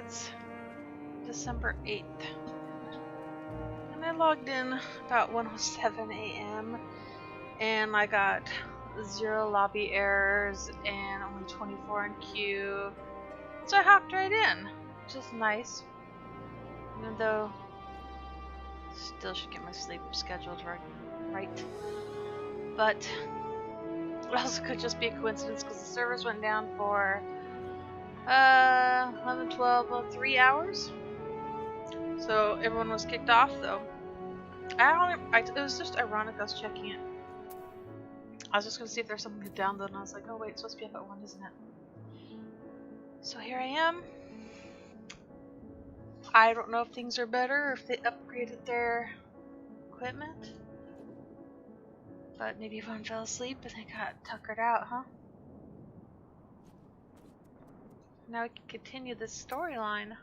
it's December 8th. And I logged in about 1:07 a.m. and I got 0 lobby errors and only 24 in queue. So I hopped right in, which is nice. Even though still should get my sleep scheduled right. But it also could just be a coincidence because the servers went down for 11, 12, 3 hours. So everyone was kicked off though. It was just ironic I was checking it. I was just gonna see if there's something to download and I was like, oh wait, it's supposed to be up at 1, isn't it? So here I am. I don't know if things are better or if they upgraded their equipment. But maybe everyone fell asleep and they got tuckered out, huh? Now we can continue this storyline.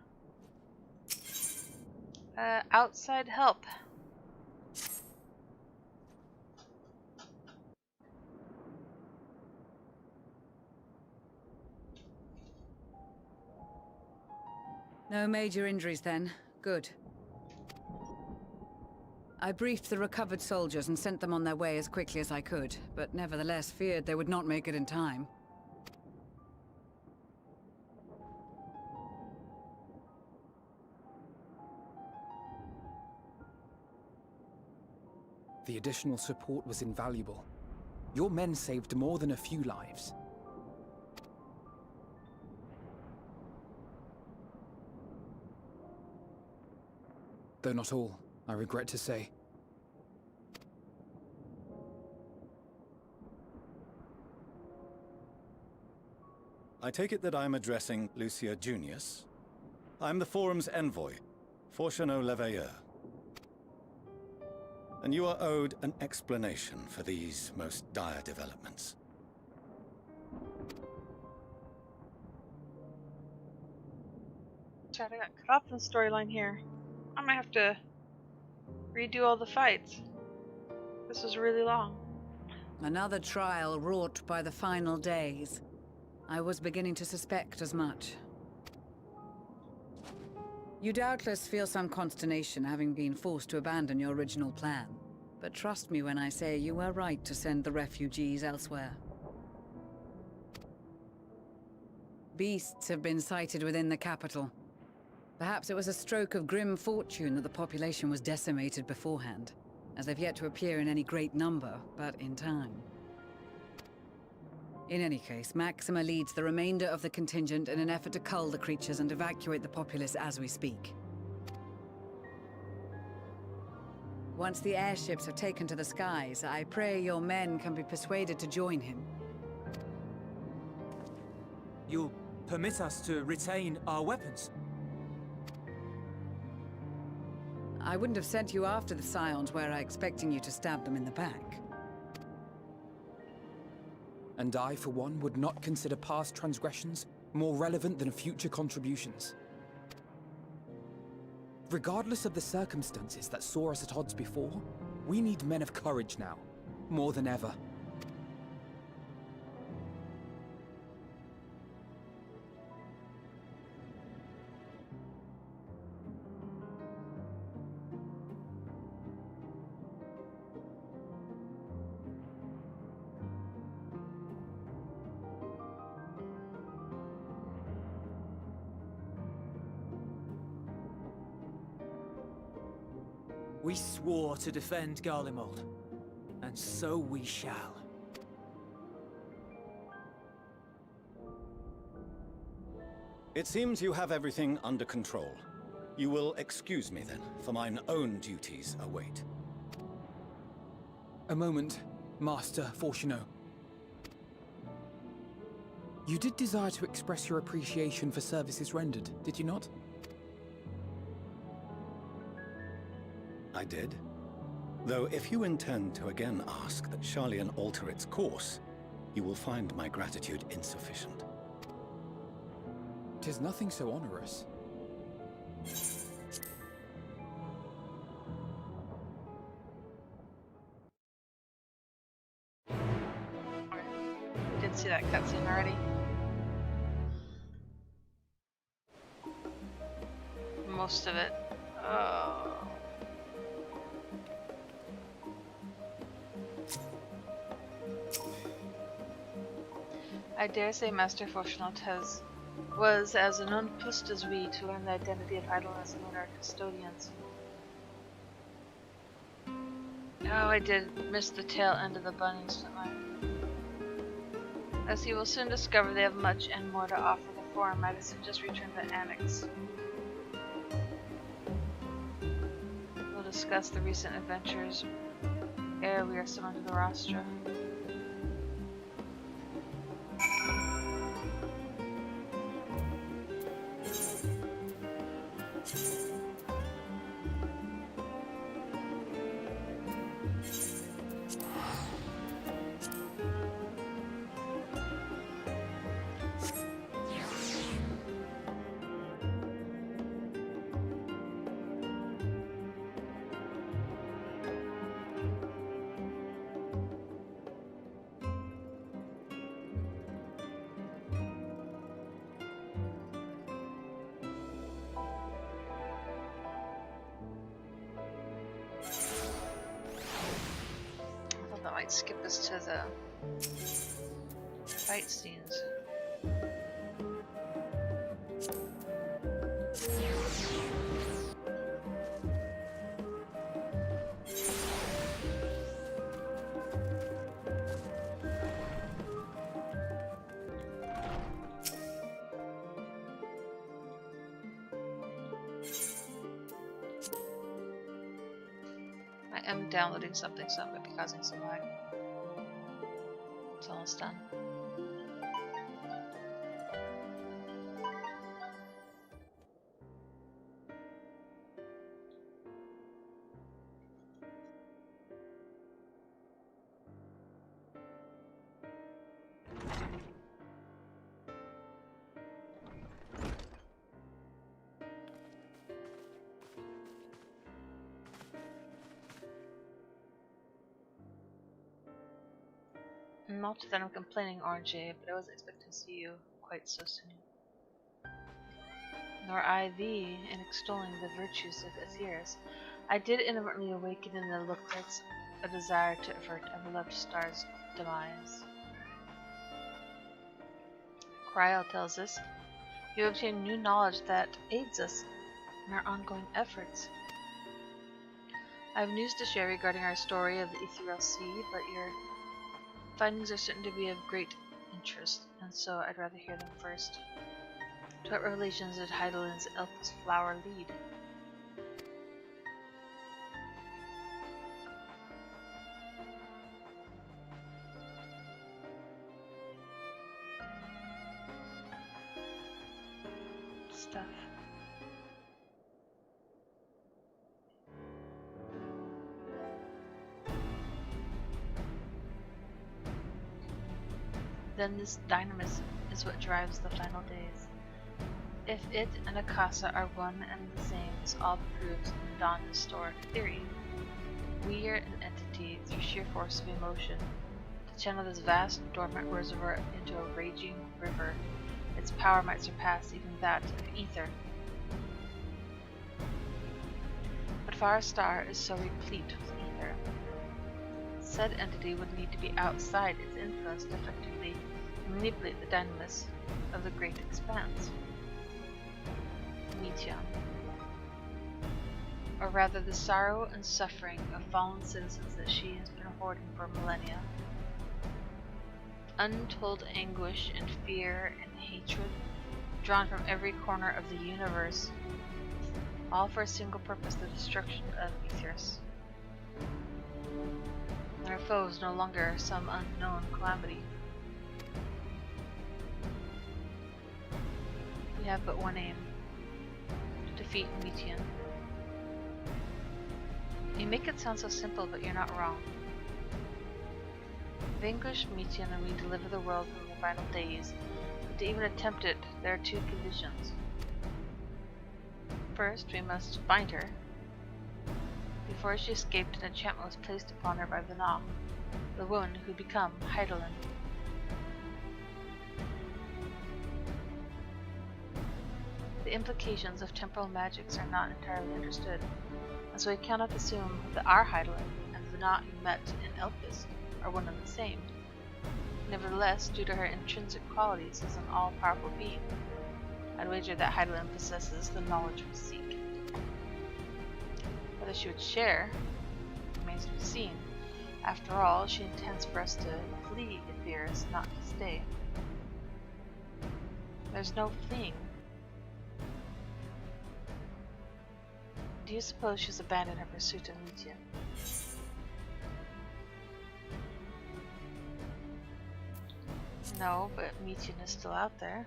Outside help. No major injuries then. Good. I briefed the recovered soldiers and sent them on their way as quickly as I could, but nevertheless feared they would not make it in time. The additional support was invaluable. Your men saved more than a few lives. Though not all, I regret to say. I take it that I'm addressing Lucia Junius. I'm the Forum's envoy, Fortuneau Leveilleur. And you are owed an explanation for these most dire developments. Chad, I got cut off in the storyline here. I might have to redo all the fights. This was really long. Another trial wrought by the final days. I was beginning to suspect as much. You doubtless feel some consternation having been forced to abandon your original plan. But trust me when I say you were right to send the refugees elsewhere. Beasts have been sighted within the capital. Perhaps it was a stroke of grim fortune that the population was decimated beforehand, as they've yet to appear in any great number, but in time. In any case, Maxima leads the remainder of the contingent in an effort to cull the creatures and evacuate the populace as we speak. Once the airships have taken to the skies, I pray your men can be persuaded to join him. You'll permit us to retain our weapons? I wouldn't have sent you after the Scions were I expecting you to stab them in the back. And I, for one, would not consider past transgressions more relevant than future contributions. Regardless of the circumstances that saw us at odds before, we need men of courage now, more than ever. We swore to defend Garlemald, and so we shall. It seems you have everything under control. You will excuse me then, for mine own duties await. A moment, Master Fortuneau. You did desire to express your appreciation for services rendered, did you not? I did. Though if you intend to again ask that Charlian alter its course, you will find my gratitude insufficient. 'Tis nothing so onerous. We did see that cutscene already. most of it. I dare say Master Fortunaut was as nonplussed as we to learn the identity of Idleness and our custodians. Oh, I did miss the tail end of the bunnies, didn't I? As he will soon discover, they have much and more to offer the forum. Might as well just return to the annex. We'll discuss the recent adventures ere we are summoned to the rostra. I might skip us to the fight scenes. I am downloading something, so it might be causing some lag. It's almost done. Not that I'm complaining, RJ, but I wasn't expecting to see you quite so soon. Nor I thee in extolling the virtues of Aetherius. I did inadvertently awaken in the lookers a desire to avert a beloved star's demise. Cryle tells us, you obtain new knowledge that aids us in our ongoing efforts. I have news to share regarding our story of the Ethereal Sea, but your findings are certain to be of great interest, and so I'd rather hear them first. To what revelations did Heidelin's elf's flower lead? Stuff. Then this dynamism is what drives the final days. If it and Akasa are one and the same as all proves in Dawn historic theory, we are an entity through sheer force of emotion. To channel this vast dormant reservoir into a raging river, its power might surpass even that of ether. But Far Star is so replete with ether. Said entity would need to be outside its influence to effectively manipulate the dynamism of the great expanse. Meteon. Or rather the sorrow and suffering of fallen citizens that she has been hoarding for millennia. Untold anguish and fear and hatred drawn from every corner of the universe, all for a single purpose, the destruction of Aetherius. And our foes no longer some unknown calamity. We have but one aim: to defeat Meteon. You make it sound so simple, but you're not wrong. Vanquish Meteon and we deliver the world from the final days. But to even attempt it, there are two conditions. First, we must find her. Before she escaped, an enchantment was placed upon her by Vana, the woman who became Heidelin. The implications of temporal magics are not entirely understood, and so we cannot assume that our Heidelin and the Venat you met in Elpis are one and the same. Nevertheless, due to her intrinsic qualities as an all-powerful being, I'd wager that Heidelin possesses the knowledge we seek. Whether she would share remains to be seen. After all, she intends for us to flee Aetheris, not to stay. There's no fleeing. Do you suppose she's abandoned her pursuit of Mitya? No, but Mitya is still out there.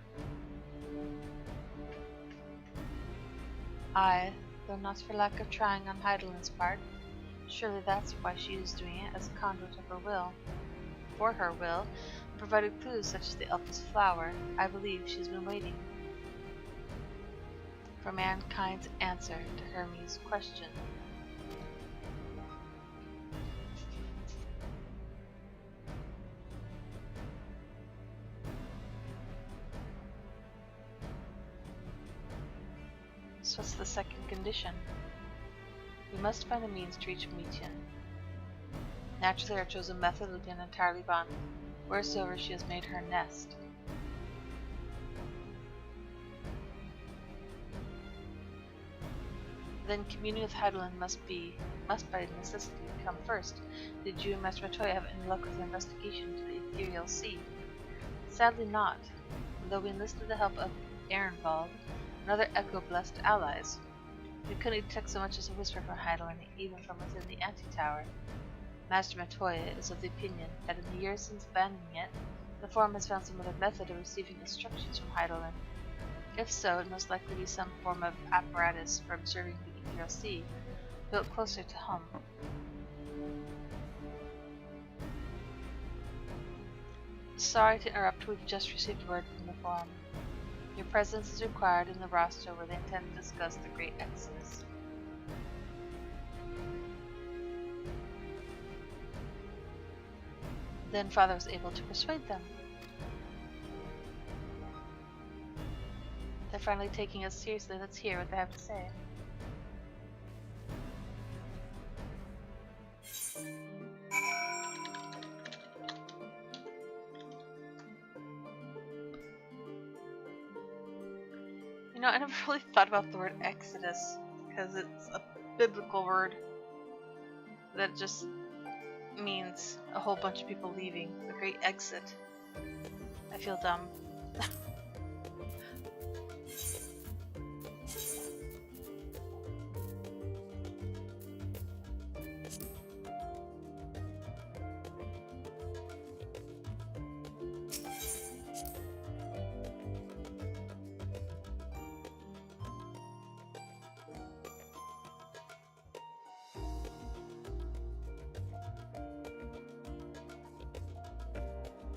Aye, though not for lack of trying on Heidelin's part. Surely that's why she is doing it, as a conduit of her will. For her will, and provided clues such as the Elf's flower, I believe she's been waiting for mankind's answer to Hermes' question. So what's the second condition? We must find a means to reach Mitya. Naturally, our chosen method would be an entirely bond, wheresoever she has made her nest. Then communing with Heidelin must by necessity come first. Did you and Master Matoya have any luck with your investigation to the ethereal sea? Sadly not, though we enlisted the help of Ehrenwald and other echo-blessed allies. We couldn't detect so much as a whisper from Heidelin, even from within the anti-tower. Master Matoya is of the opinion that in the years since abandoning it, the Forum has found some other method of receiving instructions from Heidelin. If so, it must likely be some form of apparatus for observing the ethereal sea, built closer to home. Sorry to interrupt, we've just received word from the Forum. Your presence is required in the roster where they intend to discuss the Great Exodus. Then Father was able to persuade them. They're finally taking us seriously. Let's hear what they have to say. You know, I never really thought about the word Exodus, because it's a biblical word that just means a whole bunch of people leaving. The Great Exit. I feel dumb.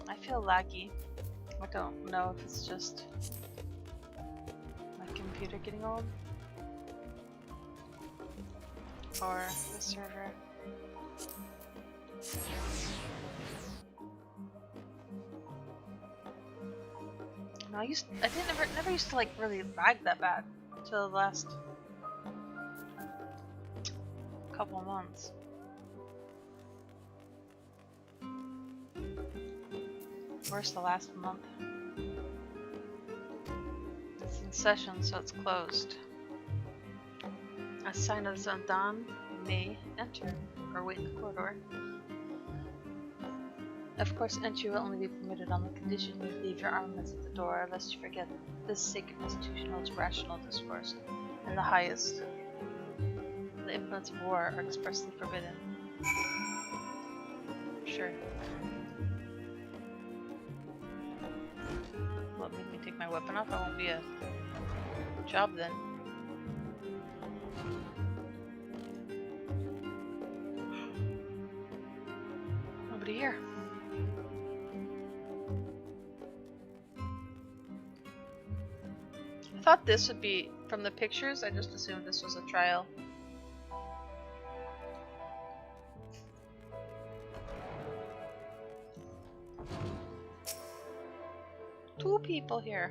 I feel laggy. I don't know if it's just my computer getting old or the server. No, I never used to like really lag that bad until the last couple of months. Worse the last month. It's in session, so it's closed. A sign of the Zandan may enter or wait in the corridor. Of course, entry will only be permitted on the condition you leave your armaments at the door, lest you forget this sacred institution holds rational discourse, and the highest. The implements of war are expressly forbidden. Sure. What, make me take my weapon off? That won't be a job then. Nobody here. I thought this would be from the pictures. I just assumed this was a trial. Two people here.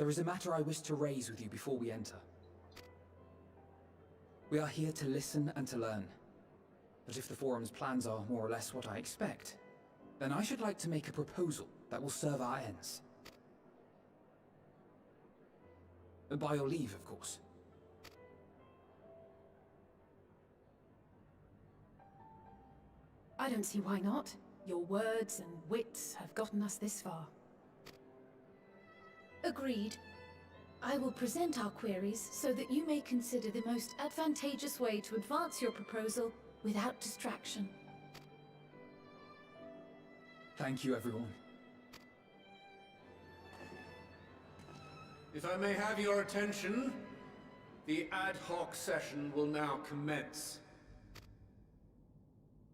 There is a matter I wish to raise with you before we enter. We are here to listen and to learn. But if the Forum's plans are more or less what I expect, then I should like to make a proposal that will serve our ends. By your leave, of course. I don't see why not. Your words and wits have gotten us this far. Agreed. I will present our queries so that you may consider the most advantageous way to advance your proposal without distraction. Thank you, everyone. If I may have your attention, the ad hoc session will now commence.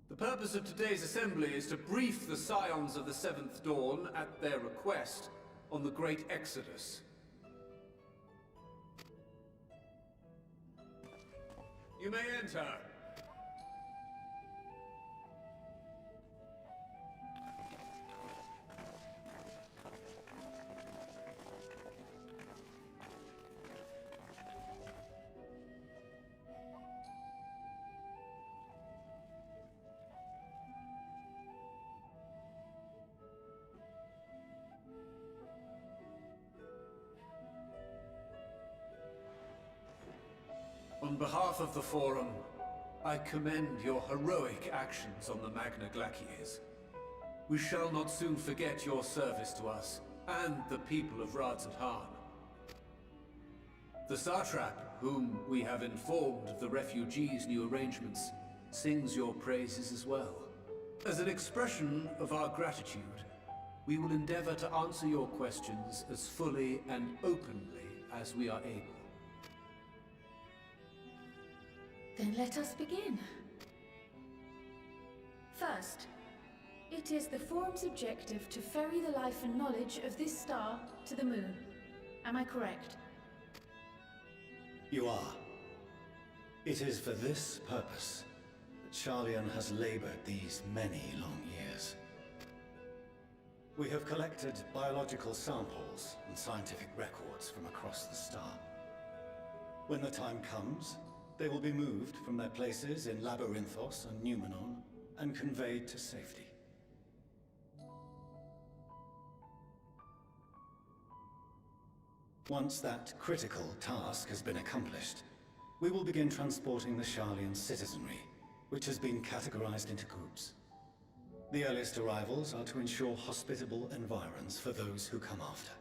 The purpose of today's assembly is to brief the Scions of the Seventh Dawn, at their request, on the Great Exodus. You may enter. On behalf of the Forum, I commend your heroic actions on the Magna Glaciers. We shall not soon forget your service to us, and the people of Radzat-Han. The Satrap, whom we have informed of the refugees' new arrangements, sings your praises as well. As an expression of our gratitude, we will endeavor to answer your questions as fully and openly as we are able. Then let us begin. First, it is the Forum's objective to ferry the life and knowledge of this star to the moon. Am I correct? You are. It is for this purpose that Sharlayan has labored these many long years. We have collected biological samples and scientific records from across the star. When the time comes, they will be moved from their places in Labyrinthos and Numenon and conveyed to safety. Once that critical task has been accomplished, we will begin transporting the Sharlayan citizenry, which has been categorized into groups. The earliest arrivals are to ensure hospitable environs for those who come after.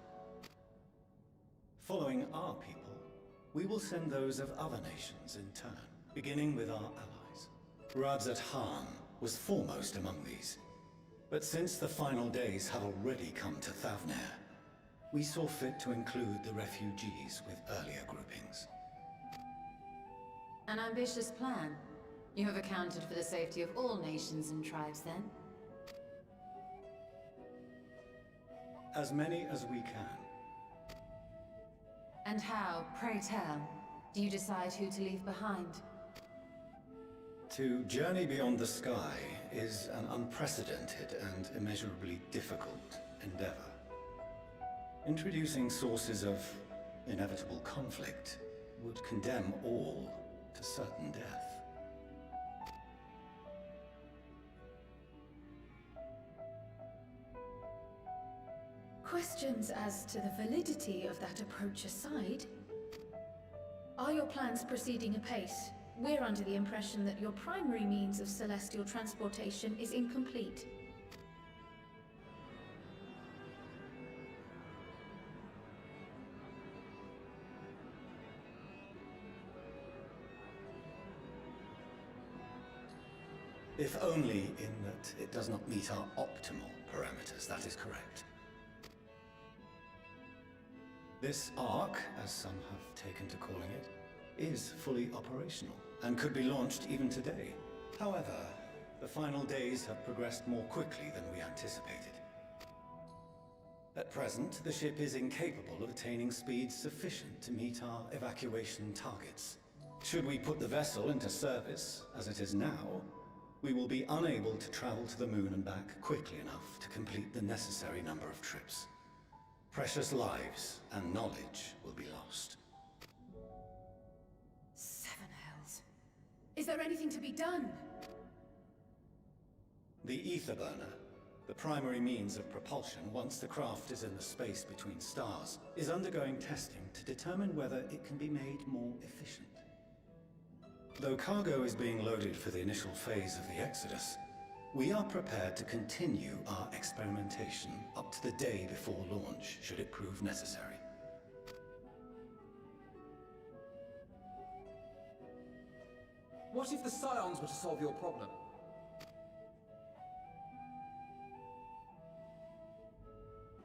Following our people, we will send those of other nations in turn, beginning with our allies. Radzat-Han was foremost among these. But since the final days have already come to Thavnair, we saw fit to include the refugees with earlier groupings. An ambitious plan. You have accounted for the safety of all nations and tribes, then? As many as we can. And how, pray tell, do you decide who to leave behind? To journey beyond the sky is an unprecedented and immeasurably difficult endeavor. Introducing sources of inevitable conflict would condemn all to certain death. Questions as to the validity of that approach aside, are your plans proceeding apace? We're under the impression that your primary means of celestial transportation is incomplete. If only in that it does not meet our optimal parameters, that is correct. This Ark, as some have taken to calling it, is fully operational, and could be launched even today. However, the final days have progressed more quickly than we anticipated. At present, the ship is incapable of attaining speeds sufficient to meet our evacuation targets. Should we put the vessel into service, as it is now, we will be unable to travel to the moon and back quickly enough to complete the necessary number of trips. Precious lives and knowledge will be lost. Seven hells. Is there anything to be done? The ether burner, the primary means of propulsion once the craft is in the space between stars, is undergoing testing to determine whether it can be made more efficient. Though cargo is being loaded for the initial phase of the Exodus, we are prepared to continue our experimentation up to the day before launch, should it prove necessary. What if the Scions were to solve your problem?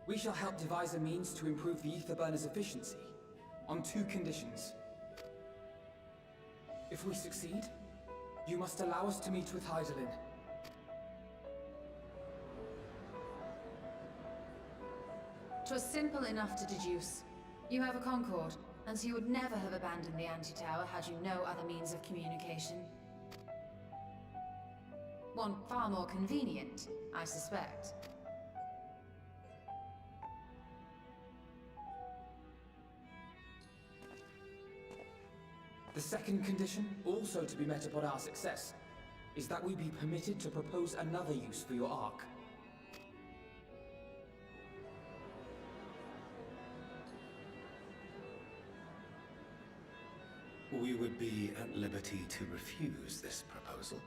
We shall help devise a means to improve the ether burner's efficiency, on 2 conditions. If we succeed, you must allow us to meet with Hydaelyn. Twas simple enough to deduce. You have a Concord, and so you would never have abandoned the anti-tower had you no other means of communication. One far more convenient, I suspect. The second condition, also to be met upon our success, is that we be permitted to propose another use for your Ark. We would be at liberty to refuse this proposal.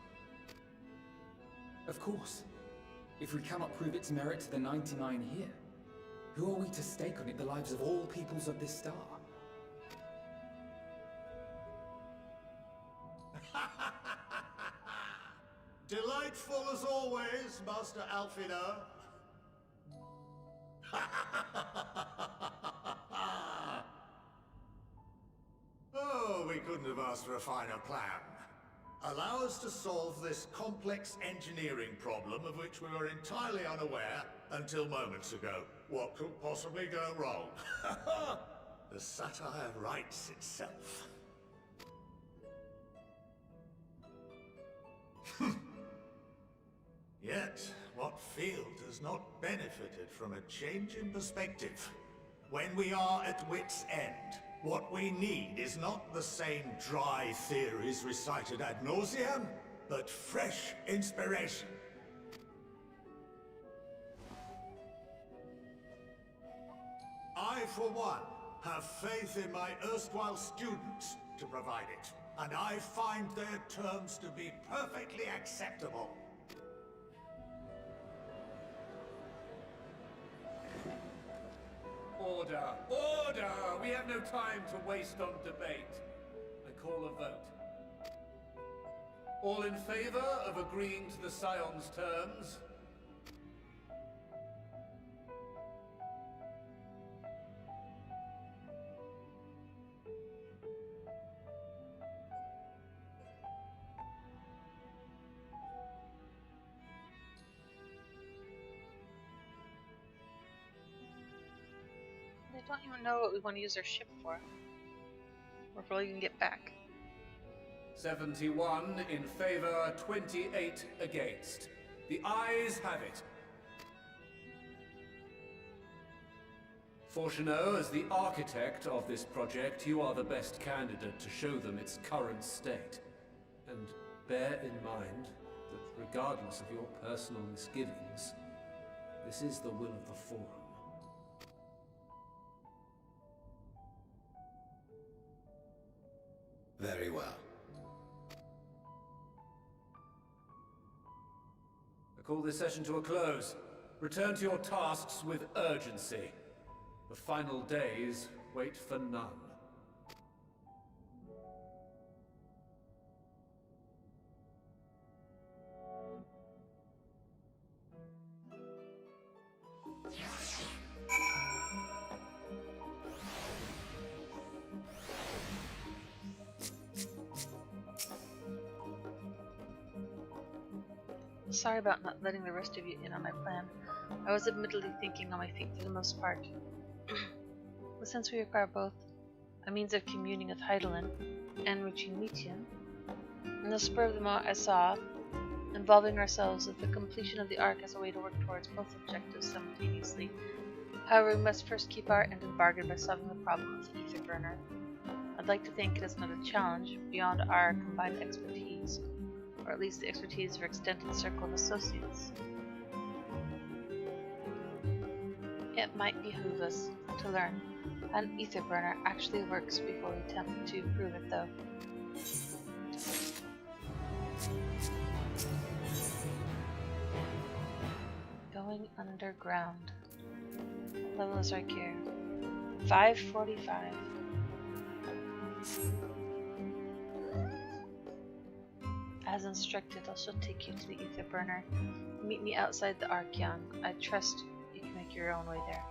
Of course. If we cannot prove its merit to the 99 here, who are we to stake on it the lives of all peoples of this star? Delightful as always, Master Alfina. Oh, we couldn't have asked for a finer plan. Allow us to solve this complex engineering problem of which we were entirely unaware until moments ago. What could possibly go wrong? The satire writes itself. Yet, what field has not benefited from a change in perspective? When we are at wit's end, what we need is not the same dry theories recited ad nauseam, but fresh inspiration. I, for one, have faith in my erstwhile students to provide it, and I find their terms to be perfectly acceptable. Order! Order! We have no time to waste on debate. I call a vote. All in favor of agreeing to the Scion's terms? They don't even know what we want to use our ship for. Or if we can get back. 71 in favor, 28 against. The ayes have it. Fortuneau, as the architect of this project, you are the best candidate to show them its current state. And bear in mind that regardless of your personal misgivings, this is the will of the Forum. Very well. I call this session to a close. Return to your tasks with urgency. The final days wait for none. Sorry about not letting the rest of you in on my plan. I was admittedly thinking on my feet for the most part. But since we require both a means of communing with Hydaelyn and reaching Metian, in the spur of the moment I saw involving ourselves with the completion of the Ark as a way to work towards both objectives simultaneously However, we must first keep our end of the bargain by solving the problem of the ether burner. I'd like to think it is not a challenge beyond our combined expertise, or at least the expertise of our extended circle of associates. It might behoove us to learn how an ether burner actually works before we attempt to prove it, though. Going underground. What level is our gear? 545. As instructed, I shall take you to the ether burner. Meet me outside the Archeon. I trust you can make your own way there.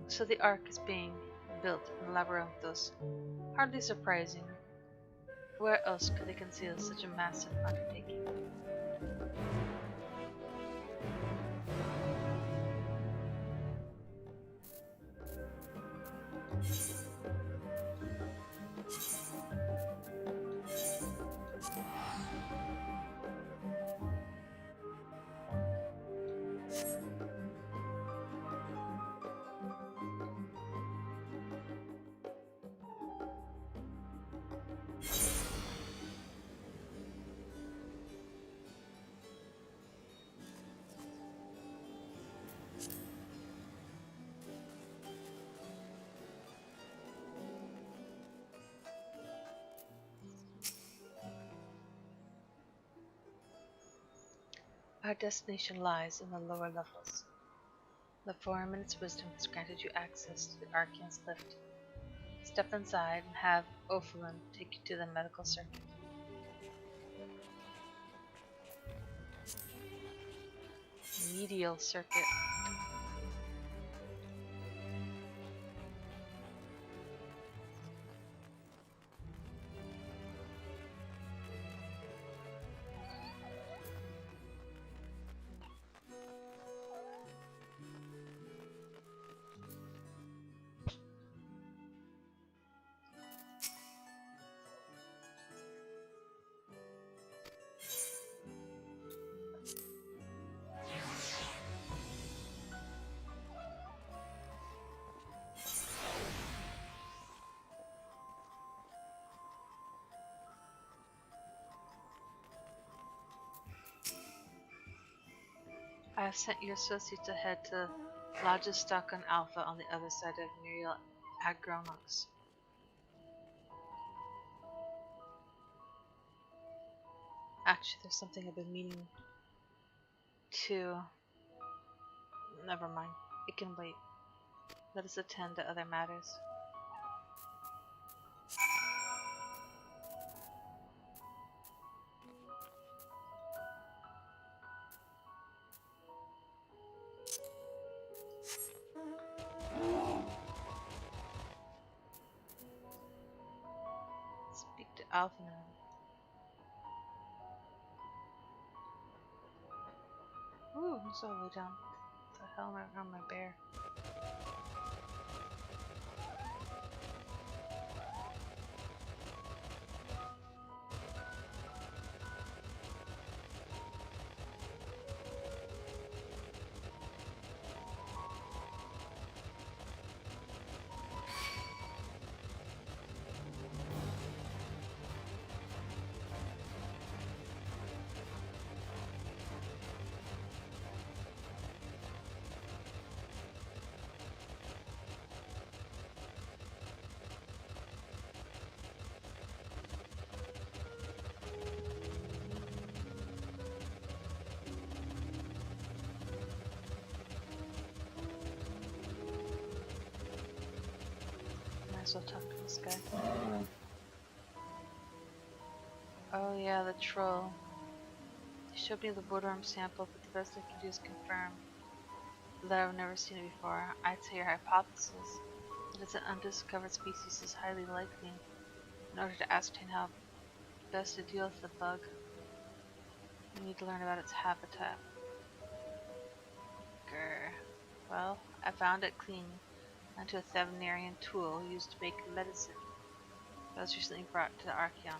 So the Ark is being built in the Labyrinthos. Hardly surprising. Where else could they conceal such a massive undertaking? Our destination lies in the lower levels. The Forum in its wisdom has granted you access to the Archeon's lift. Step inside and have Ophelin take you to the medical circuit. Medial circuit. I have sent your associates ahead to Logistock on Alpha on the other side of Muriel Agronox. Actually, there's something I've been meaning to... Never mind. It can wait. Let us attend to other matters. Speak to Alpha now. Ooh, it's all the way down. What the hell am I on my bear? Might as well talk to this guy. Oh yeah, the troll. He showed me the boardworm sample, but the best I can do is confirm that I've never seen it before. I'd say your hypothesis that it's an undiscovered species is highly likely. In order to ascertain how best to deal with the bug, you need to learn about its habitat. Grr. Well, I found it clinging onto a Thavnarian tool used to make medicine that was recently brought to the Archeon.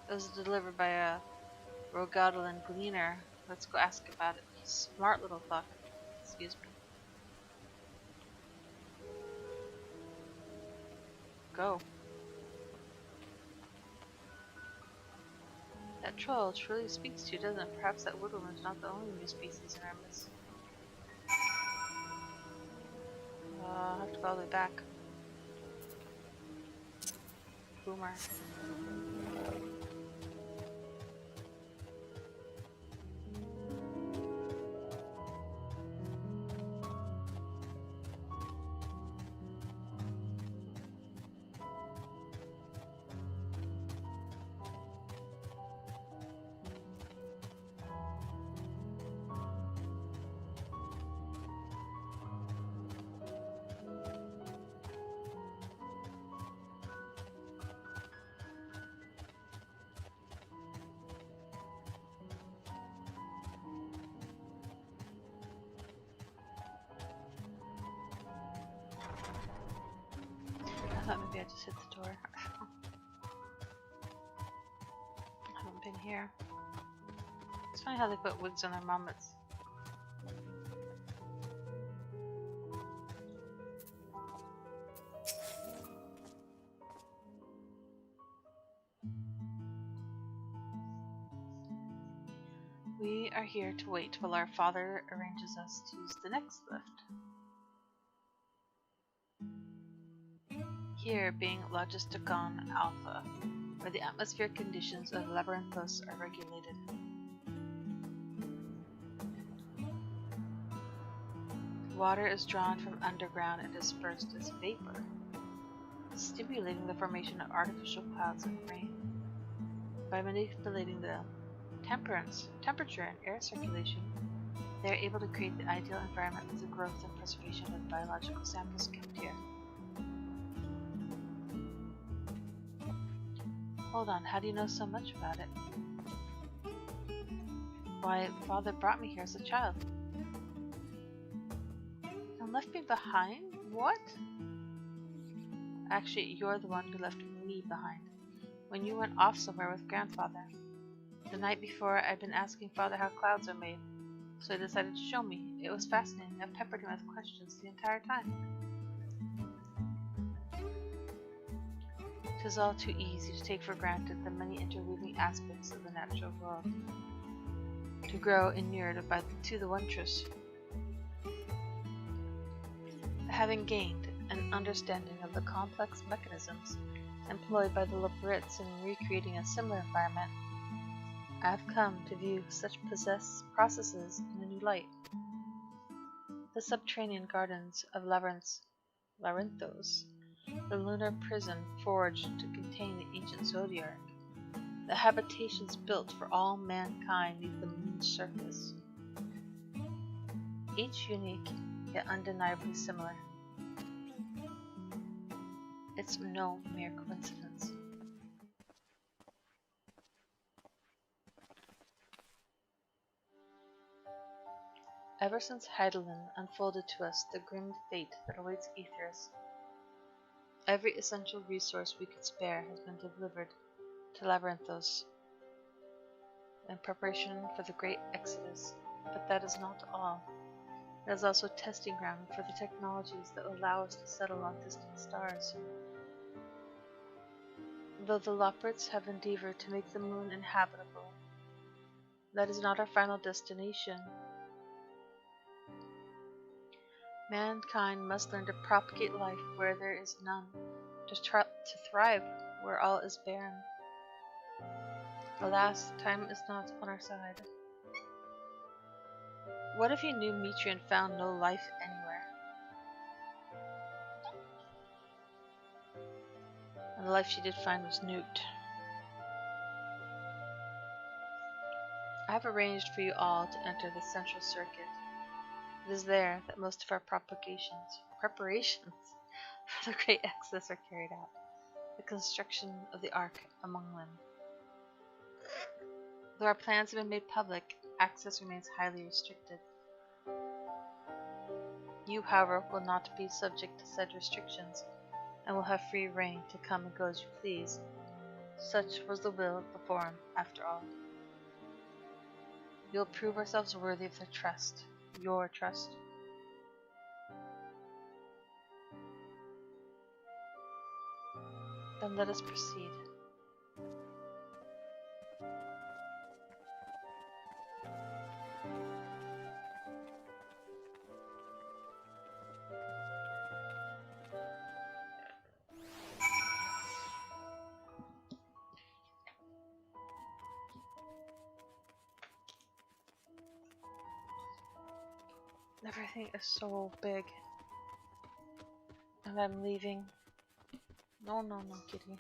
It was delivered by a Rogadolin gleaner Let's go ask about it. Smart little fuck. Excuse me. Go. That troll truly speaks to you, doesn't it? Perhaps that woodwoman is not the only new species in our midst. I'll have to go all the way back. Boomer. I thought maybe I just hit the door. I haven't been here. It's funny how they put wigs on their mummets. We are here to wait while our father arranges us to use the next lift. Here being Logisticon Alpha, where the atmospheric conditions of Labyrinthos are regulated. Water is drawn from underground and dispersed as vapor, stimulating the formation of artificial clouds and rain. By manipulating the temperature and air circulation, they are able to create the ideal environment for the growth and preservation of biological samples kept here. Hold on, how do you know so much about it? Why, Father brought me here as a child. And left me behind? What? Actually, you're the one who left me behind, when you went off somewhere with Grandfather. The night before, I'd been asking Father how clouds are made, so he decided to show me. It was fascinating. I peppered him with questions the entire time. 'Tis all too easy to take for granted the many interweaving aspects of the natural world, to grow inured to the wondrous. Having gained an understanding of the complex mechanisms employed by the Labyrinths in recreating a similar environment, I have come to view such processes in a new light. The subterranean gardens of Labyrinthos, the lunar prison forged to contain the ancient zodiac, the habitations built for all mankind beneath the moon's surface. Each unique, yet undeniably similar. It's no mere coincidence. Ever since Heidelin unfolded to us the grim fate that awaits Aethers, every essential resource we could spare has been delivered to Labyrinthos in preparation for the great exodus. But that is not all. It is also a testing ground for the technologies that will allow us to settle on distant stars. Though the Loprits have endeavored to make the moon inhabitable, that is not our final destination. Mankind must learn to propagate life where there is none, to thrive where all is barren. Alas, time is not on our side. What if you knew Metrian found no life anywhere? And the life she did find was nuked. I have arranged for you all to enter the central circuit. It is there that most of our preparations for the great exodus are carried out, the construction of the Ark among them. Though our plans have been made public, access remains highly restricted. You, however, will not be subject to said restrictions, and will have free rein to come and go as you please. Such was the will of the Forum, after all. We'll prove ourselves worthy of their trust. Your trust. Then let us proceed. Everything is so big. And I'm leaving. No, no, no, kitty.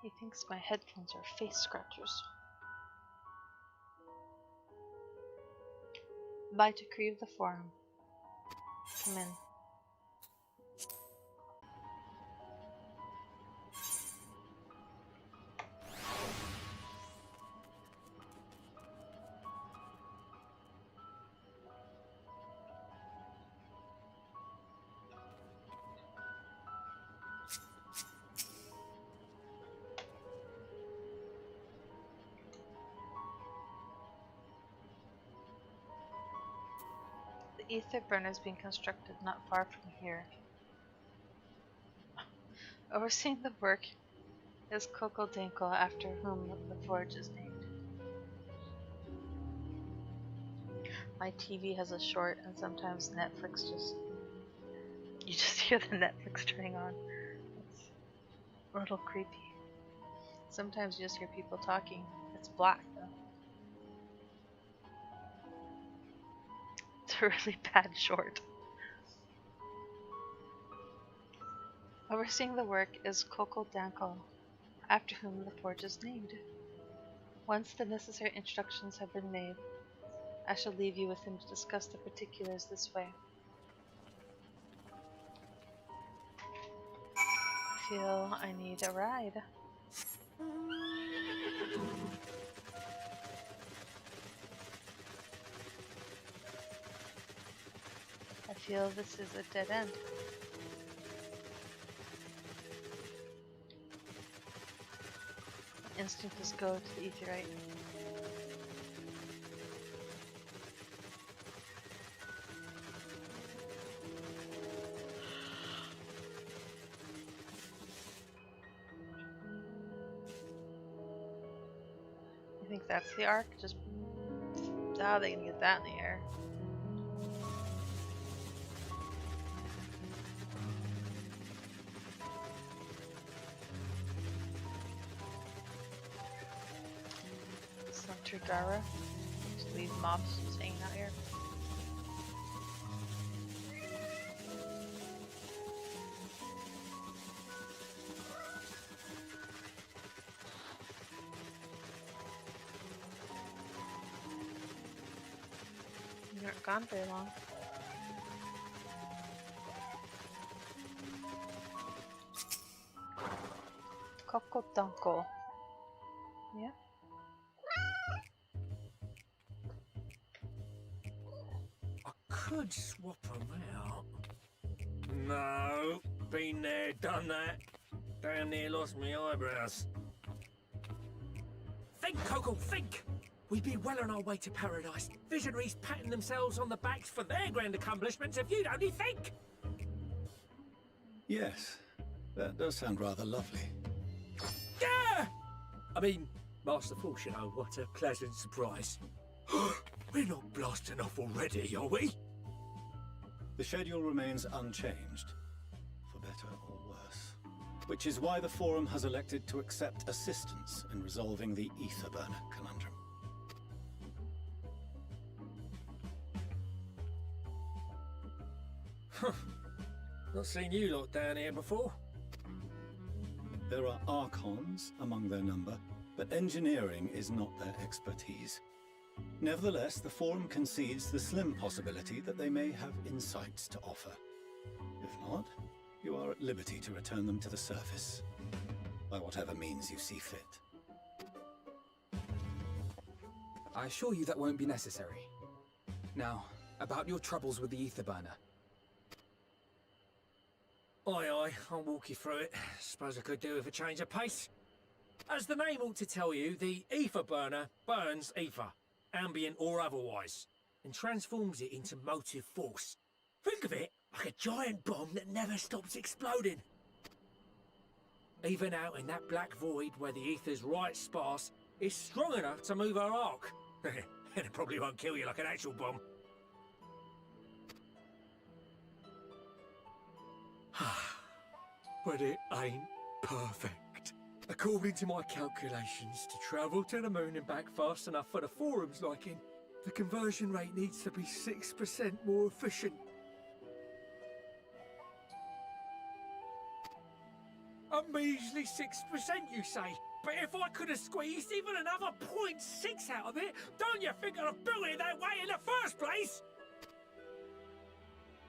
He thinks my headphones are face scratchers. By decree of the Forum. Come in. The ether burner is being constructed not far from here. Overseeing the work is Coco Dinkle, after whom the forge is named. My TV has a short, and sometimes Netflix you just hear the Netflix turning on. It's a little creepy. Sometimes you just hear people talking. It's black though. It's a really bad short. Overseeing the work is Coco Dinkle, after whom the forge is named. Once the necessary instructions have been made, I shall leave you with him to discuss the particulars this way. I feel I need a ride. I feel this is a dead end. Instinct is go to the Aetheryte. You think that's the arc? Just how are they gonna get that in the air? Trigara. Just leave mobs just hanging out here. You aren't gone very long. Coco Dunko. Yeah? Could swap them out. No, been there, done that. Damn near lost my eyebrows. Think, Coco, think! We'd be well on our way to paradise. Visionaries patting themselves on the backs for their grand accomplishments if you'd only think! Yes, that does sound rather lovely. Yeah! I mean, masterful, you know, what a pleasant surprise. We're not blasting off already, are we? The schedule remains unchanged, for better or worse. Which is why the Forum has elected to accept assistance in resolving the ether burner conundrum. Not seen you lot down here before. There are Archons among their number, but engineering is not their expertise. Nevertheless, the Forum concedes the slim possibility that they may have insights to offer. If not, you are at liberty to return them to the surface, by whatever means you see fit. I assure you that won't be necessary. Now, about your troubles with the ether burner. Aye, I'll walk you through it. Suppose I could do with a change of pace. As the name ought to tell you, the ether burner burns ether, ambient or otherwise, and transforms it into motive force. Think of it like a giant bomb that never stops exploding. Even out in that black void where the ether's right sparse, it's strong enough to move our arc. And it probably won't kill you like an actual bomb. But it ain't perfect. According to my calculations, to travel to the moon and back fast enough for the forum's liking, the conversion rate needs to be 6% more efficient. A measly 6%, you say? But if I could have squeezed even another 0.6 out of it, don't you think I'd have built it that way in the first place?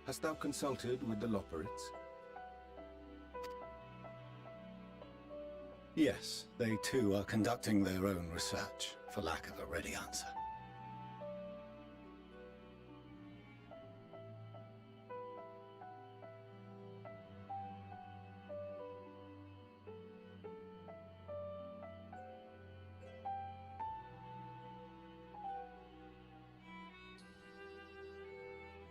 Hast thou consulted with the Loperids? Yes, they too are conducting their own research, for lack of a ready answer.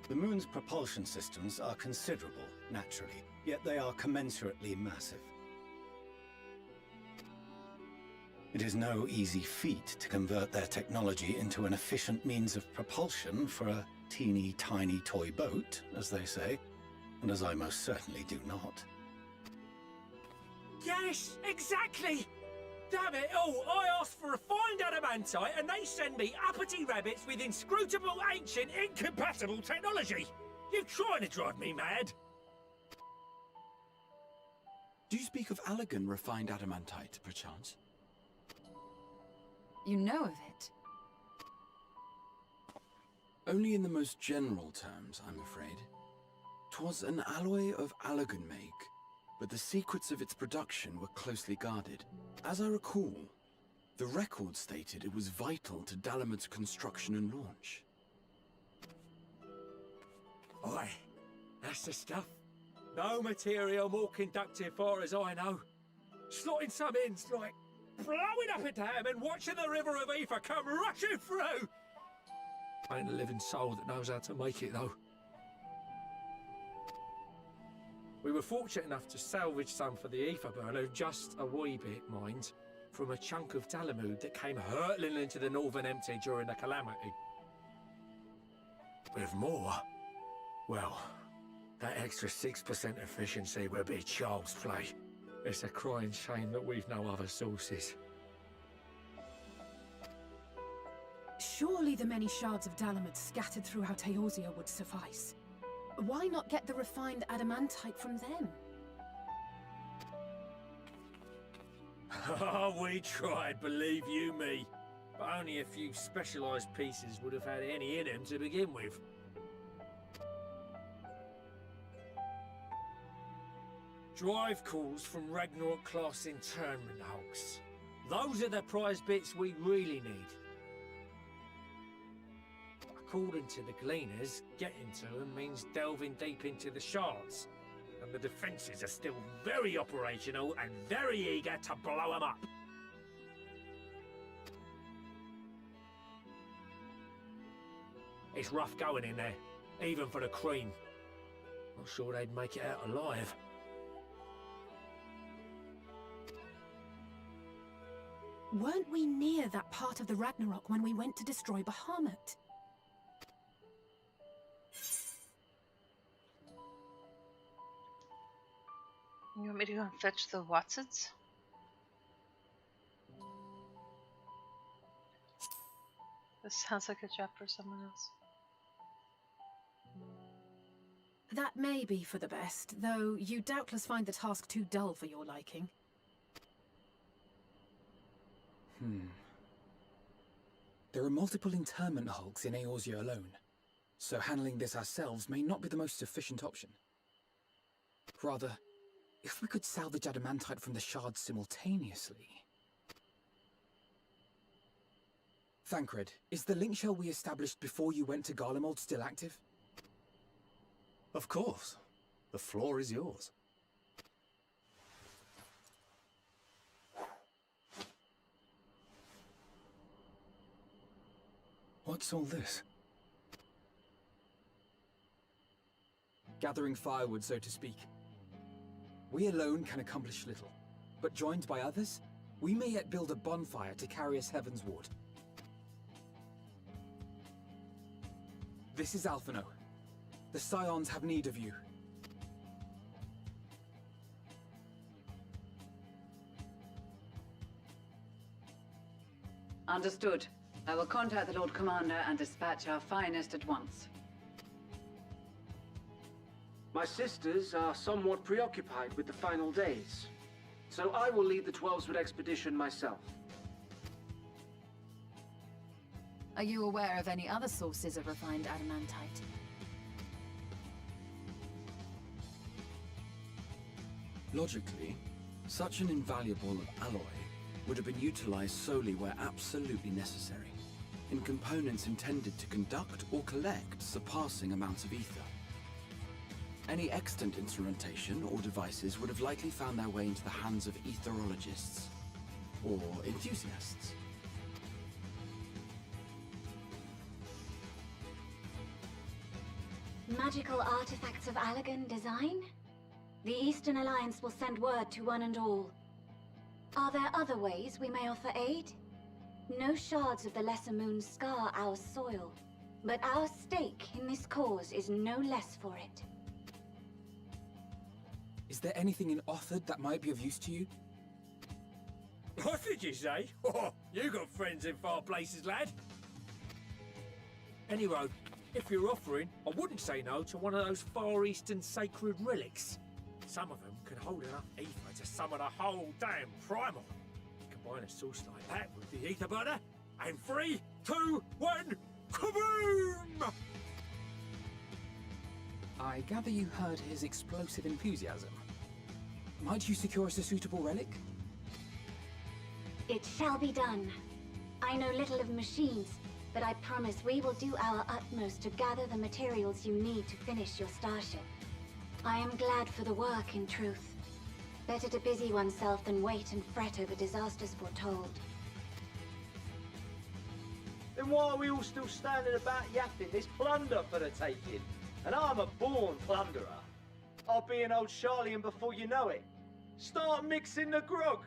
The moon's propulsion systems are considerable, naturally, yet they are commensurately massive. It is no easy feat to convert their technology into an efficient means of propulsion for a teeny tiny toy boat, as they say, and as I most certainly do not. Yes, exactly! Damn it all, I asked for refined adamantite and they send me uppity rabbits with inscrutable, ancient, incompatible technology! You're trying to drive me mad! Do you speak of Allegan refined adamantite, perchance? You know of it? Only in the most general terms, I'm afraid. 'Twas an alloy of Allegan make, but the secrets of its production were closely guarded. As I recall, the record stated it was vital to Dalamud's construction and launch. Aye, that's the stuff. No material more conductive far as I know. Slotting some ends like blowing up a dam and watching the river of ether come rushing through. Ain't a living soul that knows how to make it though. We were fortunate enough to salvage some for the ether burner, just a wee bit, mind, from a chunk of Dalamud that came hurtling into the Northern Empty during the calamity. With more, well, that extra 6% efficiency would be child's play. It's a crying shame that we've no other sources. Surely the many shards of Dalamud scattered throughout Eorzea would suffice. Why not get the refined adamantite from them? Oh, we tried, believe you me. But only a few specialised pieces would have had any in them to begin with. Drive calls from Ragnarok-class internment hulks. Those are the prize bits we really need. According to the Gleaners, getting to them means delving deep into the shards. And the defences are still very operational and very eager to blow them up. It's rough going in there, even for the Cream. Not sure they'd make it out alive. Weren't we near that part of the Ragnarok when we went to destroy Bahamut? You want me to go and fetch the Watsons? This sounds like a job for someone else. That may be for the best, though you doubtless find the task too dull for your liking. There are multiple internment hulks in Eorzea alone, so handling this ourselves may not be the most efficient option. Rather, if we could salvage adamantite from the shards simultaneously... Thancred, is the link shell we established before you went to Garlemald still active? Of course. The floor is yours. What's all this? Gathering firewood, so to speak. We alone can accomplish little, but joined by others, we may yet build a bonfire to carry us heavenward. This is Alphino. The Scions have need of you. Understood. I will contact the Lord Commander and dispatch our finest at once. My sisters are somewhat preoccupied with the final days, so I will lead the 12-Wood expedition myself. Are you aware of any other sources of refined adamantite? Logically, such an invaluable alloy would have been utilized solely where absolutely necessary, in components intended to conduct or collect surpassing amounts of ether. Any extant instrumentation or devices would have likely found their way into the hands of etherologists, or enthusiasts. Magical artifacts of Allagan design? The Eastern Alliance will send word to one and all. Are there other ways we may offer aid? No shards of the Lesser Moon scar our soil, but our stake in this cause is no less for it. Is there anything in Othard that might be of use to you? What did you say? Oh, you got friends in far places, lad. Anyway, if you're offering, I wouldn't say no to one of those Far Eastern sacred relics. Some of them can hold enough ether to summon a whole damn primal. Combine a source like that with the ether burner, and 3, 2, 1, kaboom! I gather you heard his explosive enthusiasm. Might you secure us a suitable relic? It shall be done. I know little of machines, but I promise we will do our utmost to gather the materials you need to finish your starship. I am glad for the work, in truth. Better to busy oneself than wait and fret over disasters foretold. Then why are we all still standing about yapping? There's plunder for the taking, and I'm a born plunderer. I'll be an old Charlian before you know it. Start mixing the grog.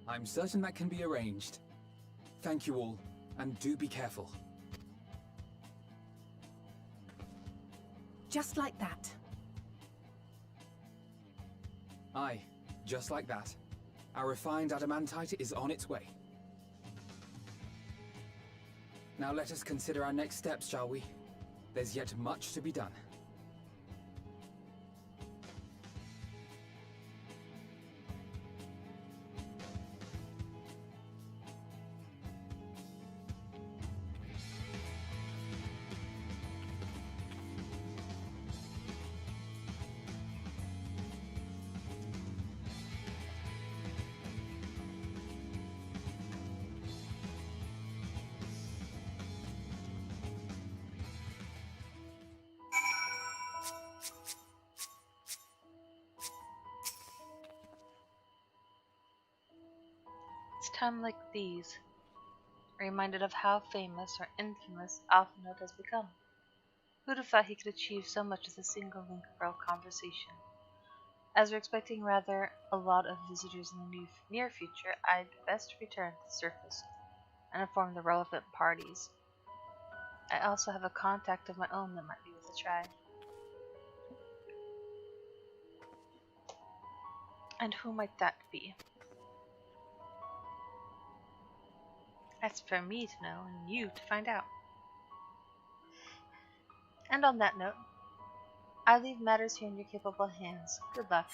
I'm certain that can be arranged. Thank you all, and do be careful. Just like that. Aye, just like that. Our refined adamantite is on its way. Now let us consider our next steps, shall we? There's yet much to be done. It's times like these, reminded of how famous or infamous Alphinaud has become. Who'd have thought he could achieve so much with a single link bro conversation? As we're expecting rather a lot of visitors in the near future, I'd best return to the surface and inform the relevant parties. I also have a contact of my own that might be worth a try. And who might that be? That's for me to know and you to find out. And on that note, I leave matters here in your capable hands. Good luck.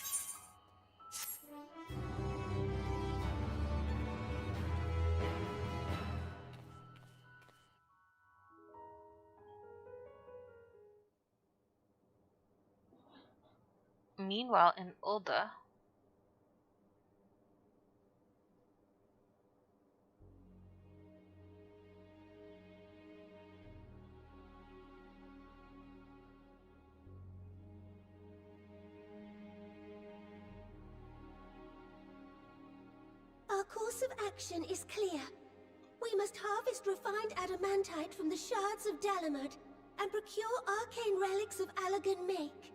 Meanwhile, in Ulda, our course of action is clear. We must harvest refined adamantite from the shards of Dalamud and procure arcane relics of Allagan make.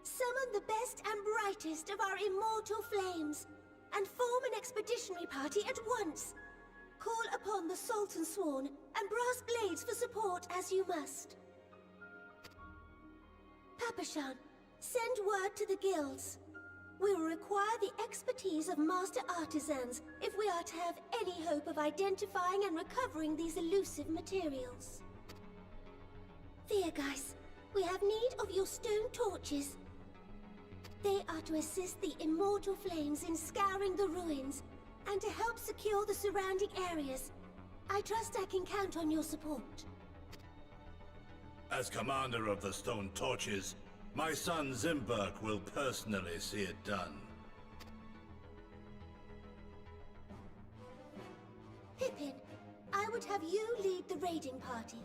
Summon the best and brightest of our immortal flames, and form an expeditionary party at once. Call upon the Sultan Sworn and Brass Blades for support as you must. Papashan, send word to the guilds. We will require the expertise of master artisans if we are to have any hope of identifying and recovering these elusive materials. Thiergeist, we have need of your stone torches. They are to assist the immortal flames in scouring the ruins and to help secure the surrounding areas. I trust I can count on your support. As commander of the Stone Torches, my son Zimberk will personally see it done. Pippin, I would have you lead the raiding party.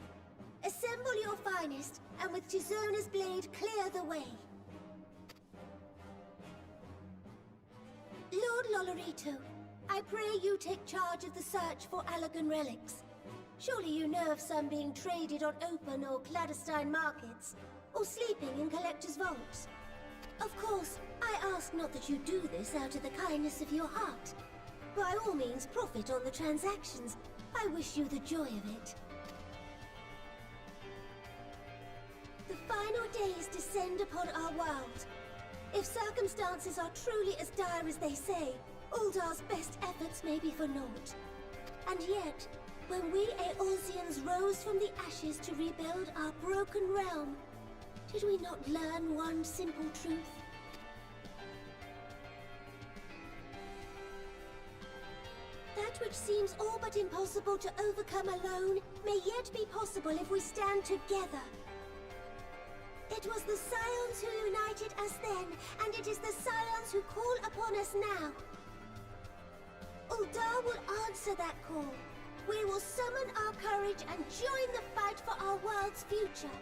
Assemble your finest, and with Tizona's blade clear the way. Lord Lolorito, I pray you take charge of the search for Allagan relics. Surely you know of some being traded on open or clandestine markets, or sleeping in collectors' vaults. Of course, I ask not that you do this out of the kindness of your heart. By all means, profit on the transactions. I wish you the joy of it. The final days descend upon our world. If circumstances are truly as dire as they say, Uldar's best efforts may be for naught. And yet, when we Eorzeans rose from the ashes to rebuild our broken realm, did we not learn one simple truth? That which seems all but impossible to overcome alone may yet be possible if we stand together. It was the Scions who united us then, and it is the Scions who call upon us now. Uldar will answer that call. We will summon our courage and join the fight for our world's future.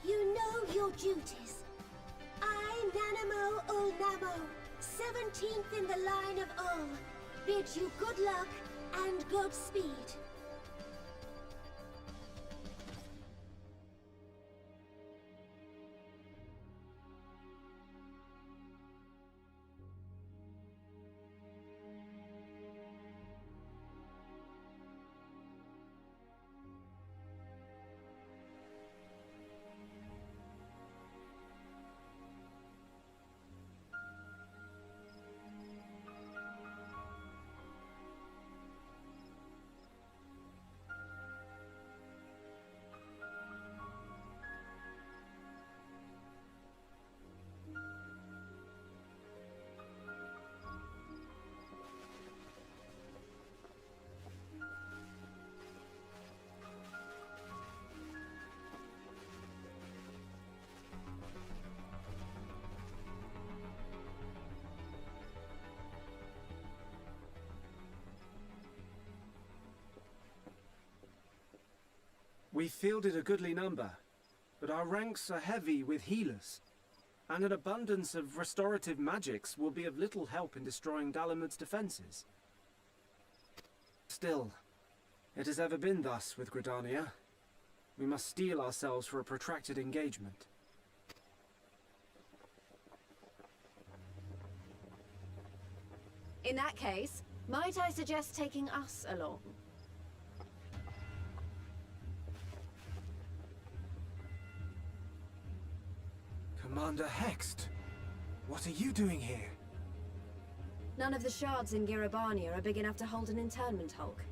You know your duties. I, Nanamo Ulnamo, 17th in the line of Ul, bid you good luck and Godspeed. We fielded a goodly number, but our ranks are heavy with healers, and an abundance of restorative magics will be of little help in destroying Dalamud's defenses. Still, it has ever been thus with Gridania. We must steel ourselves for a protracted engagement. In that case, might I suggest taking us along? Commander Hext, what are you doing here? None of the shards in Girabania are big enough to hold an internment hulk.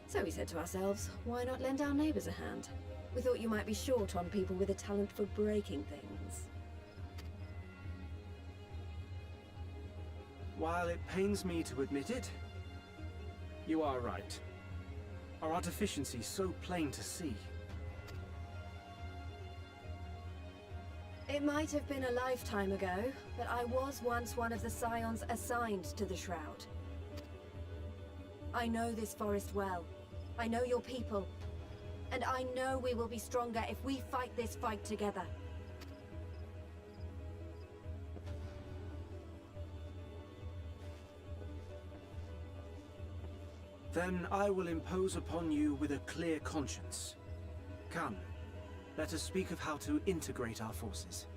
So we said to ourselves, why not lend our neighbors a hand? We thought you might be short on people with a talent for breaking things. While it pains me to admit it, you are right. Our deficiency so plain to see. It might have been a lifetime ago, but I was once one of the Scions assigned to the Shroud. I know this forest well. I know your people. And I know we will be stronger if we fight this fight together. Then I will impose upon you with a clear conscience. Come, let us speak of how to integrate our forces.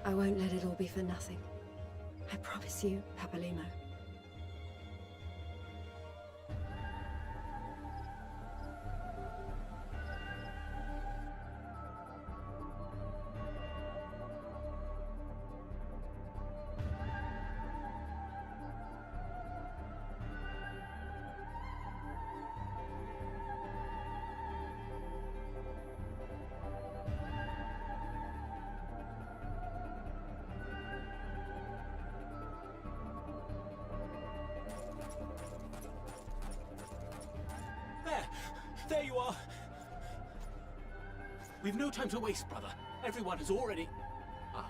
I won't let it all be for nothing. I promise you, Papalimo. There you are! We've no time to waste, brother. Everyone has already... Ah.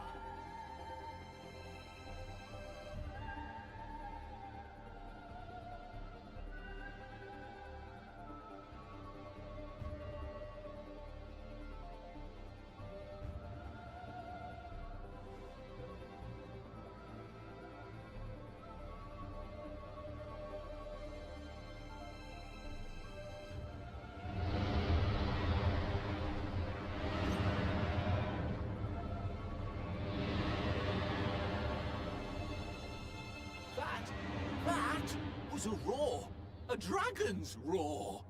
That was a roar! A dragon's roar!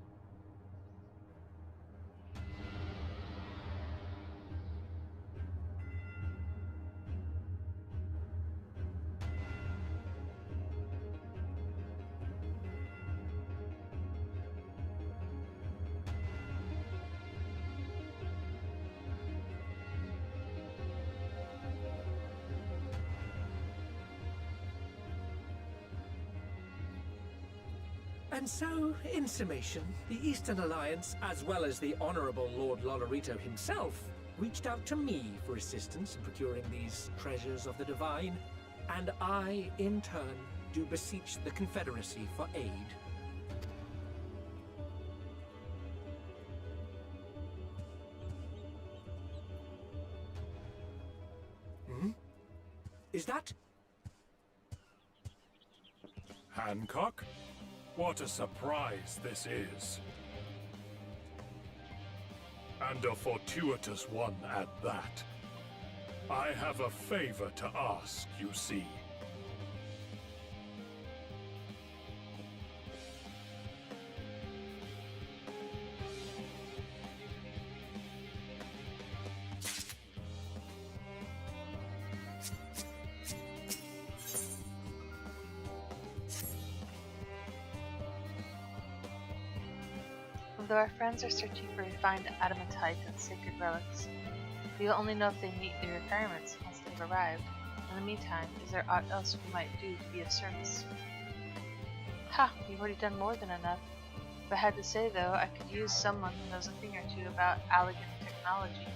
And so, in summation, the Eastern Alliance, as well as the Honourable Lord Lolorito himself, reached out to me for assistance in procuring these treasures of the divine, and I, in turn, do beseech the Confederacy for aid. Hmm? Is that... Hancock? What a surprise this is. And a fortuitous one at that. I have a favor to ask, you see. Although our friends are searching for refined adamantite and sacred relics, we will only know if they meet the requirements once they've arrived. In the meantime, is there aught else we might do to be of service? Ha! We've already done more than enough. If I had to say, though, I could use someone who knows a thing or two about Allegan technology.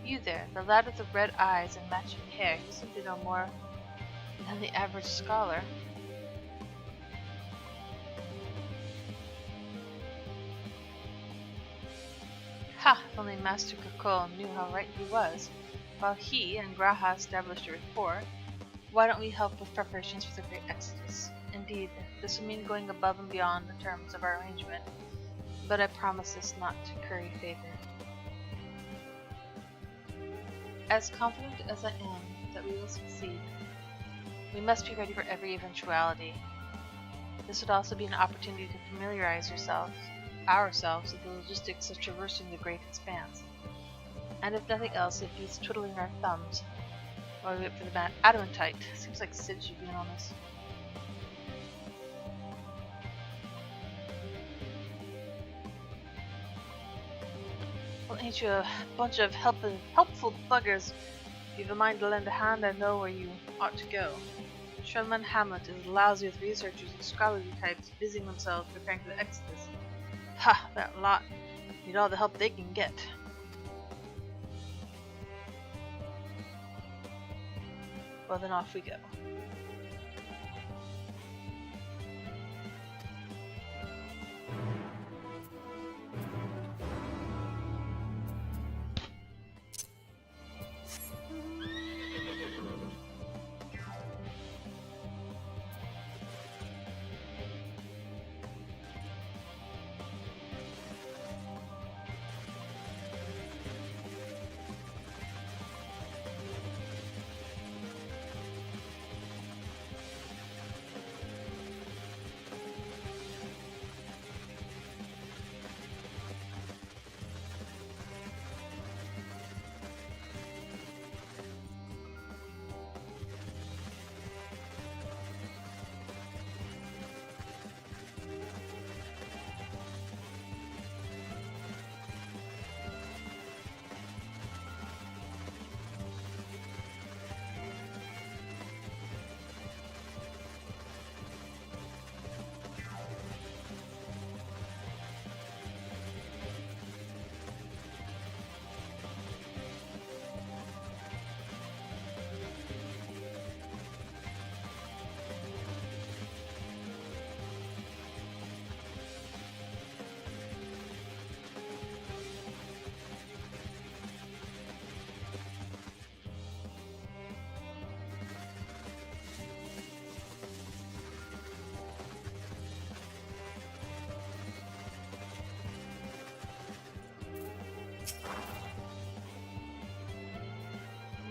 You there, the lad with the red eyes and matching hair, you seem to know more than the average scholar. Ha! If only Master Kakol knew how right he was. While he and Graha established a rapport, why don't we help with preparations for the Great Exodus? Indeed, this will mean going above and beyond the terms of our arrangement, but I promise this not to curry favor. As confident as I am that we will succeed, we must be ready for every eventuality. This would also be an opportunity to familiarize ourselves with the logistics of traversing the great expanse. And if nothing else, it beats twiddling our thumbs while we wait for the adamantite. Seems like Sid should be in on this. Well, ain't you a bunch of helpful buggers? If you've a mind to lend a hand, I know where you ought to go. Sherman Hamlet is lousy with researchers and scholarly types busying themselves preparing for the Exodus. Ha! That lot need all the help they can get. Well, then off we go.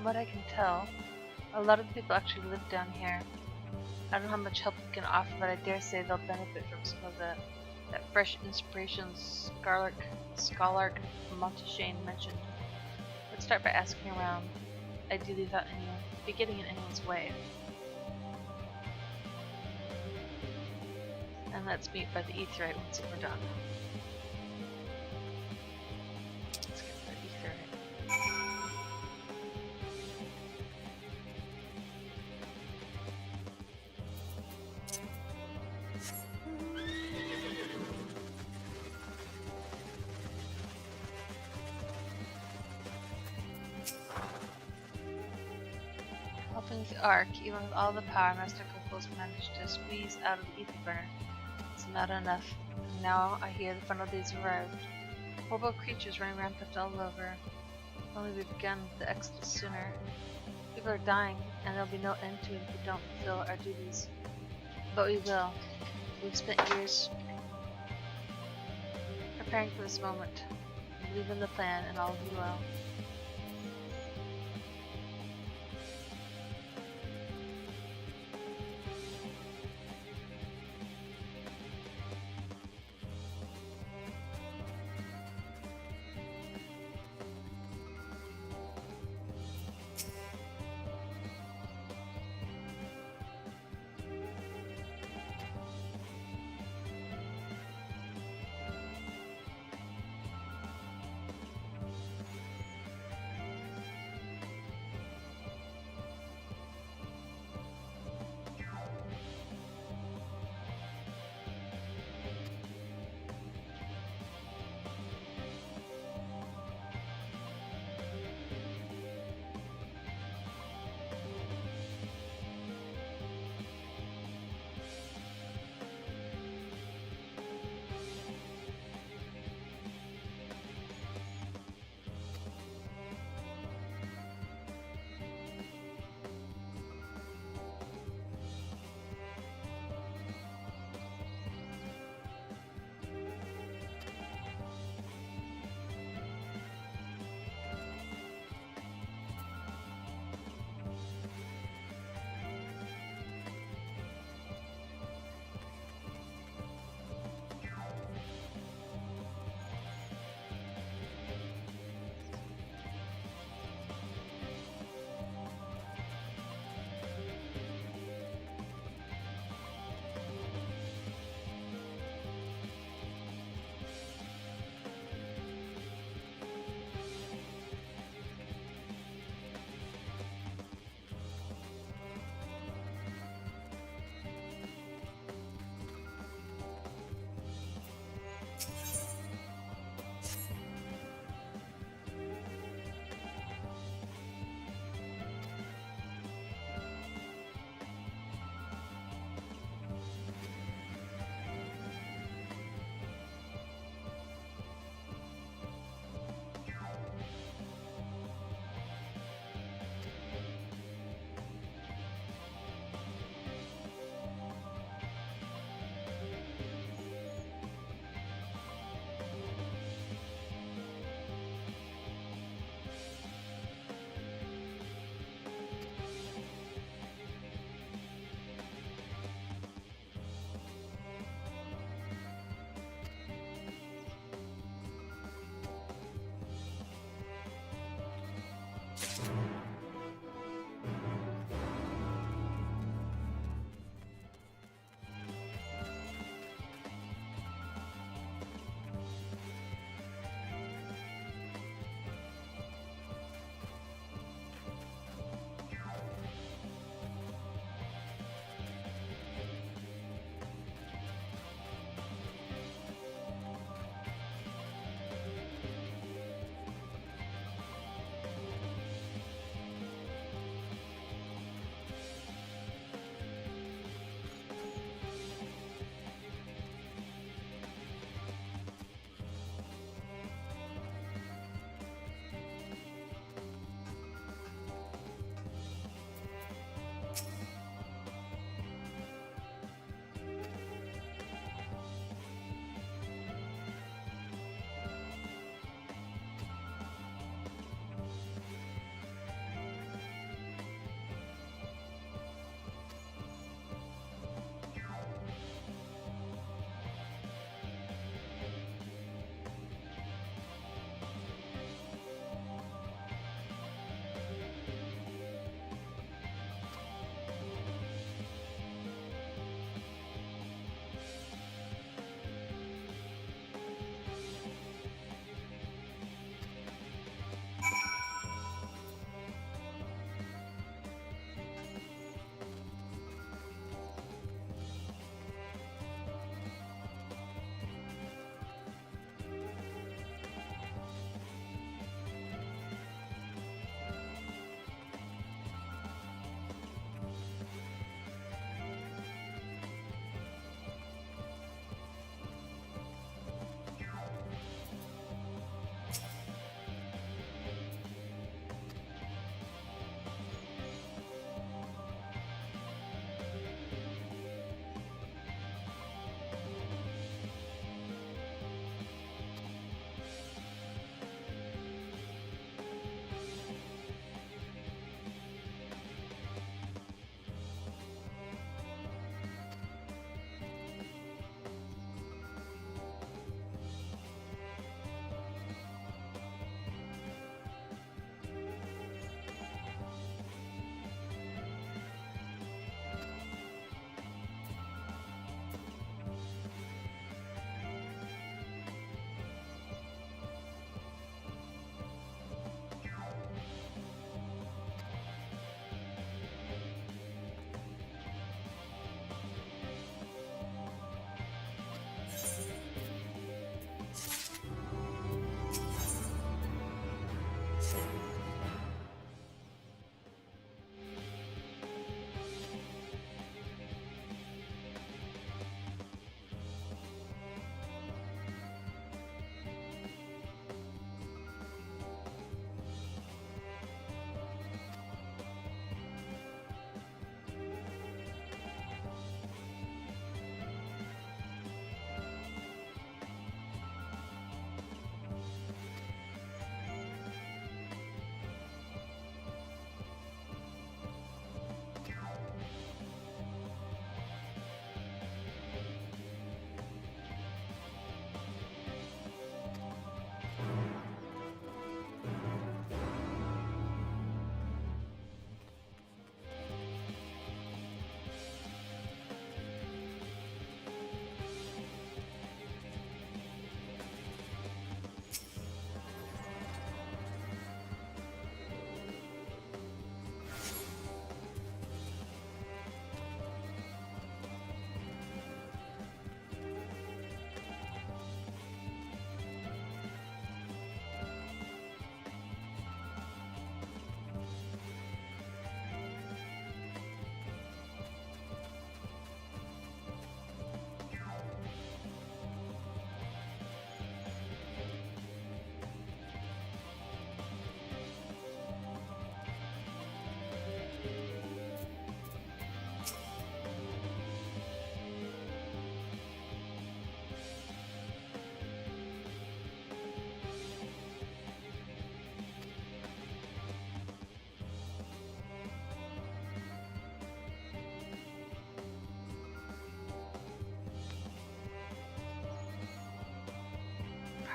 what I can tell, a lot of the people actually live down here. I don't know how much help we can offer, but I dare say they'll benefit from some of that fresh inspiration Scholark Monteshane mentioned. Let's start by asking around, ideally without anyone getting in anyone's way. And let's meet by the Aetheryte once we're done. Let's get the Aetheryte. Helping with the Ark, even with all the power Master Coco's managed to squeeze out of the ether burner, it's not enough. And now I hear the final days have arrived. Horrible creatures running rampant all over. If only we began the exodus sooner. People are dying, and there'll be no end to it if we don't fulfill our duties. But we will. We've spent years preparing for this moment. We believe in the plan, and all will be well.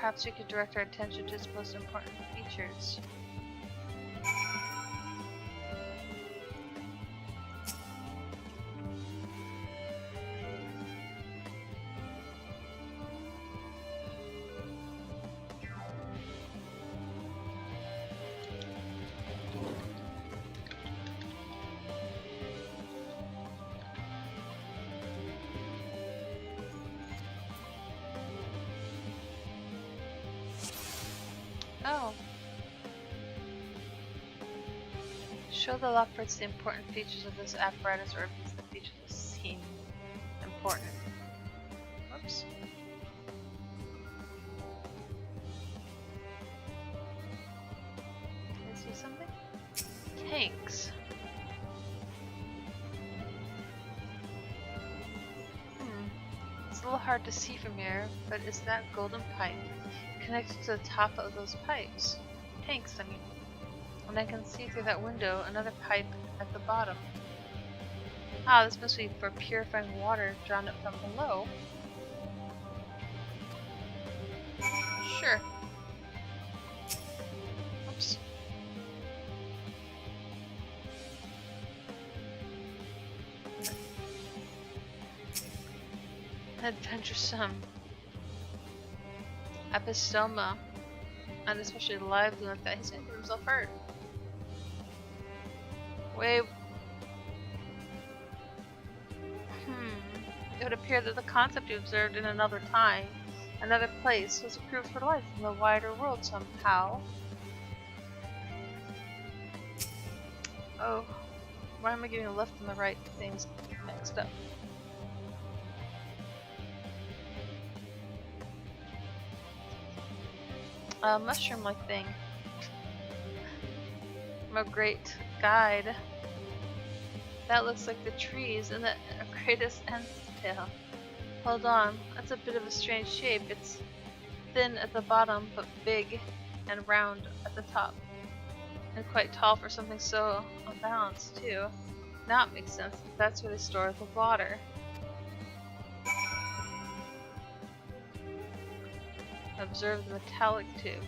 Perhaps we could direct our attention to its most important features. Oh. Show the Lockfords the important features of this apparatus, or at least the features that seem important. Whoops. Can I see something? Tanks. It's a little hard to see from here, but is that golden pipe connected to the top of those pipes? Tanks, I mean. And I can see through that window another pipe at the bottom. Ah, this must be for purifying water drawn up from below. Sure. Oops. Adventuresome. Epistoma. And especially lively like that, he's gonna get himself hurt. Wait. It would appear that the concept you observed in another time, another place, was approved for life in the wider world somehow. Oh, why am I getting the left and the right things mixed up? A mushroom-like thing. I'm a great guide. That looks like the trees in the greatest Endstale. Hold on, that's a bit of a strange shape. It's thin at the bottom, but big and round at the top. And quite tall for something so unbalanced, too. Now it makes sense. That's where they store the water. Observe the metallic tube.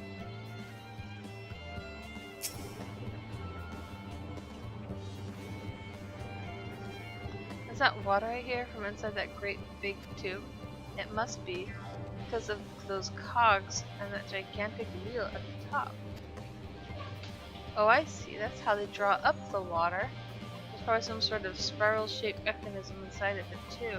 Is that water I hear from inside that great big tube? It must be, because of those cogs and that gigantic wheel at the top. Oh, I see. That's how they draw up the water. There's probably some sort of spiral-shaped mechanism inside of it, too.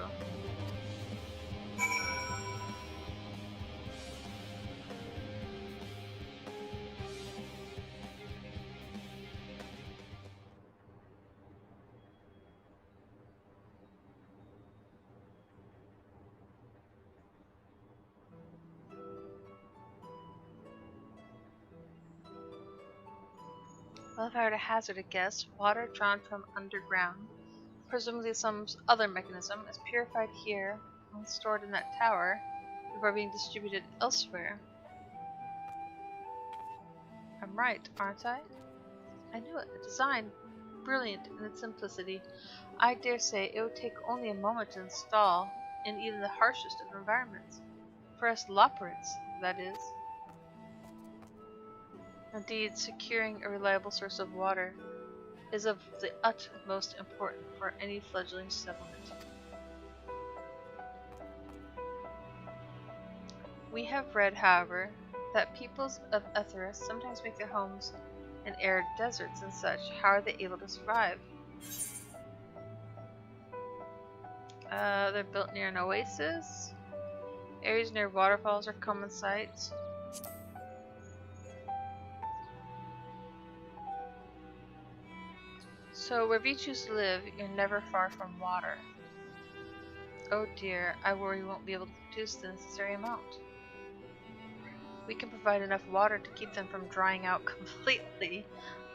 Well, if I were to hazard a guess, water drawn from underground, presumably some other mechanism, is purified here and stored in that tower before being distributed elsewhere. I'm right, aren't I? I knew it. The design, brilliant in its simplicity. I dare say it would take only a moment to install in even the harshest of environments. For us Loporits, that is. Indeed, securing a reliable source of water is of the utmost importance for any fledgling settlement. We have read, however, that peoples of Etheris sometimes make their homes in arid deserts and such. How are they able to survive? They're built near an oasis. Areas near waterfalls are common sites. So, wherever you choose to live, you're never far from water. Oh dear, I worry we won't be able to produce the necessary amount. We can provide enough water to keep them from drying out completely,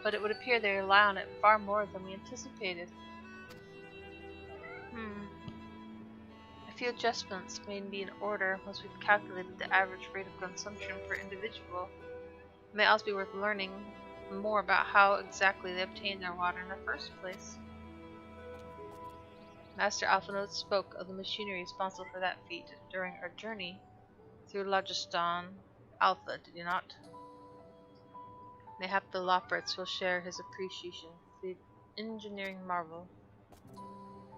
but it would appear they rely on it far more than we anticipated. A few adjustments may be in order once we've calculated the average rate of consumption per individual. It may also be worth learning more about how exactly they obtain their water in the first place. Master Alphinaud spoke of the machinery responsible for that feat during our journey through Logiston Alpha, did you not? Mayhap the Loporits will share his appreciation for the engineering marvel.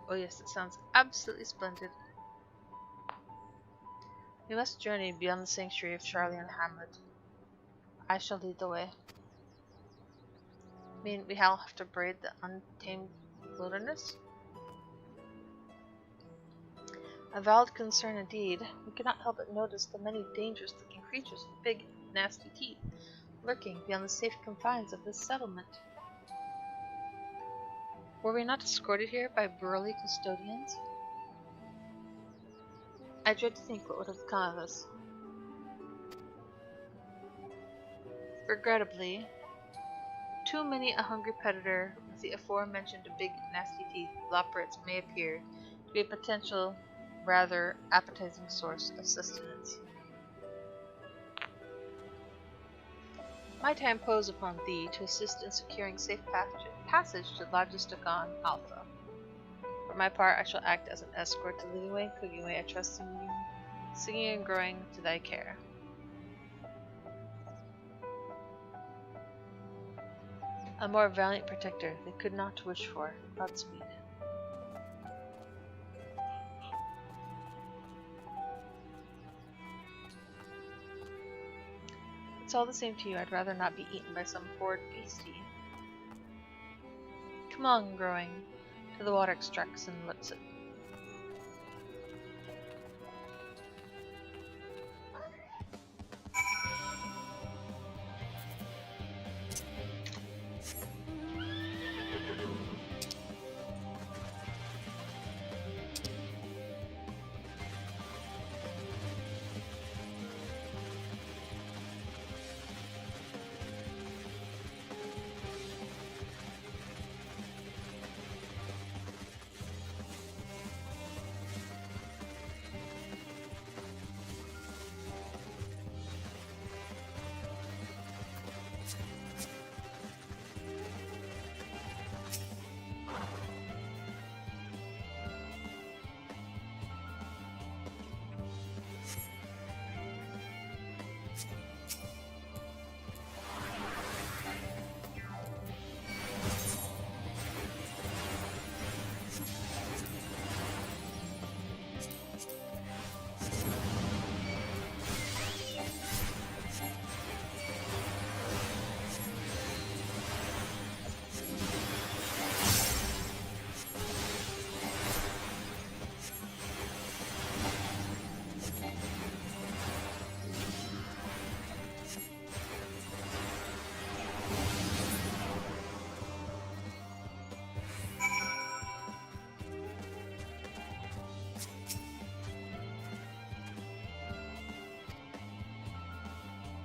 Oh yes, it sounds absolutely splendid. We must journey beyond the sanctuary of Charlie and Hamlet. I shall lead the way. I mean, we all have to brave the untamed wilderness? A valid concern indeed. We could not help but notice the many dangerous-looking creatures with big, nasty teeth lurking beyond the safe confines of this settlement. Were we not escorted here by burly custodians? I dread to think what would have become of us. Regrettably, too many a hungry predator with the aforementioned big, nasty teeth Loporits may appear to be a potential, rather appetizing source of sustenance. Might I impose upon thee to assist in securing safe passage to Logisticon Alpha? For my part, I shall act as an escort to Living Way, Cooking Way. I trust in you, singing and growing to thy care. A more valiant protector they could not wish for. Godspeed. It's all the same to you. I'd rather not be eaten by some horrid beastie. Come on, growing. To the water extracts and let's it.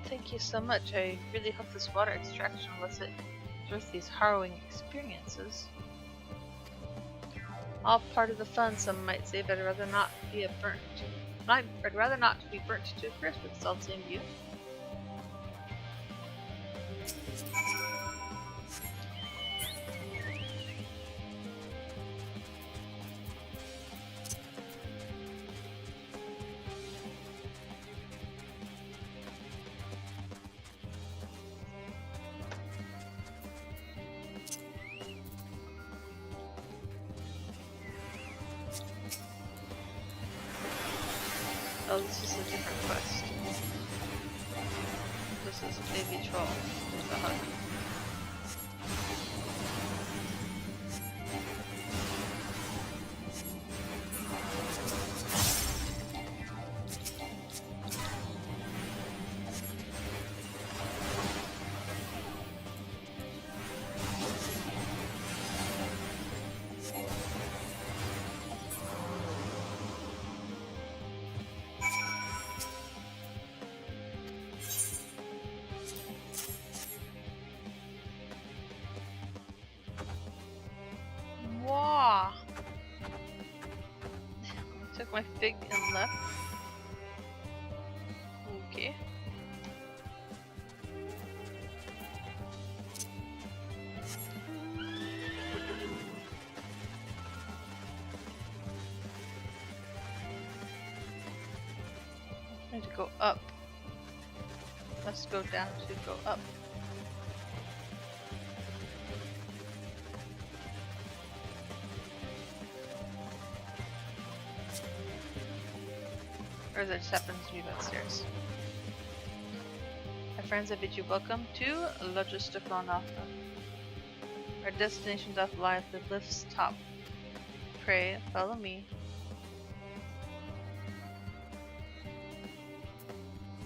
Thank you so much. I really hope this water extraction lets it through these harrowing experiences. All part of the fun, some might say, but I'd rather not be I'd rather not be burnt to a crisp, but it's all the same to you. Oh, this is a different quest. This is a baby troll. There's a hug. Wow. Took my fig and left. Okay. I need to go up. must go down to go up. Or is it just happens to be upstairs? My friends, I bid you welcome to Logisticonafa. Our destination doth lie at the lift's top. Pray, follow me.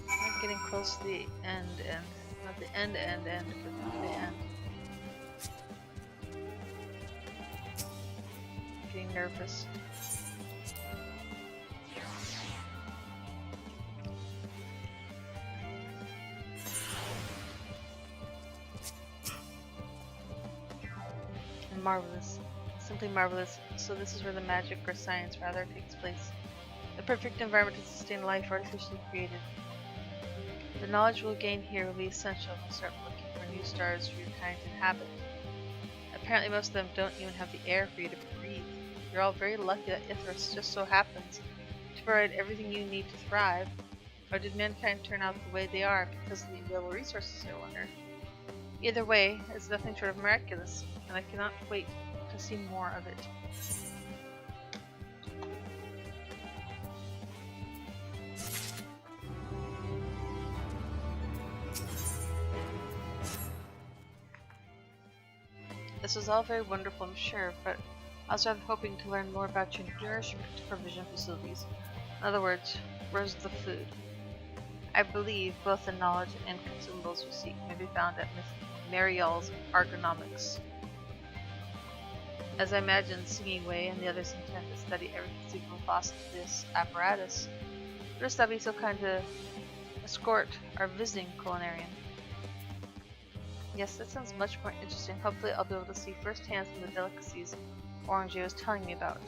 I'm getting close to the end, not the end, but the end. Getting nervous. Marvelous. Simply marvelous. So this is where the magic, or science rather, takes place. The perfect environment to sustain life artificially created. The knowledge we'll gain here will be essential when we start looking for new stars for your kind to inhabit. Apparently most of them don't even have the air for you to breathe. You're all very lucky that Ithras just so happens to provide everything you need to thrive. Or did mankind turn out the way they are because of the available resources, I wonder? Either way, it's nothing short of miraculous, and I cannot wait to see more of it. This was all very wonderful, I'm sure, but I was rather hoping to learn more about your nourishment provision facilities. In other words, where's the food? I believe both the knowledge and consumables you seek may be found at Miss Mariel's Ergonomics. As I imagine Singing Way and the others intend to study every conceivable facet of this apparatus, first I'll be so kind to escort our visiting culinarian. Yes, that sounds much more interesting. Hopefully I'll be able to see firsthand some of the delicacies Orange was telling me about.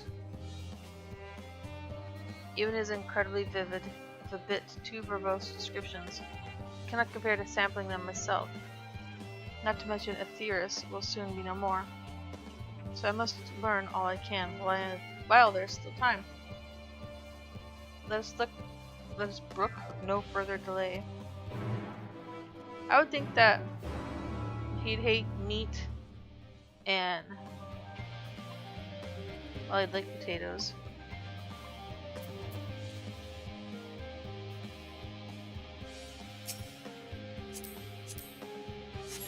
Even his incredibly vivid, if a bit too verbose descriptions cannot compare to sampling them myself. Not to mention Aetheris will soon be no more. So I must learn all I can while there's still time. Let us brook no further delay. I would think that he'd hate meat and well, I'd like potatoes.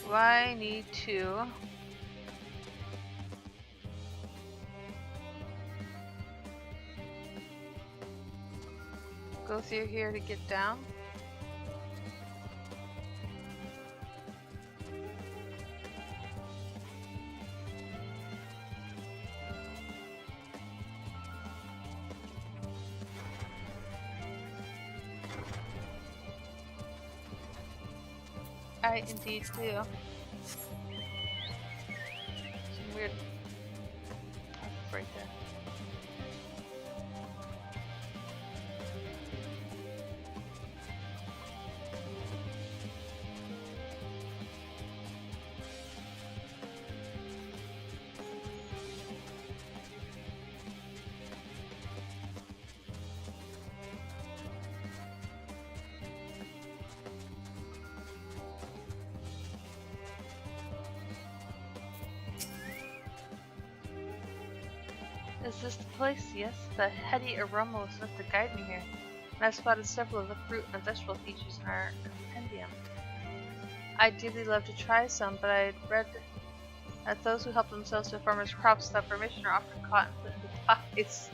Do I need to go through here to get down? I indeed do. Some weird right there. Is this the place? Yes, the heady aroma was enough to guide me here, and I spotted several of the fruit and vegetable features in our compendium. I'd dearly love to try some, but I'd read that those who help themselves to farmers' crops without permission are often caught and put into pies.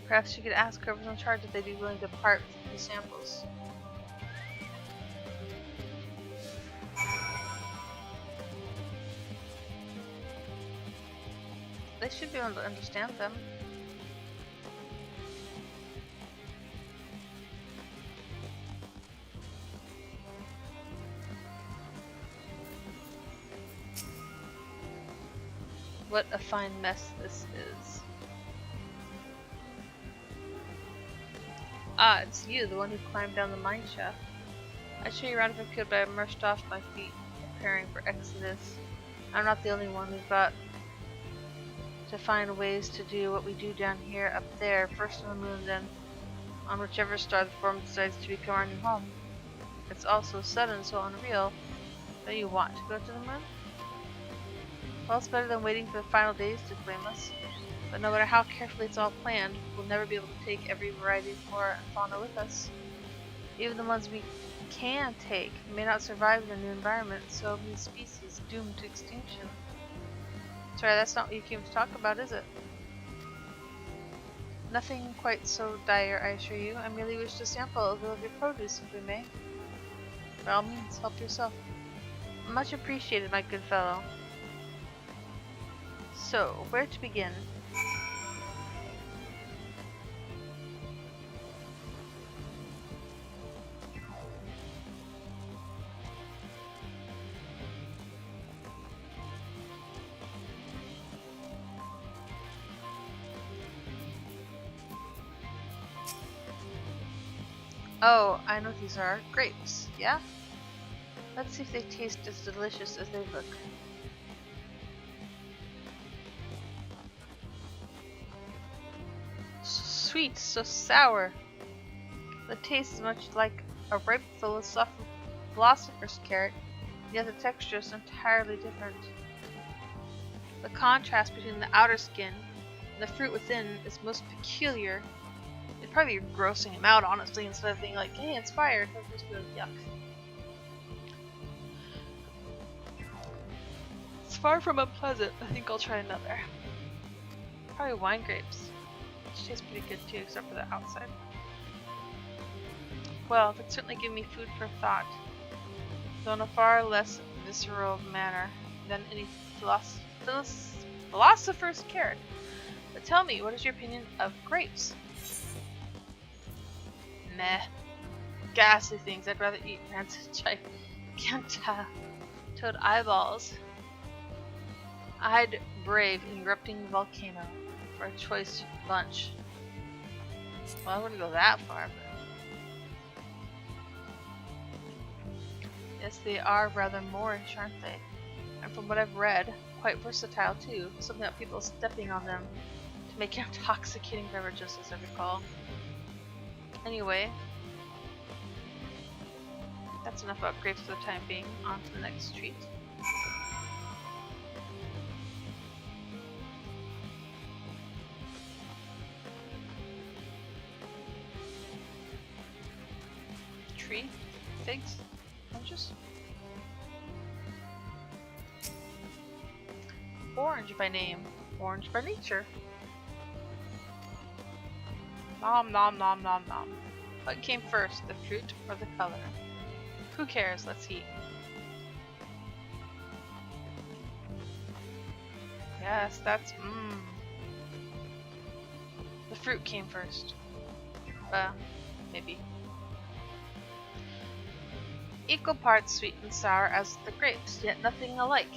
Perhaps you could ask whoever's in charge if they'd be willing to part with a few samples. They should be able to understand them. What a fine mess this is. Ah, it's you, the one who climbed down the mine shaft. I'd show you around if I could, but I immersed off my feet, preparing for Exodus. I'm not the only one. We've got to find ways to do what we do down here, up there, first on the moon, then on whichever star the form decides to become our new home. It's all so sudden, so unreal. Don't you want to go to the moon? Well, it's better than waiting for the final days to claim us. But no matter how carefully it's all planned, we'll never be able to take every variety of flora and fauna with us. Even the ones we can take may not survive in a new environment, so many species doomed to extinction. Sorry, that's not what you came to talk about, is it? Nothing quite so dire, I assure you. I merely wish to sample a little of your produce, if we may. By all means, help yourself. Much appreciated, my good fellow. So, where to begin? Oh, I know what these are. Grapes, yeah? Let's see if they taste as delicious as they look. So sweet, so sour. The taste is much like a ripe philosopher's carrot, yet the texture is entirely different. The contrast between the outer skin and the fruit within is most peculiar. It'd probably be grossing him out, honestly, instead of being like, hey, it's fire. It would just be like, yuck. It's far from unpleasant. I think I'll try another. Probably wine grapes. Which tastes pretty good too, except for the outside. Well, that certainly gave me food for thought, though in a far less visceral manner than any philosopher's carrot. But tell me, what is your opinion of grapes? Meh. Ghastly things. I'd rather eat gigantoad eyeballs. I'd brave an erupting volcano for a choice lunch. Well, I wouldn't go that far, but... Yes, they are rather Moorish, aren't they? And from what I've read, quite versatile too. Something about people stepping on them to make intoxicating beverages, as I recall. Anyway, that's enough about grapes for the time being. On to the next treat. Tree? Figs? Oranges? Orange by name, orange by nature. Nom nom nom nom nom. What came first, the fruit or the color? Who cares? Let's eat. Yes, that's The fruit came first. Maybe. Equal parts sweet and sour as the grapes, yet nothing alike.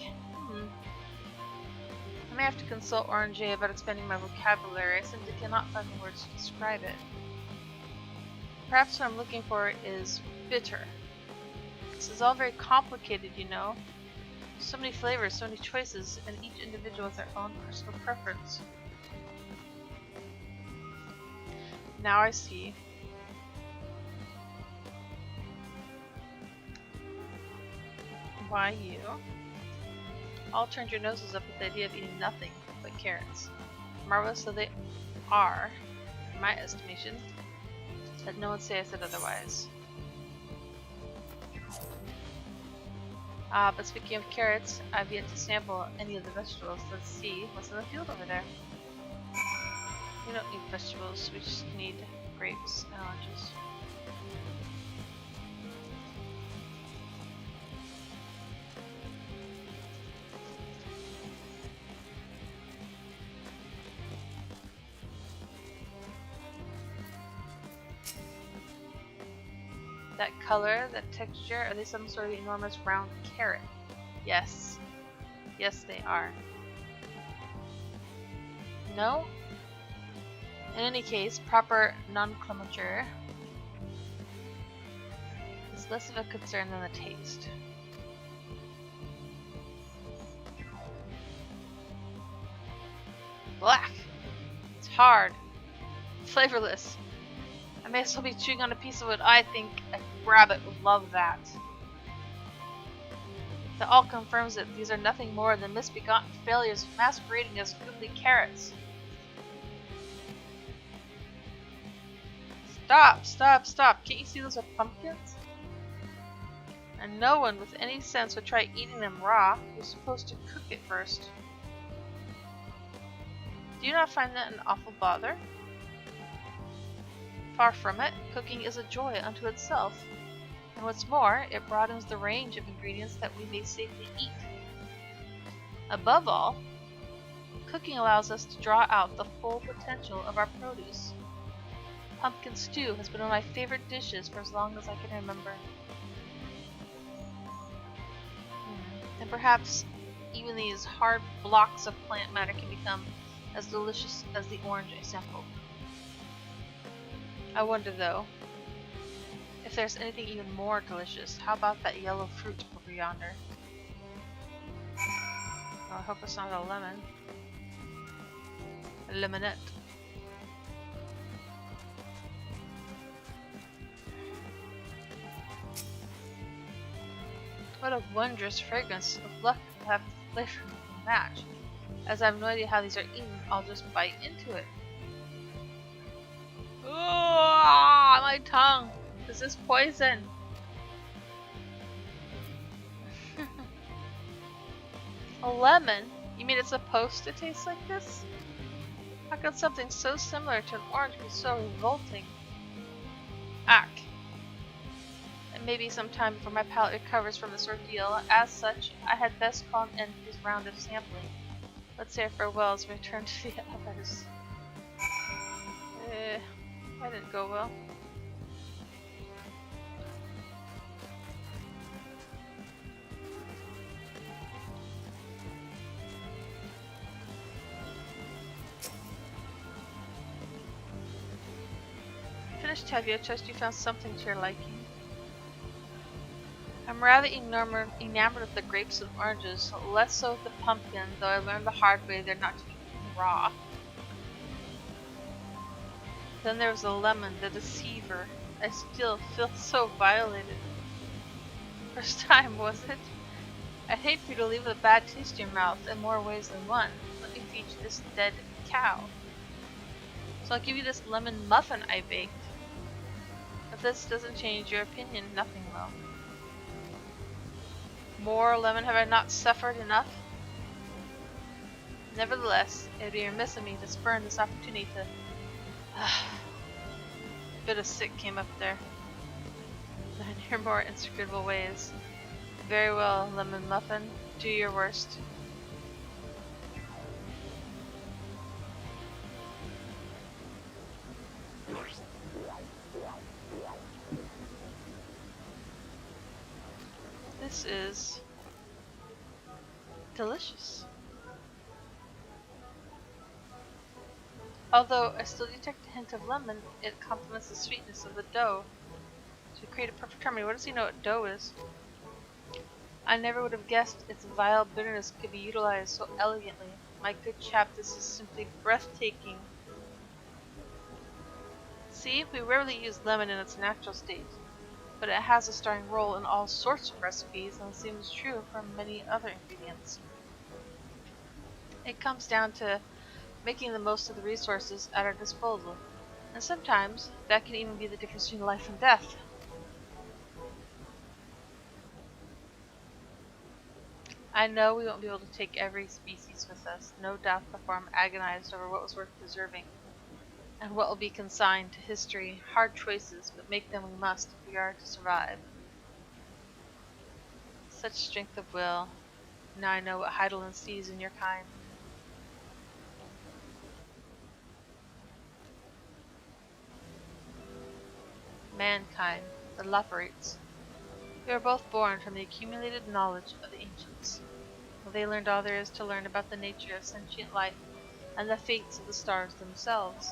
I may have to consult Orange about expanding my vocabulary. I simply cannot find the words to describe it. Perhaps what I'm looking for is bitter. This is all very complicated, you know. So many flavors, so many choices, and each individual has their own personal preference. Now I see. Why you all turned your noses up at the idea of eating nothing but carrots. Marvelous though they are, in my estimation, let no one say I said otherwise. But speaking of carrots, I've yet to sample any of the vegetables. Let's see what's in the field over there. We don't need vegetables, we just need grapes and oranges. That color, that texture, are they some sort of enormous round carrot? Yes. Yes, they are. No? In any case, proper nomenclature is less of a concern than the taste. Black. It's hard. Flavorless. may still be chewing on a piece of wood. I think a rabbit would love that. That all confirms that these are nothing more than misbegotten failures masquerading as goodly carrots. Stop, stop, stop. Can't you see those are pumpkins? And no one with any sense would try eating them raw. You're supposed to cook it first. Do you not find that an awful bother? Far from it. Cooking is a joy unto itself. And what's more, it broadens the range of ingredients that we may safely eat. Above all, cooking allows us to draw out the full potential of our produce. Pumpkin stew has been one of my favorite dishes for as long as I can remember. And perhaps even these hard blocks of plant matter can become as delicious as the orange I sampled. I wonder though, if there's anything even more delicious. How about that yellow fruit over yonder? Oh, I hope it's not a lemon. A lemonette. What a wondrous fragrance of luck to have the flavor match. As I have no idea how these are eaten, I'll just bite into it. Ooh, my tongue! Is this poison? A lemon? You mean it's supposed to taste like this? How could something so similar to an orange be so revolting? Ack. It may be some time before my palate recovers from this ordeal. As such, I had best call an end to this round of sampling. Let's say our farewells and return to the others. That didn't go well. Finished, have you? I trust you found something to your liking. I'm rather enamored of the grapes and oranges, less so with the pumpkin, though I learned the hard way they're not to be eaten raw. Then there was the lemon, the deceiver. I still feel so violated. First time, was it? I'd hate for you to leave a bad taste in your mouth in more ways than one. Let me feed you this dead cow. So I'll give you this lemon muffin I baked. If this doesn't change your opinion, nothing will. More lemon, have I not suffered enough? Nevertheless, it would be remiss of me to spurn this opportunity to... A bit of sick came up there. Learn your more inscrutable ways. Very well, lemon muffin. Do your worst. This is delicious. Although I still detect a hint of lemon, it complements the sweetness of the dough to create a perfect harmony. What does he know what dough is? I never would have guessed its vile bitterness could be utilized so elegantly. My good chap, this is simply breathtaking. See, we rarely use lemon in its natural state, but it has a starring role in all sorts of recipes and seems true for many other ingredients. It comes down to making the most of the resources at our disposal, and sometimes that can even be the difference between life and death. I know we won't be able to take every species with us. No doubt the farm agonized over what was worth preserving, and what will be consigned to history. Hard choices, but make them we must if we are to survive. Such strength of will. Now I know what Heidelin sees in your kind. Mankind, the Loperites. We are both born from the accumulated knowledge of the ancients. They learned all there is to learn about the nature of sentient life and the fates of the stars themselves.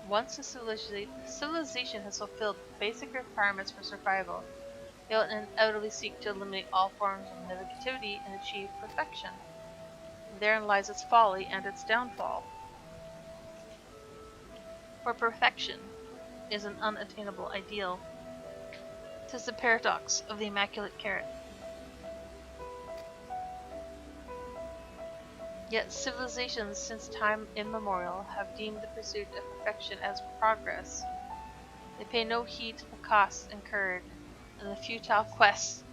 Once a civilization has fulfilled basic requirements for survival, it will inevitably seek to eliminate all forms of negativity and achieve perfection. therein lies its folly and its downfall. For perfection is an unattainable ideal. 'Tis the paradox of the immaculate carrot. Yet civilizations since time immemorial have deemed the pursuit of perfection as progress. They pay no heed to the costs incurred in the futile quest,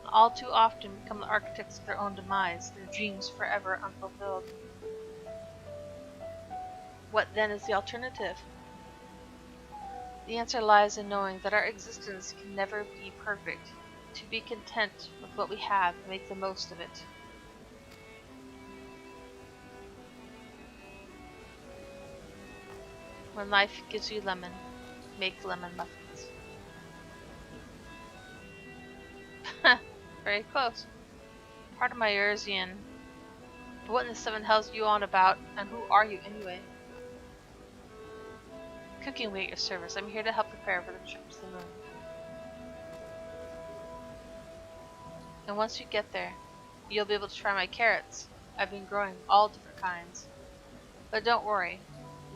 and all too often become the architects of their own demise, their dreams forever unfulfilled. What then is the alternative? The answer lies in knowing that our existence can never be perfect, to be content with what we have and make the most of it. When life gives you lemon, make lemon muffins. Very close. Part of my Urzian. But what in the seven hells are you on about, and who are you anyway? Cooking way at your service. I'm here to help prepare for the trip to the moon. And once you get there, you'll be able to try my carrots. I've been growing all different kinds. But don't worry,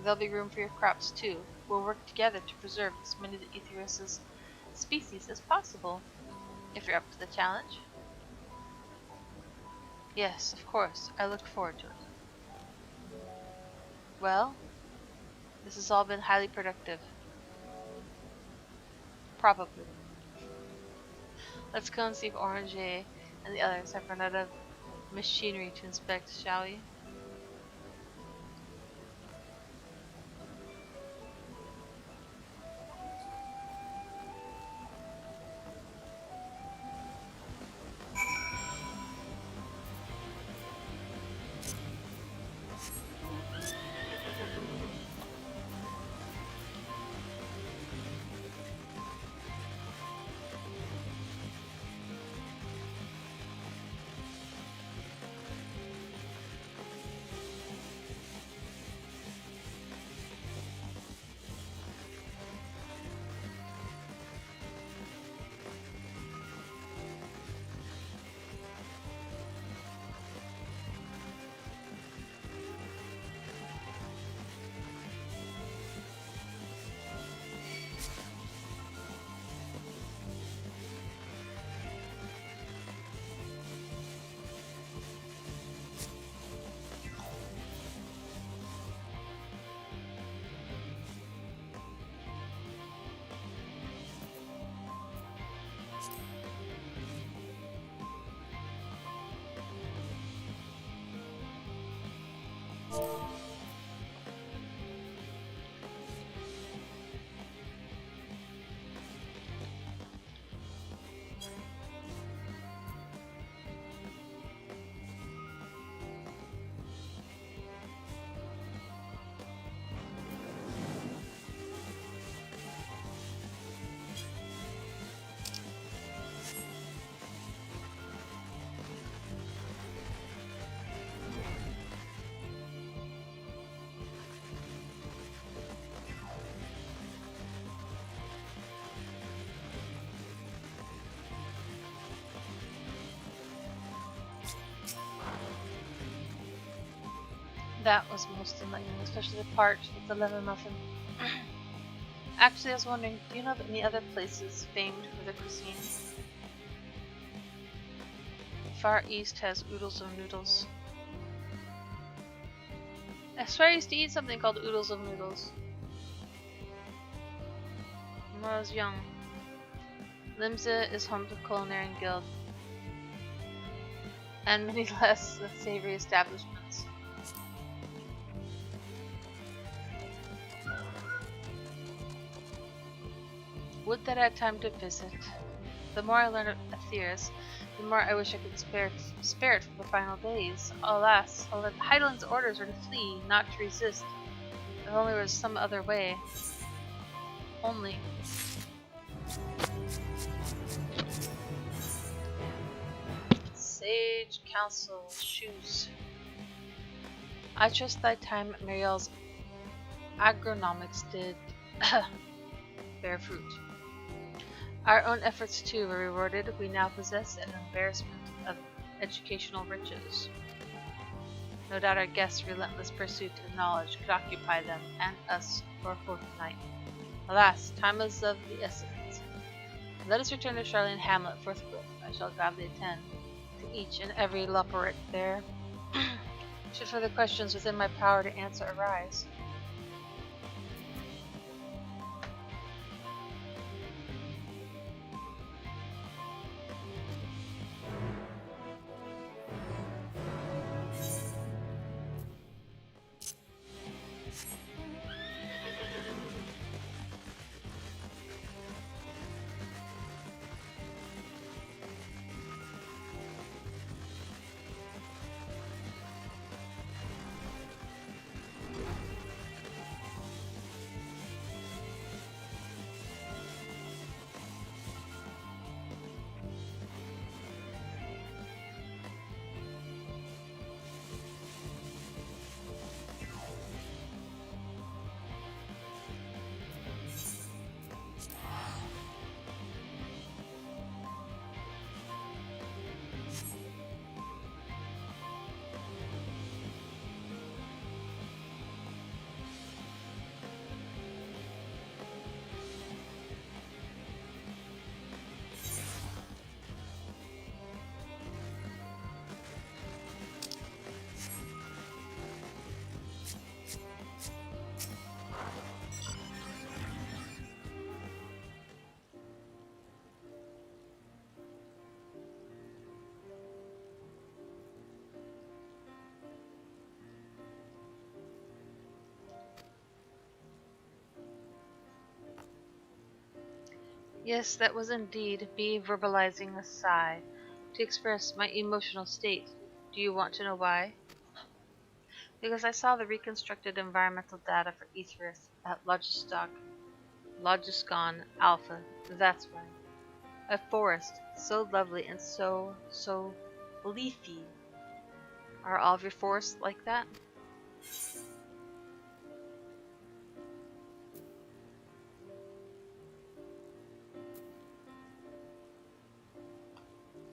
there'll be room for your crops too. We'll work together to preserve as many of the Aetheris' species as possible, if you're up to the challenge. Yes, of course. I look forward to it. Well, this has all been highly productive. Probably. Let's go and see if Oranger and the others have run out of machinery to inspect, shall we? That was most enlightening, especially the part with the lemon muffin. Actually, I was wondering, do you know of any other places famed for their cuisine? The Far East has oodles of noodles. I swear I used to eat something called oodles of noodles when I was young. Limsa is home to the Culinary Guild and many less savory establishments. Would that I had time to visit. The more I learn of Aetheris, the more I wish I could spare it for the final days. Alas, Heidelind's orders are to flee, not to resist. If only there was some other way. Only. Sage Council Shoes. I trust thy time at Muriel's agronomics did bear fruit. Our own efforts too were rewarded. We now possess an embarrassment of educational riches. No doubt our guests' relentless pursuit of knowledge could occupy them and us for a fortnight. Alas, time is of the essence. Let us return to Charlene Hamlet forthwith. I shall gladly attend to each and every loporrit there. Should further questions within my power to answer arise. Yes, that was indeed me verbalizing a sigh to express my emotional state. Do you want to know why? Because I saw the reconstructed environmental data for Aetheris at Logiscon Alpha. That's why. A forest, so lovely and so leafy. Are all of your forests like that?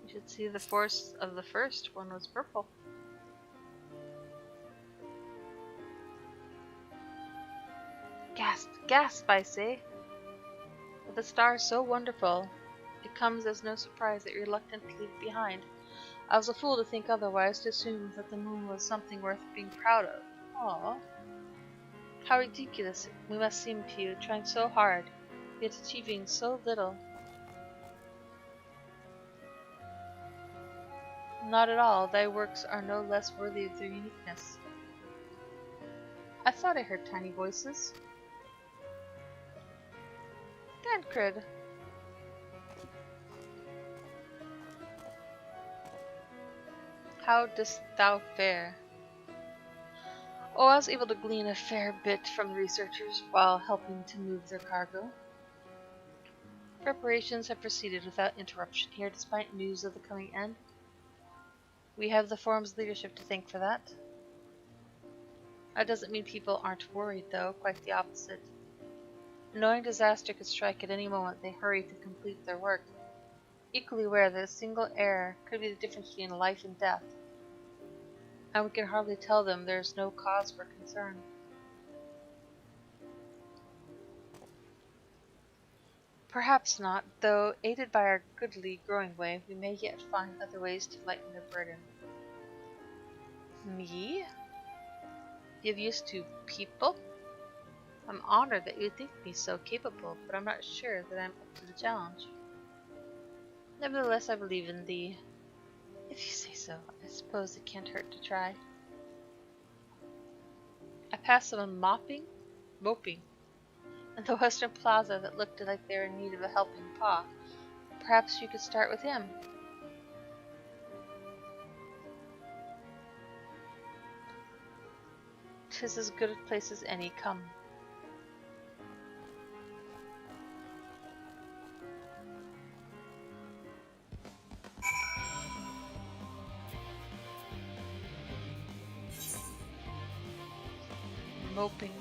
You should see the forest of the first one was purple. Gasp, gasp, I say. With the stars so wonderful, it comes as no surprise that you reluctantly leave it behind. I was a fool to think otherwise, to assume that the moon was something worth being proud of. Aww. How ridiculous we must seem to you, trying so hard, yet achieving so little. Not at all. Thy works are no less worthy of their uniqueness. I thought I heard tiny voices. Dancred. How dost thou fare? Oh, I was able to glean a fair bit from the researchers while helping to move their cargo. Preparations have proceeded without interruption here, despite news of the coming end. We have the forum's leadership to thank for that. That doesn't mean people aren't worried, though, quite the opposite. Knowing disaster could strike at any moment, they hurry to complete their work, equally aware that a single error could be the difference between life and death. And we can hardly tell them there is no cause for concern. Perhaps not, though aided by our goodly growing way, we may yet find other ways to lighten their burden. Me? Give use to people? I'm honored that you think me so capable, but I'm not sure that I'm up to the challenge. Nevertheless, I believe in thee. If you say so, I suppose it can't hurt to try. I passed someone moping in the western plaza that looked like they were in need of a helping paw. Perhaps you could start with him. 'Tis as good a place as any. Come. Moping.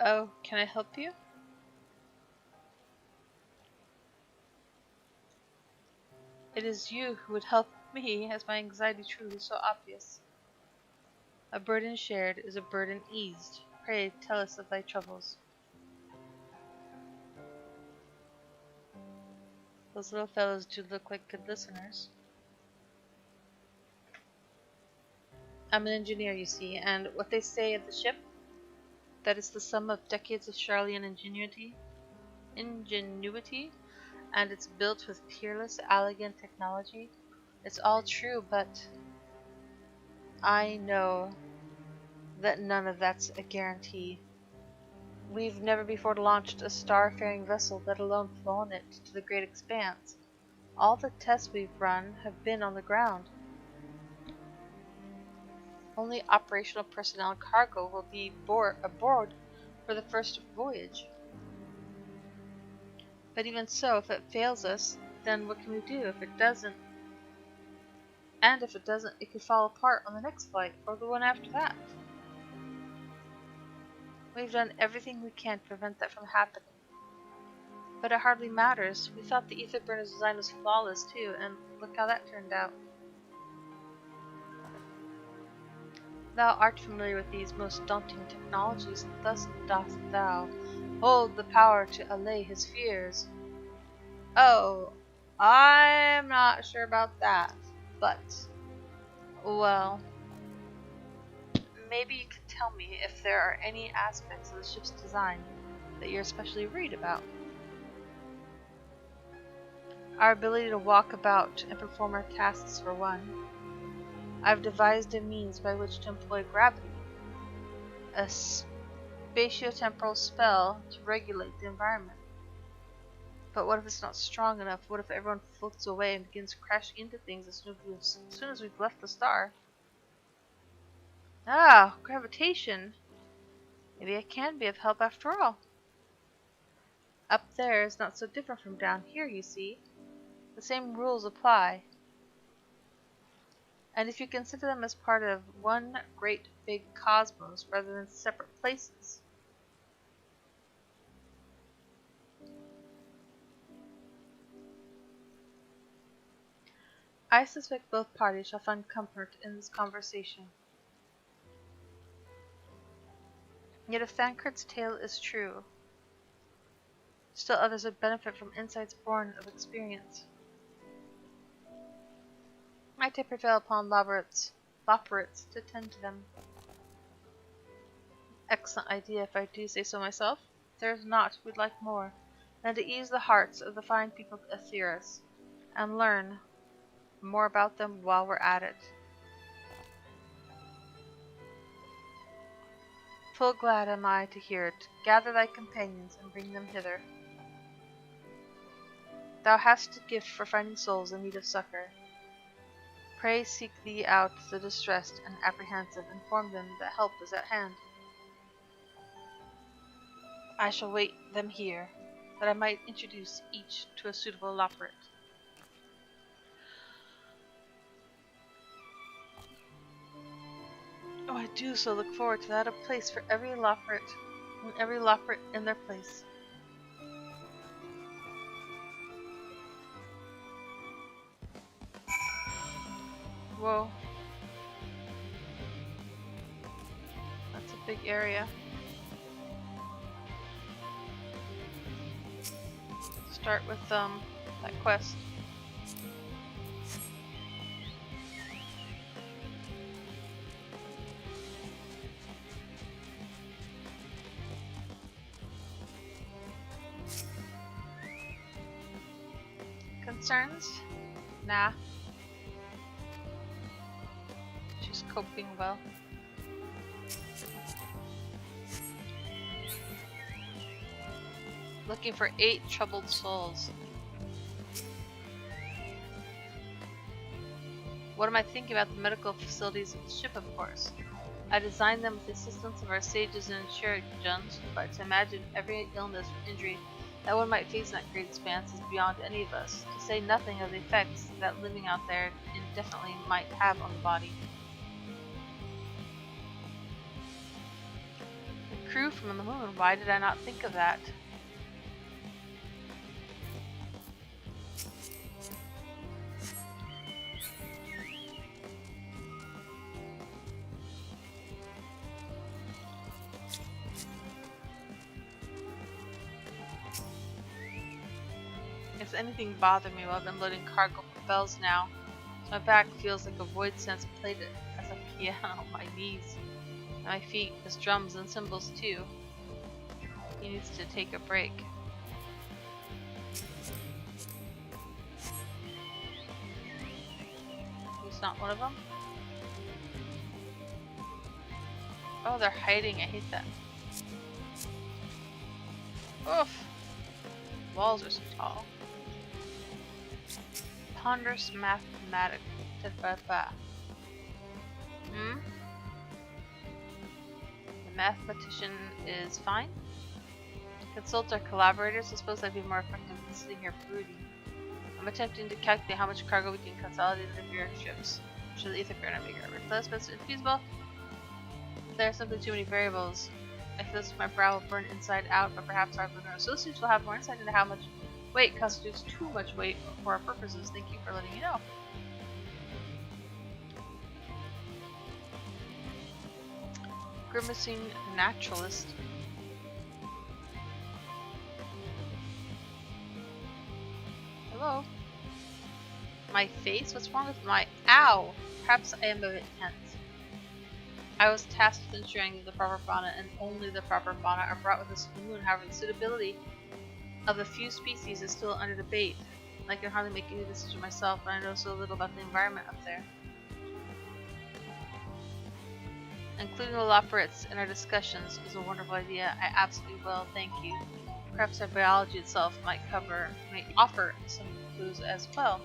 Oh, can I help you? It is you who would help me, as my anxiety truly is so obvious. A burden shared is a burden eased. Pray tell us of thy troubles. Those little fellows do look like good listeners. I'm an engineer, you see, and what they say of the ship, that it's the sum of decades of Charlian ingenuity, and it's built with peerless, elegant technology. It's all true, but I know that none of that's a guarantee. We've never before launched a star-faring vessel, let alone flown it to the great expanse. All the tests we've run have been on the ground. Only operational personnel and cargo will be aboard for the first voyage. But even so, if it fails us, then what can we do? If it doesn't, it could fall apart on the next flight, or the one after that. We've done everything we can to prevent that from happening. But it hardly matters. We thought the Etherburner's design was flawless too, and look how that turned out. Thou art familiar with these most daunting technologies, thus dost thou hold the power to allay his fears. Oh, I'm not sure about that, but, well, maybe you could tell me if there are any aspects of the ship's design that you're especially worried about. Our ability to walk about and perform our tasks, for one. I've devised a means by which to employ gravity, a spatiotemporal spell to regulate the environment. But what if it's not strong enough? What if everyone floats away and begins crashing into things as soon as we've left the star? Ah, gravitation. Maybe it can be of help after all. Up there is not so different from down here, you see. The same rules apply. And if you consider them as part of one great big cosmos rather than separate places. I suspect both parties shall find comfort in this conversation. Yet if Thancred's tale is true, still others would benefit from insights born of experience. Might I prevail upon Loporits to tend to them? Excellent idea, if I do say so myself. If there is naught we'd like more than to ease the hearts of the fine people of Aetheris, and learn more about them while we're at it. Full glad am I to hear it. Gather thy companions and bring them hither. Thou hast a gift for finding souls in need of succor. Pray seek thee out the distressed and apprehensive, inform them that help is at hand. I shall wait them here, that I might introduce each to a suitable Loporit. Oh, I do so look forward to that, a place for every Loporit, and every Loporit in their place. Whoa. That's a big area. Start with that quest. Concerns? Nah. She's coping well. Looking for 8 troubled souls. What am I thinking about the medical facilities of the ship, of course? I designed them with the assistance of our sages and chirurgeons, but to imagine every illness or injury that one might face in that great expanse is beyond any of us, to say nothing of the effects that living out there indefinitely might have on the body. The crew from the moon. Why did I not think of that? If anything bothered me while I've been loading cargo for bells now. My back feels like a void sense played it as a piano. My knees and my feet as drums and cymbals too. He needs to take a break. He's not one of them? Oh, they're hiding. I hate that. Oof! Walls are so tall. Ponderous mathematics. The mathematician is fine. Consult our collaborators. I suppose I'd be more effective than sitting here brooding. I'm attempting to calculate how much cargo we can consolidate into your ships. Should the ether burner make it replacement infeasible? There are simply too many variables. If this, my brow will burn inside out, but perhaps our lunar associates will have more insight into how much weight constitutes too much weight for our purposes. Thank you for letting me know. Grimacing naturalist. Hello? My face? What's wrong with my... Ow! Perhaps I am a bit tense. I was tasked with ensuring that the proper fauna and only the proper fauna are brought with us to the moon. However, the suitability of a few species is still under debate. I can hardly make any decision myself, and I know so little about the environment up there. Including the Loporits in our discussions is a wonderful idea. I absolutely will, thank you. Perhaps our biology itself might offer some clues as well.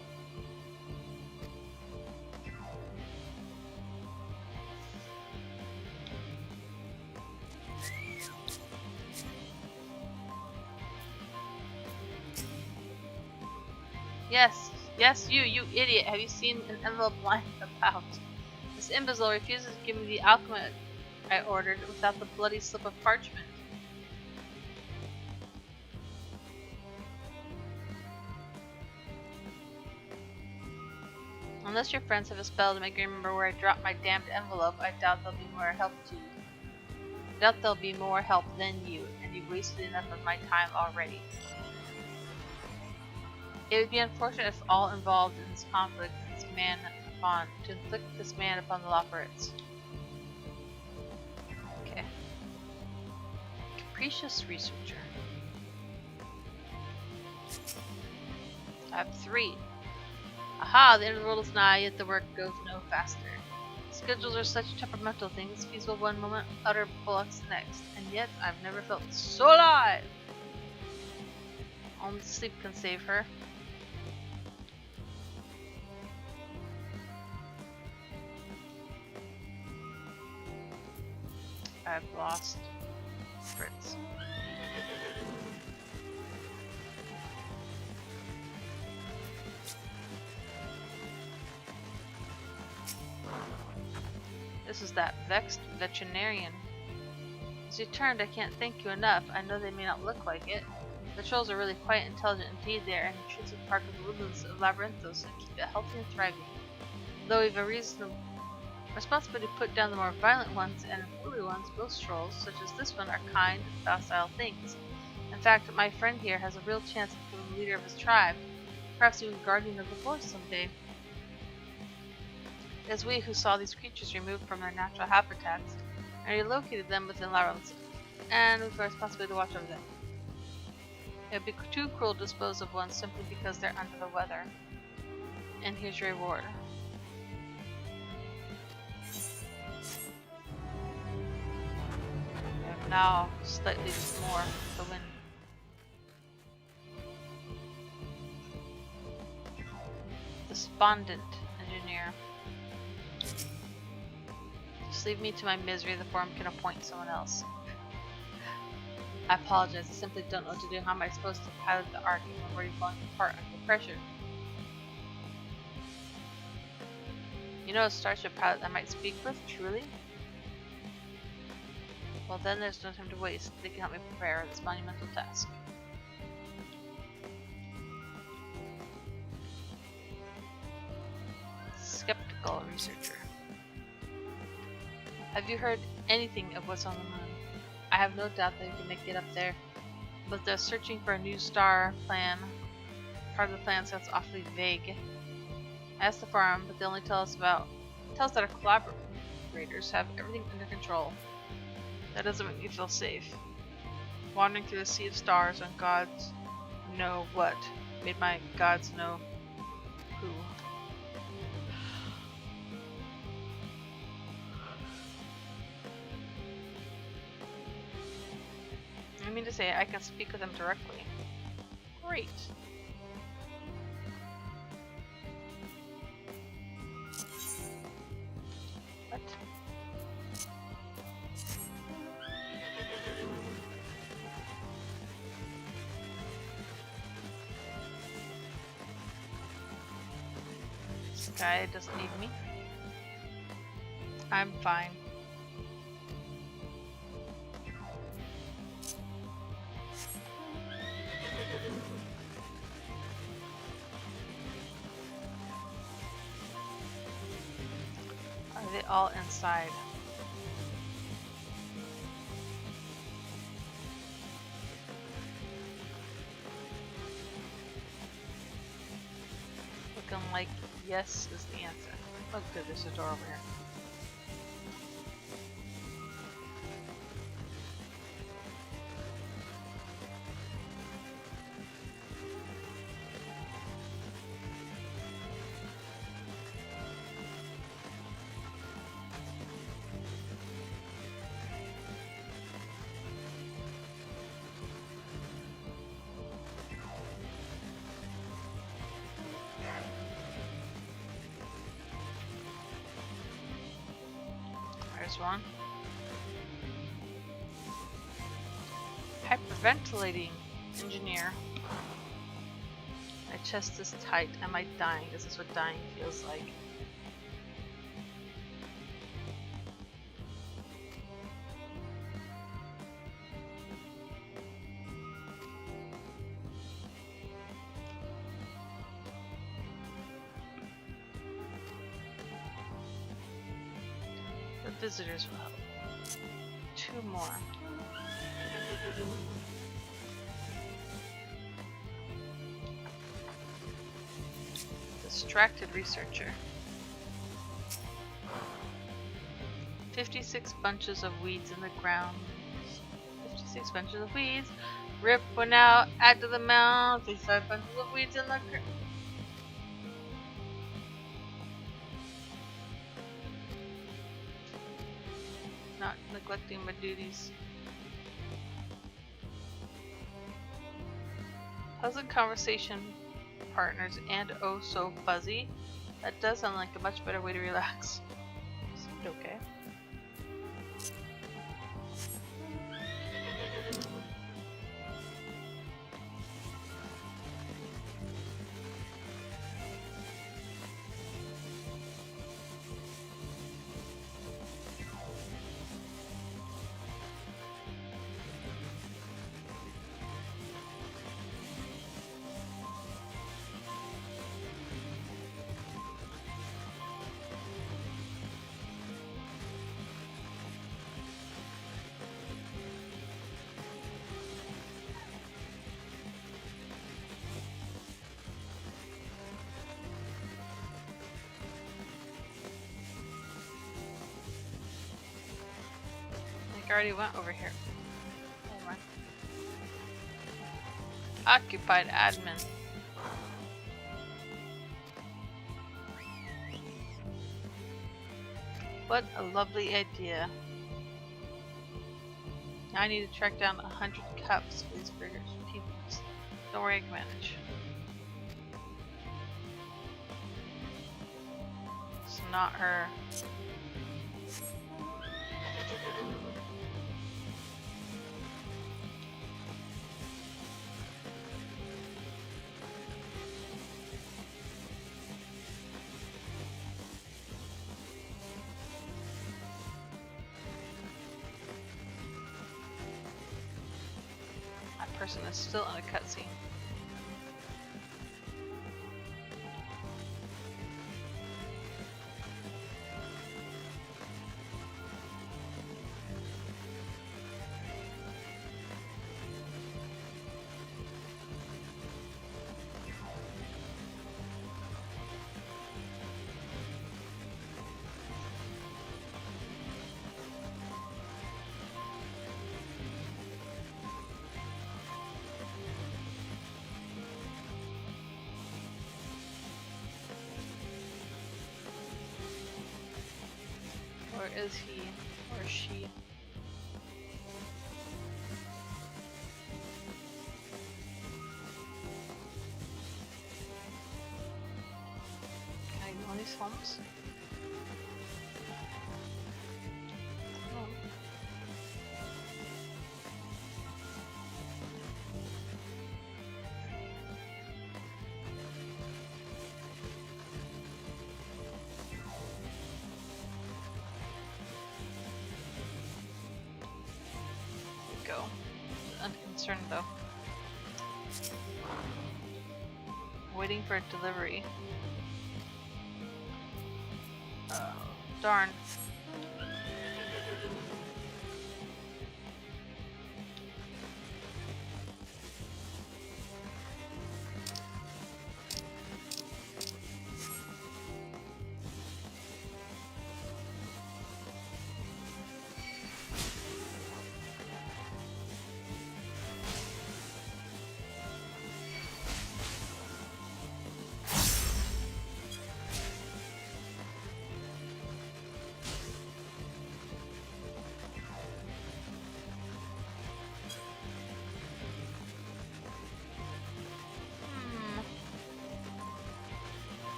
Yes, you idiot. Have you seen an envelope lying about? This imbecile refuses to give me the alchemy I ordered without the bloody slip of parchment. Unless your friends have a spell to make me remember where I dropped my damned envelope, I doubt there'll be more help to you. I doubt there'll be more help than you, and you've wasted enough of my time already. It would be unfortunate if all involved in this conflict to inflict this man upon the Loporits. Okay. Capricious researcher. I have 3. Aha, the end of the world is nigh, yet the work goes no faster. Schedules are such temperamental things, feasible one moment, utter bullocks the next, and yet I've never felt so alive! Only sleep can save her. I've lost Fritz. This is that vexed veterinarian. As you turned, I can't thank you enough. I know they may not look like it. The trolls are really quite intelligent indeed. They are an intrinsic part of the woodlands of Labyrinthos and keep it healthy and thriving. Though we've a reasonable responsibility to put down the more violent ones and unruly ones, most trolls, such as this one, are kind, docile things. In fact, my friend here has a real chance of becoming the leader of his tribe, perhaps even guardian of the forest someday. It is we who saw these creatures removed from their natural habitats and relocated them within Labyrinth, and we've a responsibility to watch over them. It would be too cruel to dispose of one simply because they're under the weather. And here's your reward. Now slightly more the wind. Despondent engineer. Just leave me to my misery. The forum can appoint someone else. I apologize. I simply don't know what to do. How am I supposed to pilot the Ark if I'm already falling apart under pressure? You know a starship pilot I might speak with, truly? Well, then there's no time to waste. They can help me prepare this monumental task. Skeptical researcher. Have you heard anything of what's on the moon? I have no doubt that you can make it up there, but they're searching for a new star plan. Part of the plan sounds awfully vague. I asked the farm, but they only tell us that our collaborators have everything under control. That doesn't make me feel safe. Wandering through a sea of stars and gods know what made my gods know who. I mean to say, I can speak with them directly. Great. What? This guy doesn't need me. I'm fine. Are they all inside? Looking like yes is the answer. Oh good, there's a door over here. There's one. Hyperventilating engineer. My chest is tight. Am I dying? This is what dying feels like. Visitors will help. 2 more. Distracted researcher. 56 bunches of weeds in the ground. 56 bunches of weeds. Rip one out, add to the mound. 55 bunches of weeds in the ground. Not neglecting my duties. Pleasant conversation partners and oh so fuzzy. That does sound like a much better way to relax. Seemed okay. I already went over here. Never mind. Occupied admin. What a lovely idea. Now I need to track down 100 cups for these burgers. People. Don't worry, I can manage. It's not her. person is still in a cutscene. Or is he? Or she? Can I go on these homes? No. Go. Unconcerned though. Waiting for a delivery. Darn.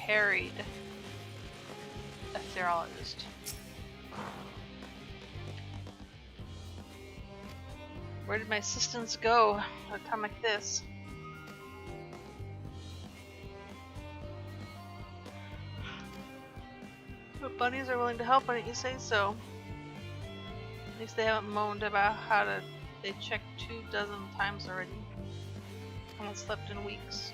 Harried ethereologist. Where did my assistants go at a time like this? But bunnies are willing to help, why didn't you say so? At least they haven't moaned about how they checked 24 times already. I haven't slept in weeks.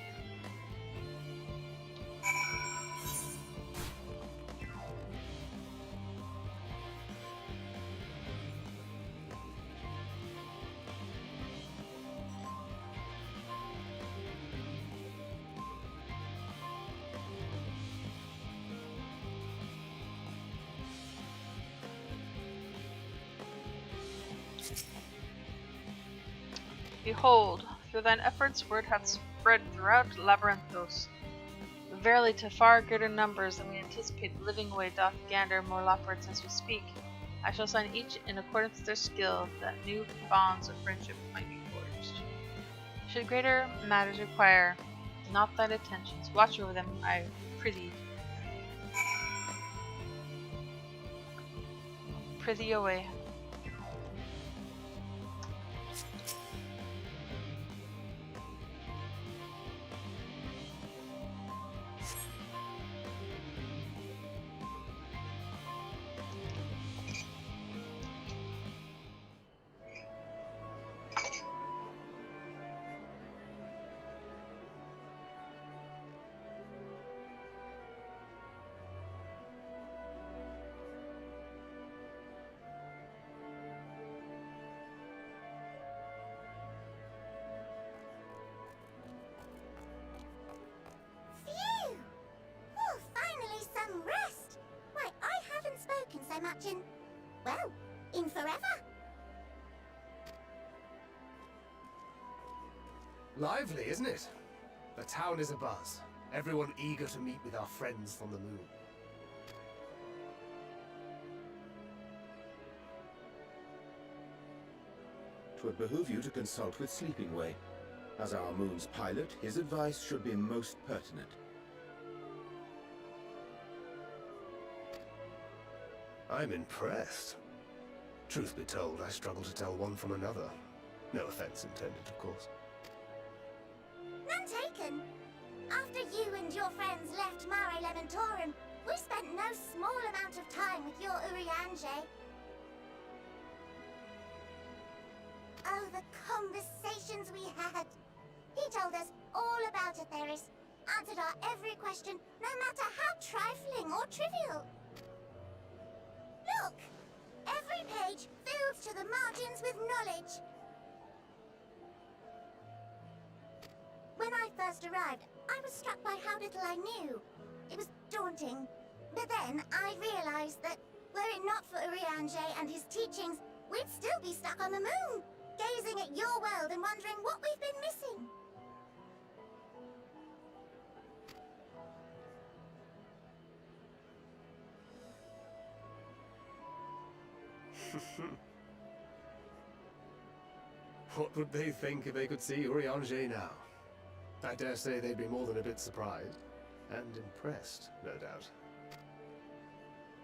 Behold, through thine efforts word hath spread throughout Labyrinthos. Verily to far greater numbers than we anticipated living away doth gander more loporits as we speak. I shall sign each in accordance with their skill, that new bonds of friendship might be forged. Should greater matters require not thine attentions, watch over them, I prithee. Prithee away. So much in, well, in forever. Lively, isn't it? The town is abuzz. Everyone eager to meet with our friends from the moon. 'Twould behoove you to consult with Sleeping Way. As our moon's pilot, his advice should be most pertinent. I'm impressed. Truth be told, I struggle to tell one from another. No offense intended, of course. None taken. After you and your friends left Mare Elementorum, We spent no small amount of time with your Urianger. Oh, the conversations we had. He told us all about Atheris, answered our every question, no matter how trifling or trivial. Look! Every page filled to the margins with knowledge. When I first arrived, I was struck by how little I knew. It was daunting. But then I realized that, were it not for Urianger and his teachings, we'd still be stuck on the moon, gazing at your world and wondering what we've been missing. What would they think if they could see Urianger now? I dare say they'd be more than a bit surprised. And impressed, no doubt.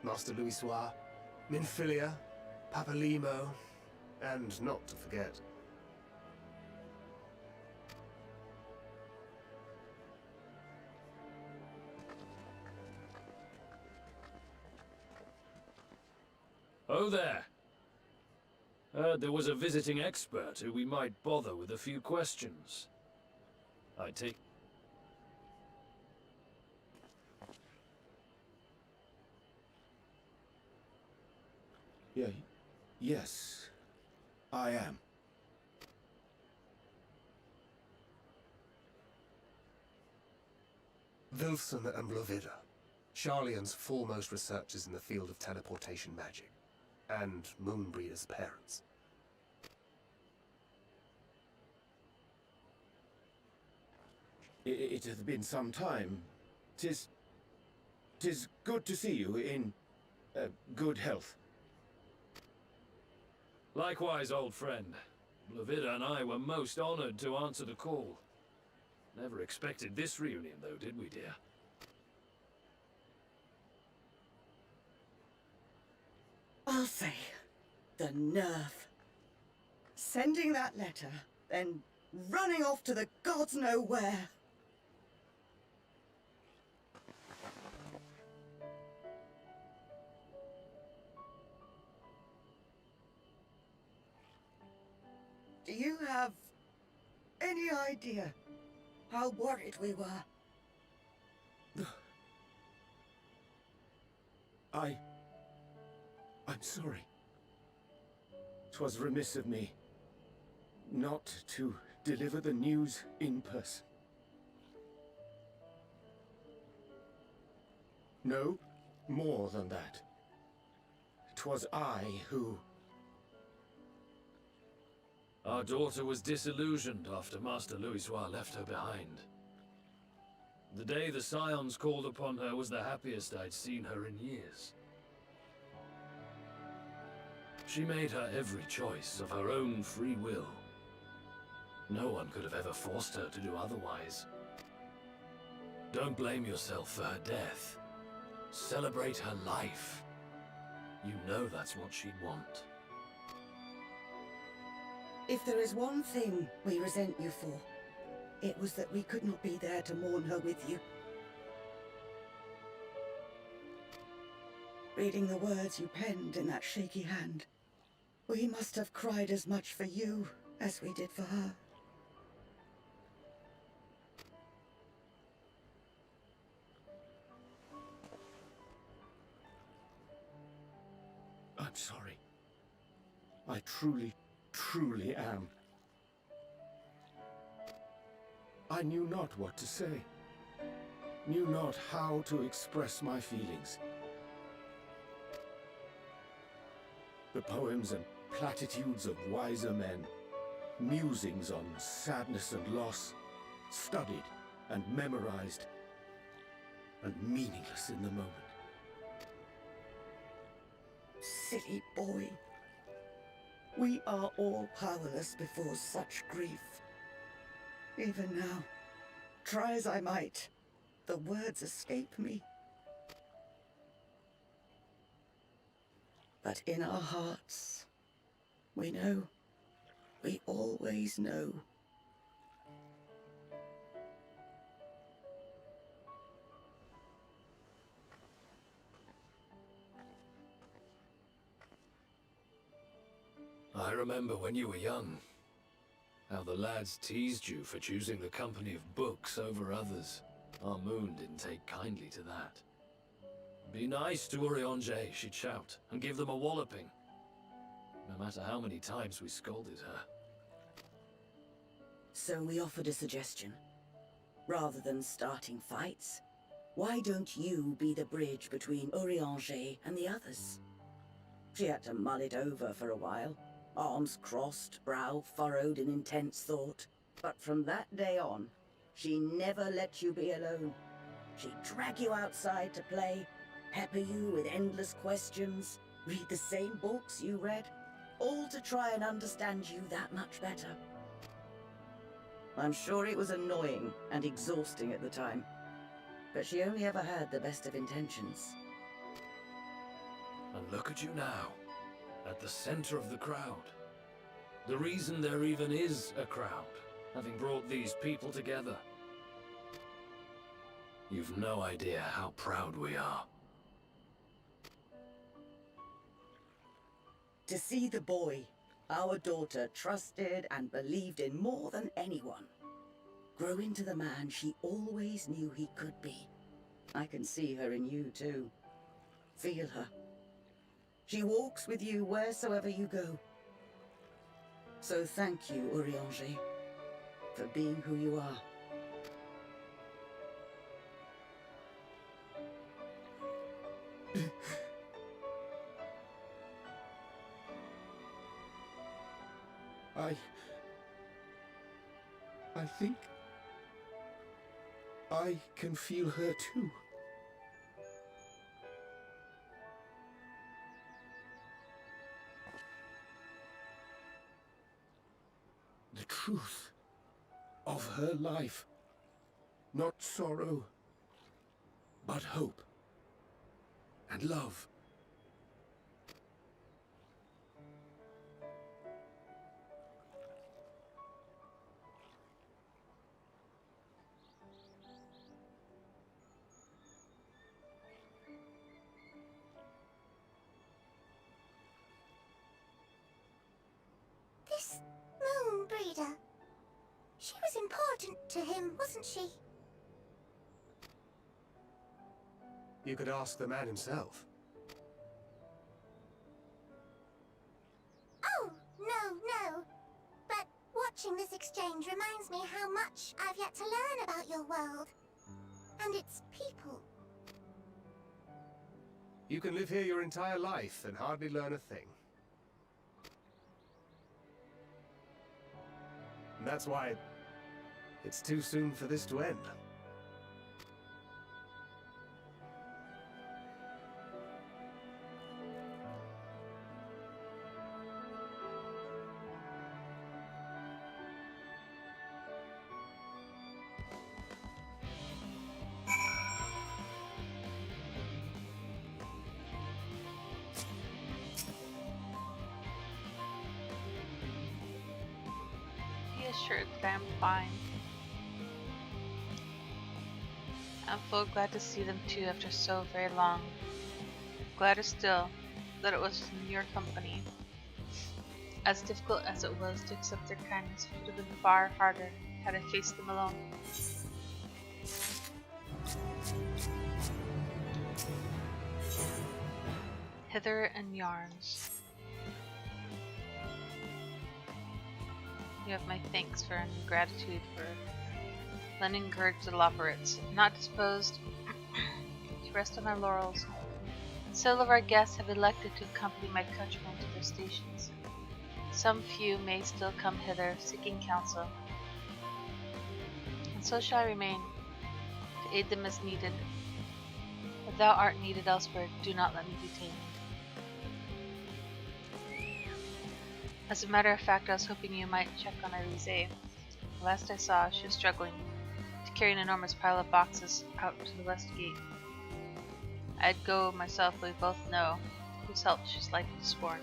Master Louisoix, Minfilia, Papalimo, and not to forget... Oh there. Heard there was a visiting expert who we might bother with a few questions. I take... Yes, I am. Wilson and Blovida, Sharlayan's foremost researchers in the field of teleportation magic, and Moonbreeder's parents. It hath been some time. Tis good to see you in good health. Likewise, old friend. Blovida and I were most honored to answer the call. Never expected this reunion, though, did we, dear? I'll say, the nerve. Sending that letter, then running off to the gods know where. Do you have any idea how worried we were? I'm sorry. 'Twas remiss of me not to deliver the news in person. No, more than that. 'Twas I who... Our daughter was disillusioned after Master Louisoix left her behind. The day the Scions called upon her was the happiest I'd seen her in years. She made her every choice of her own free will. No one could have ever forced her to do otherwise. Don't blame yourself for her death. Celebrate her life. You know that's what she'd want. If there is one thing we resent you for, it was that we could not be there to mourn her with you. Reading the words you penned in that shaky hand, we must have cried as much for you as we did for her. I'm sorry. I truly am. I knew not what to say. Knew not how to express my feelings. The poems and platitudes of wiser men, musings on sadness and loss, studied and memorized, and meaningless in the moment. Silly boy. We are all powerless before such grief. Even now, try as I might, the words escape me. But in our hearts, we know, we always know. I remember when you were young, how the lads teased you for choosing the company of books over others. Our moon didn't take kindly to that. Be nice to Urianger, she'd shout, and give them a walloping. No matter how many times we scolded her. So we offered a suggestion. Rather than starting fights, why don't you be the bridge between Urianger and the others? She had to mull it over for a while, arms crossed, brow furrowed in intense thought. But from that day on, she never let you be alone. She'd drag you outside to play, pepper you with endless questions, read the same books you read, all to try and understand you that much better. I'm sure it was annoying and exhausting at the time, but she only ever had the best of intentions. And look at you now, at the center of the crowd. The reason there even is a crowd, having brought these people together. You've no idea how proud we are. To see the boy our daughter trusted and believed in more than anyone grow into the man she always knew he could be. I can see her in you too. Feel her. She walks with you wheresoever you go. So thank you, Urianger, for being who you are. I think I can feel her too. The truth of her life. Not sorrow, but hope and love. This moon breeder, she was important to him, wasn't she? You could ask the man himself. Oh, no. But watching this exchange reminds me how much I've yet to learn about your world. And its people. You can live here your entire life and hardly learn a thing. And that's why it's too soon for this to end. Be assured that I'm fine. I'm full glad to see them too after so very long. Gladder still that it was in your company. As difficult as it was to accept their kindness, it would have been far harder had I faced them alone. Hither and yarns. You have my thanks for and gratitude for lending courage to the Loperates. Not disposed to rest on our laurels. Several of our guests have elected to accompany my countrymen to their stations. Some few may still come hither, seeking counsel. And so shall I remain, to aid them as needed. If thou art needed elsewhere, do not let me detain you. As a matter of fact, I was hoping you might check on Elise. Last I saw, she was struggling to carry an enormous pile of boxes out to the west gate. I'd go myself, but we both know whose help she's likely to scorn.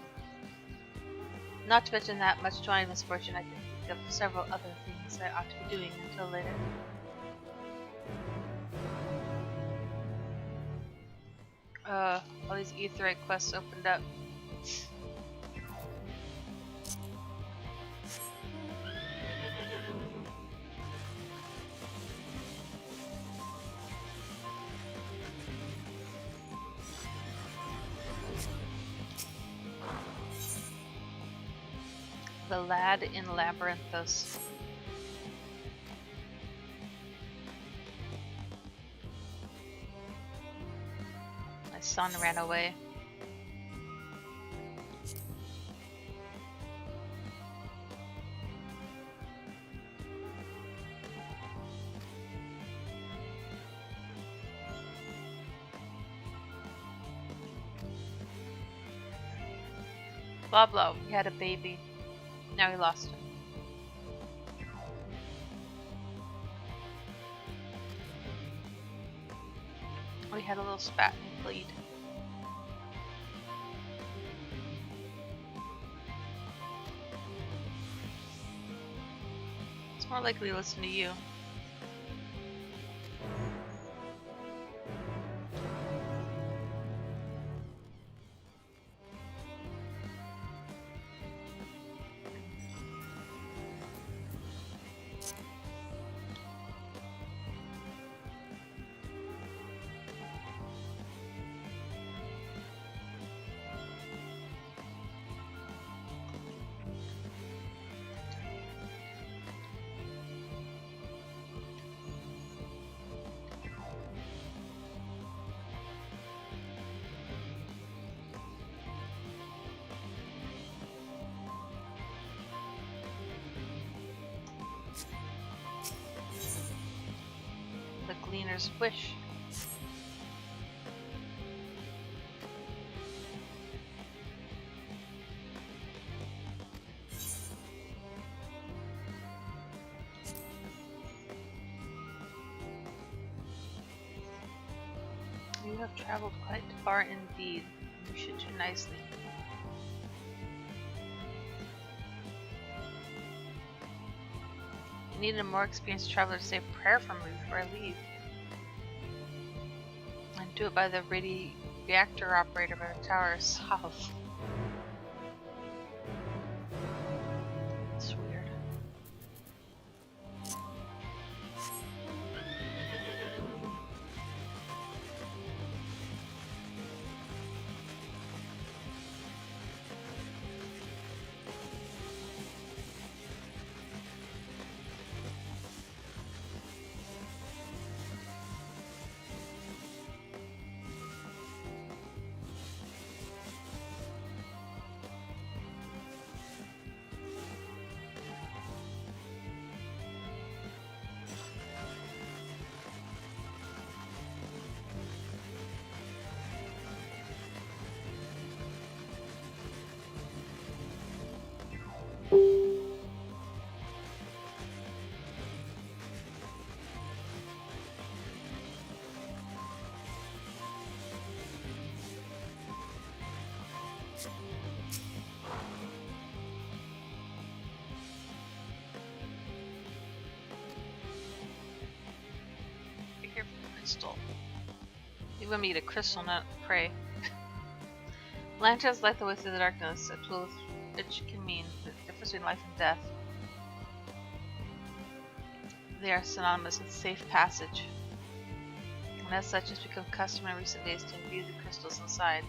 Not to mention that, much to my misfortune, I can think of several other things I ought to be doing until later. All these Aetheryte quests opened up. The lad in Labyrinthos. My son ran away. Blah blah, he had a baby. Now he lost it. We had a little spat and bleed. It's more likely to listen to you. The Gleaner's Wish. You have traveled quite far indeed. You should do nicely. I need a more experienced traveler to say a prayer for me before I leave. And do it by the reactor operator by the tower south. It's weird. Crystal. You want me to crystal, not pray. Lanterns light the way through the darkness, a tool which can mean the difference between life and death. They are synonymous with safe passage, and as such it's become custom in recent days to imbue the crystals inside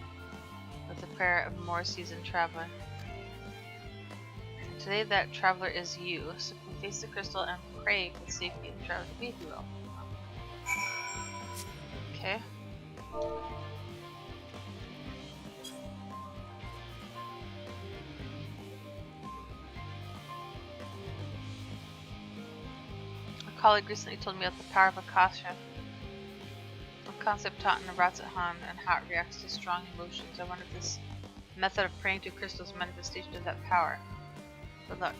with the prayer of a more seasoned traveler. And today that traveler is you. Simply face the crystal and pray for the safety of the traveler to be, if you will. Okay. A colleague recently told me about the power of Akasha, a concept taught in the Ratzahan and how it reacts to strong emotions. I wonder if this method of praying to crystals is a manifestation of that power. Good luck.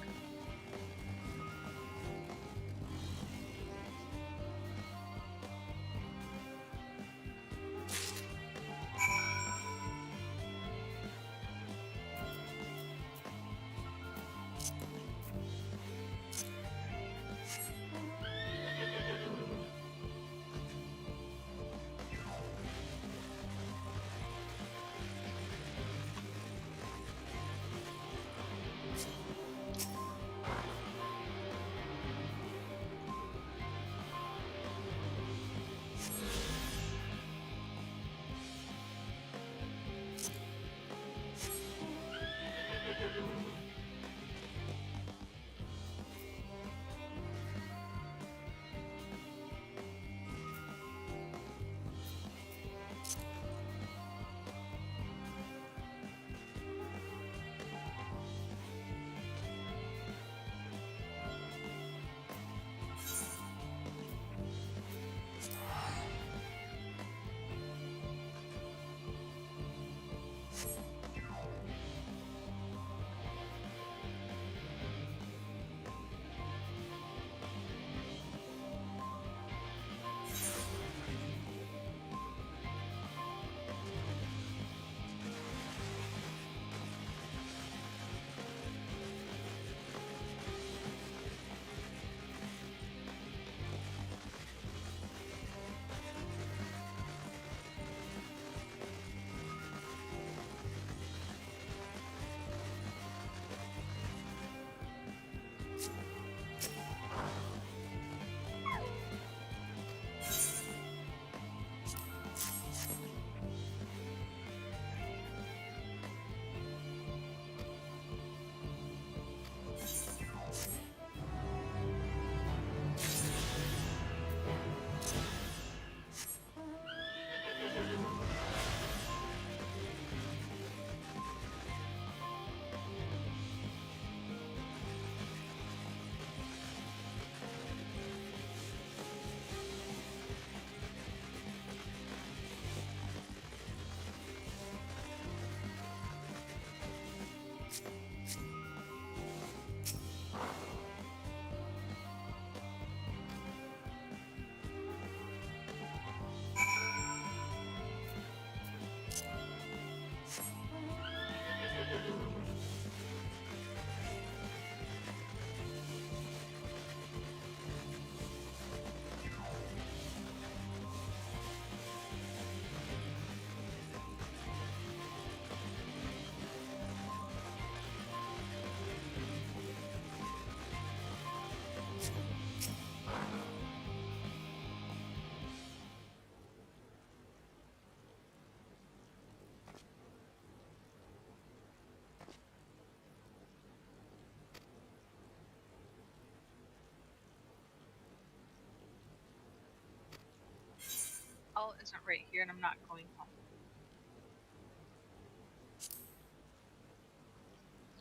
isn't right here and I'm not going home.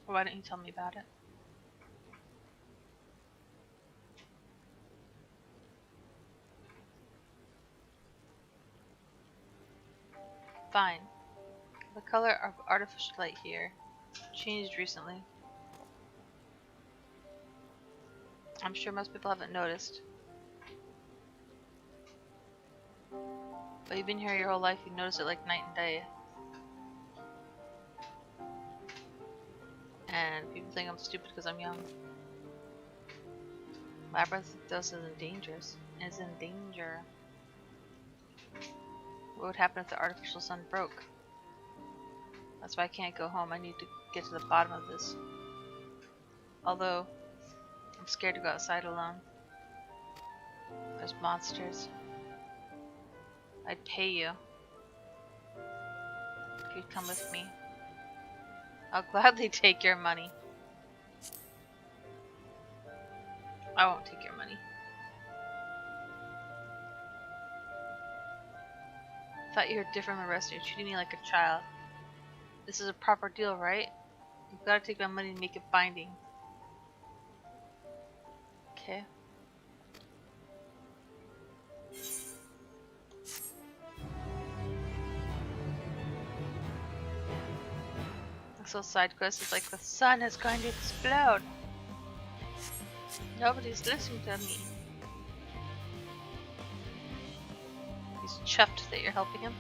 Why didn't you tell me about it? Fine. The color of artificial light here changed recently. I'm sure most people haven't noticed. But you've been here your whole life, you notice it like night and day. And people think I'm stupid because I'm young. Labyrinth dose isn't dangerous. Is in danger. What would happen if the artificial sun broke? That's why I can't go home. I need to get to the bottom of this. Although, I'm scared to go outside alone. There's monsters. I'd pay you if you'd come with me. I'll gladly take your money. I won't take your money. I thought you were different from the rest. You're treating me like a child. This is a proper deal, right? You've got to take my money and make it binding. Okay. This little side quest is like the sun is going to explode. Nobody's listening to me. He's chuffed that you're helping him.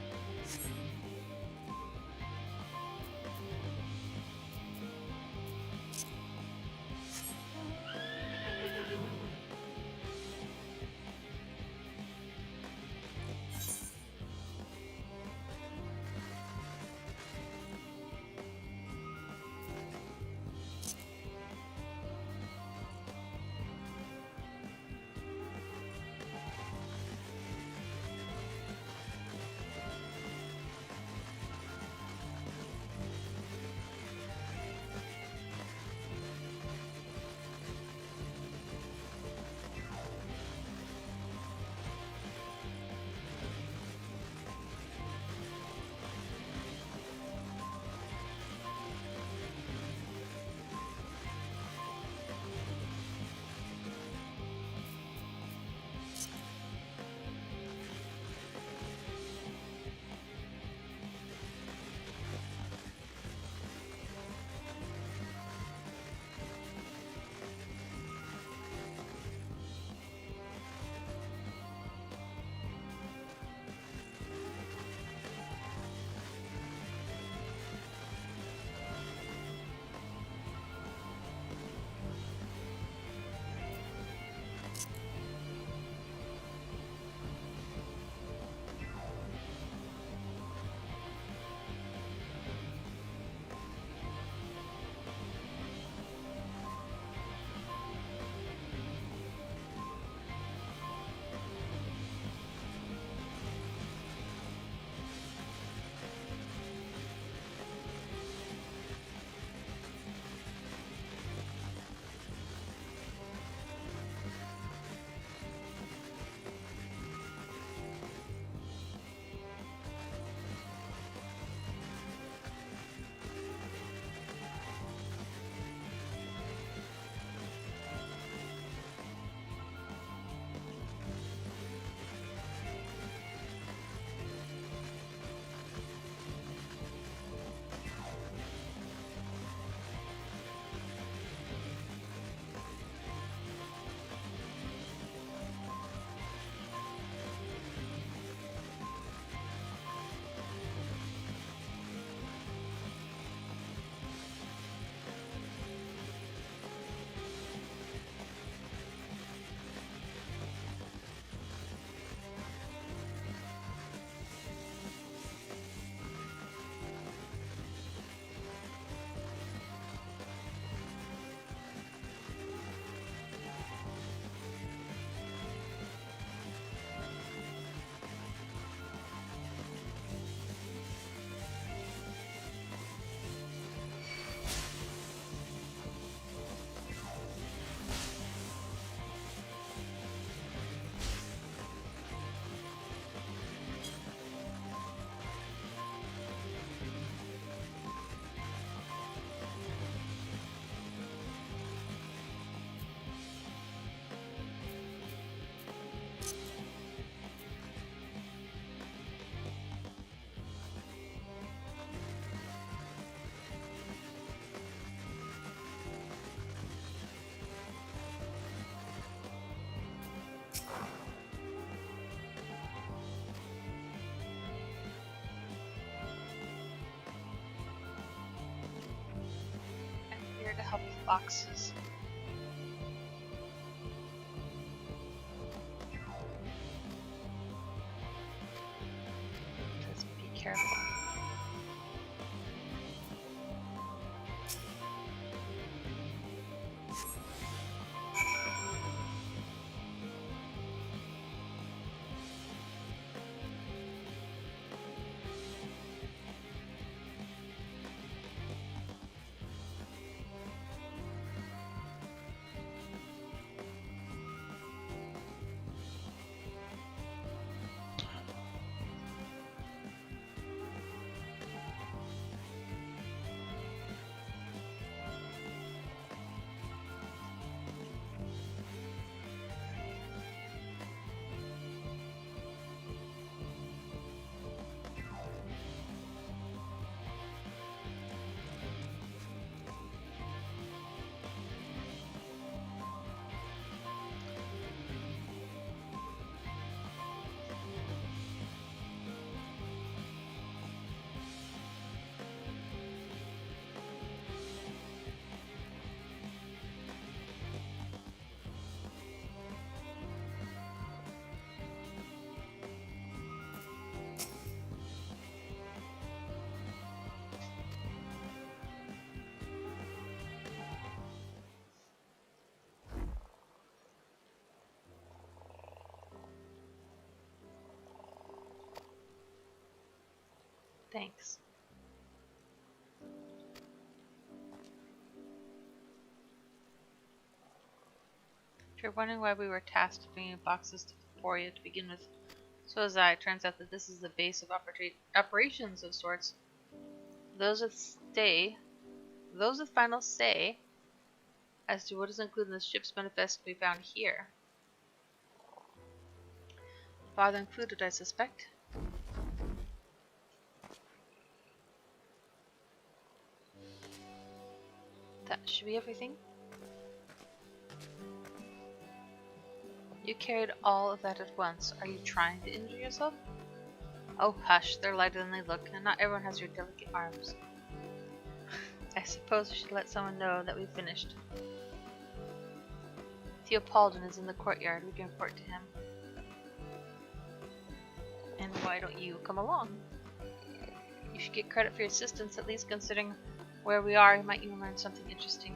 boxes. Just be careful. Thanks. If you're wondering why we were tasked with bringing boxes to Euphoria to begin with, so was I. It turns out that this is the base of operations of sorts. Those with final say as to what is included in the ship's manifest can be found here. Father included, I suspect. That should be everything. You carried all of that at once. Are you trying to injure yourself? Oh hush, they're lighter than they look, and not everyone has your delicate arms. I suppose we should let someone know that we've finished. Theopaldon is in the courtyard. We can report to him. And why don't you come along? You should get credit for your assistance, at least considering where we are. You might even learn something interesting.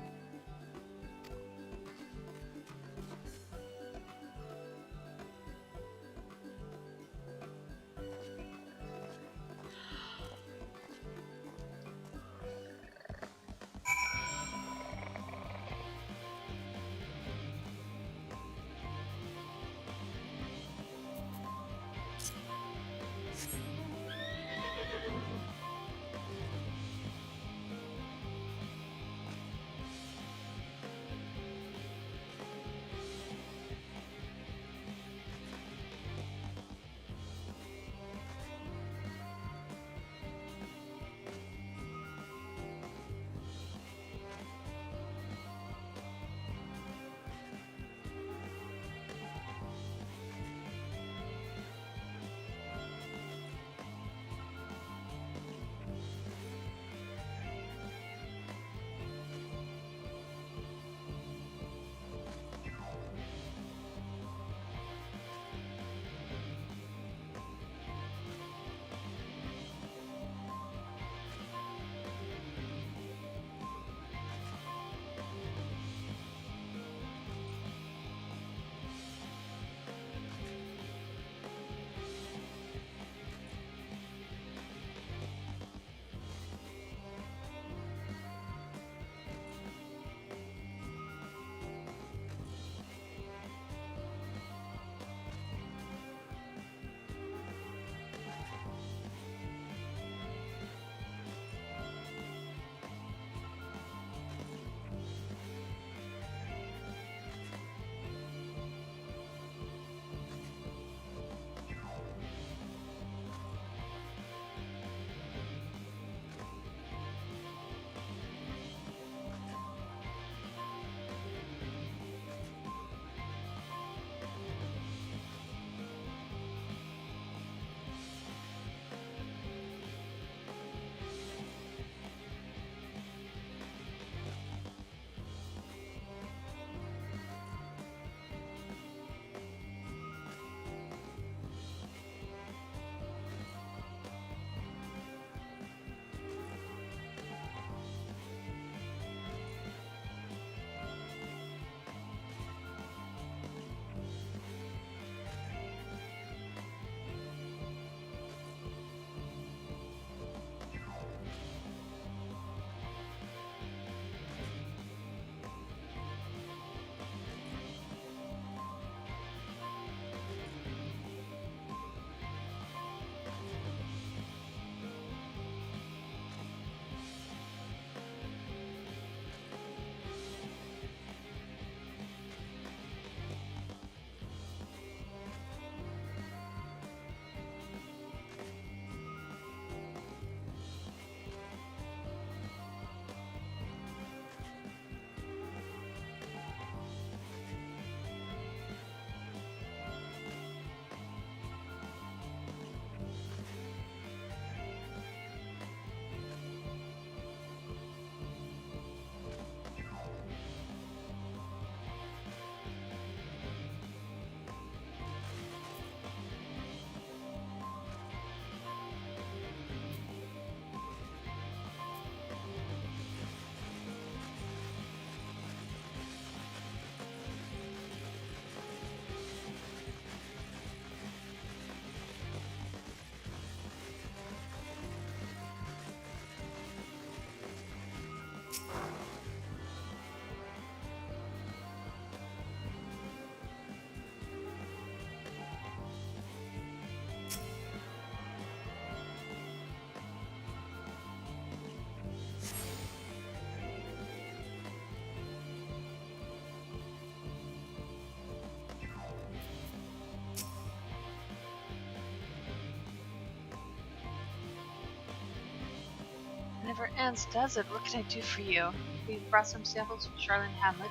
never ends, does it? What can I do for you? We've brought some samples from Charlene Hamlet.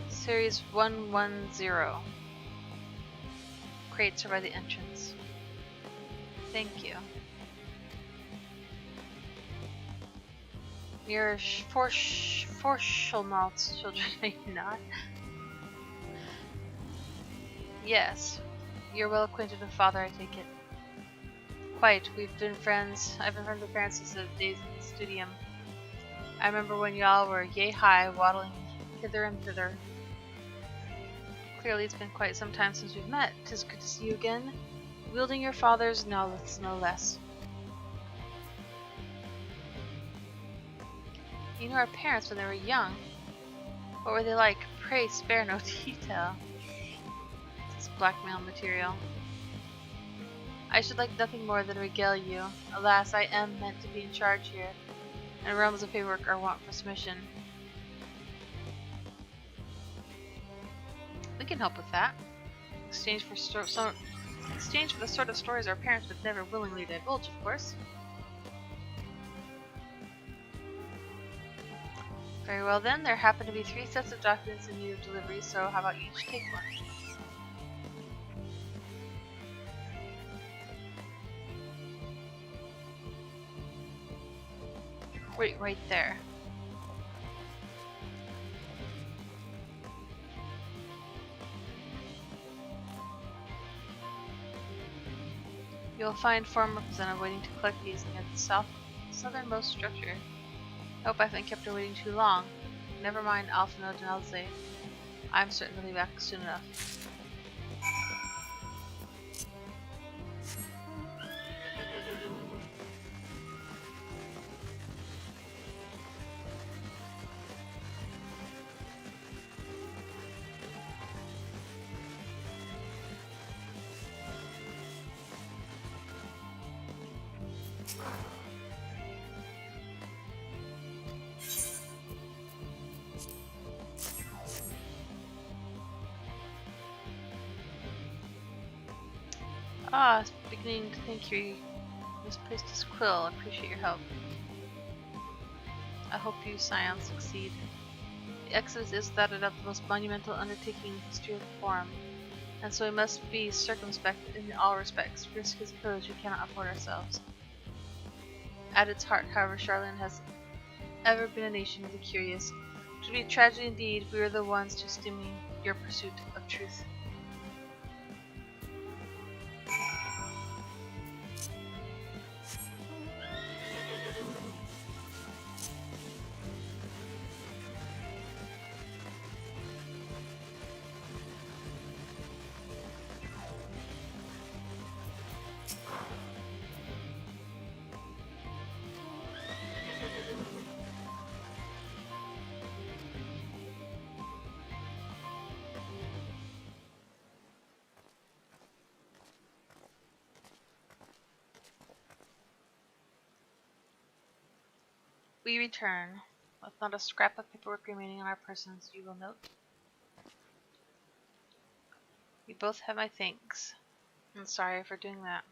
Series 110. Crates are by the entrance. Thank you. You're Forschelnaut's children, are you not? Yes. You're well acquainted with Father, I take it. Quite. We've been friends. I've been friends with parents since the days in the studium. I remember when y'all were yay high, waddling hither and thither. Clearly it's been quite some time since we've met. 'Tis good to see you again, wielding your father's knowledge no less. You knew our parents when they were young. What were they like? Pray spare no detail. This is blackmail material. I should like nothing more than regale you. Alas, I am meant to be in charge here, and realms of paperwork are want for submission. We can help with that. In exchange for the sort of stories our parents would never willingly divulge, of course. Very well then, there happen to be 3 sets of documents in need of delivery, so how about you each take one? Wait right there. You'll find former representative waiting to collect these near the southernmost structure. I hope I haven't kept her waiting too long. Never mind Alfano Denalze. I'm certain they'll be back soon enough. Ah, beginning to think you misplaced his quill. I appreciate your help. I hope you scions succeed. The Exodus is without a doubt the most monumental undertaking in the history of the Forum, and so we must be circumspect in all respects. Risk is a privilege we cannot afford ourselves. At its heart, however, Charlene has ever been a nation of the curious. It would be a tragedy indeed if we were the ones to stimulate your pursuit of truth. We return, with not a scrap of paperwork remaining on our persons, you will note. You both have my thanks. I'm sorry for doing that.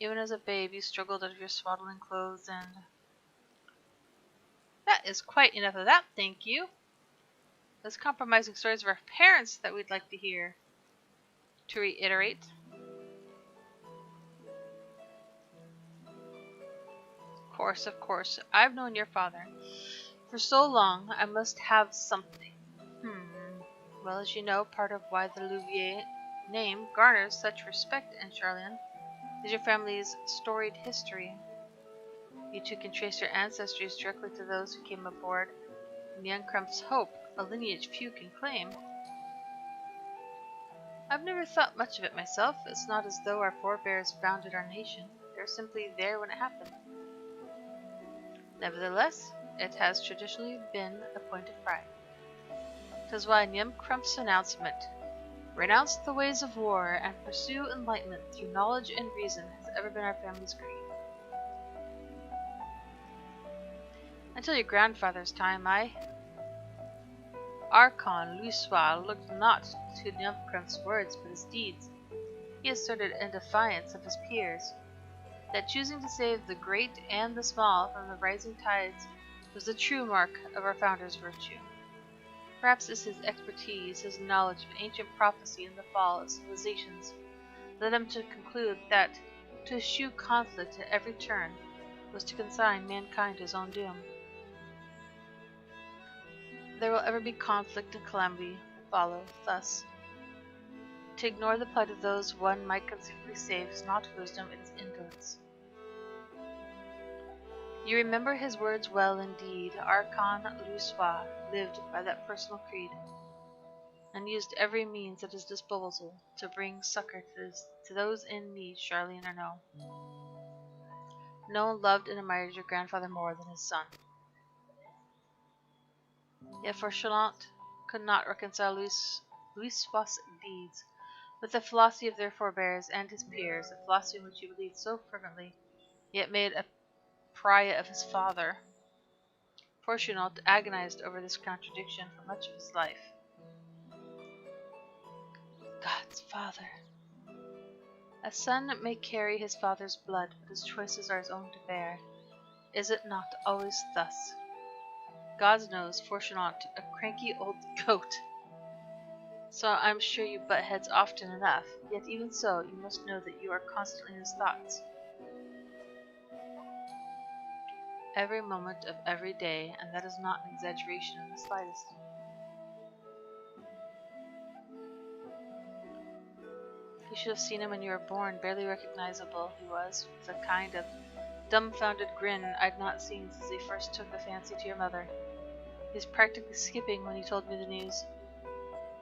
Even as a babe, you struggled out of your swaddling clothes and... That is quite enough of that, thank you. Those compromising stories of our parents that we'd like to hear. To reiterate... Of course. I've known your father for so long, I must have something. Well, as you know, part of why the Louvier name garners such respect in Charlene is your family's storied history. You two can trace your ancestries directly to those who came aboard in the Uncrump's Hope, a lineage few can claim. I've never thought much of it myself. It's not as though our forebears founded our nation. They were simply there when it happened. Nevertheless, it has traditionally been a point of pride. 'Tis why Nyamkrump's announcement, "Renounce the ways of war and pursue enlightenment through knowledge and reason," has ever been our family's creed. Until your grandfather's time, Archon Louisois looked not to Nyamkrump's words but his deeds. He asserted in defiance of his peers. that choosing to save the great and the small from the rising tides was the true mark of our founder's virtue. Perhaps it's his expertise, his knowledge of ancient prophecy and the fall of civilizations, led him to conclude that to eschew conflict at every turn was to consign mankind to his own doom. There will ever be conflict and calamity that follow thus. To ignore the plight of those one might conceivably save is not wisdom, it is indolence. You remember his words well indeed. Archon Luswa lived by that personal creed, and used every means at his disposal to bring succor to those in need, Charlene or no. No one loved and admired your grandfather more than his son. Yet Fauchelevent could not reconcile Luswa's deeds with the philosophy of their forebears and his peers, a philosophy in which he believed so fervently, yet made a pariah of his father. Fauchelevent agonized over this contradiction for much of his life. God's father. A son may carry his father's blood, but his choices are his own to bear. Is it not always thus? God knows Fauchelevent, a cranky old goat. So I'm sure you butt heads often enough, yet even so, you must know that you are constantly in his thoughts. Every moment of every day, and that is not an exaggeration in the slightest. You should have seen him when you were born, barely recognizable he was, with a kind of dumbfounded grin I'd not seen since he first took a fancy to your mother. He was practically skipping when he told me the news.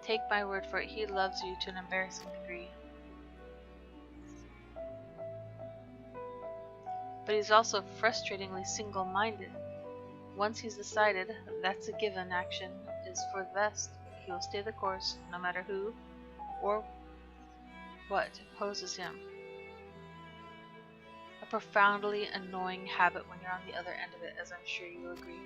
Take my word for it, he loves you to an embarrassing degree. But he's also frustratingly single-minded. Once he's decided, that's a given, action is for the best. He will stay the course, no matter who or what opposes him. A profoundly annoying habit when you're on the other end of it, as I'm sure you will agree.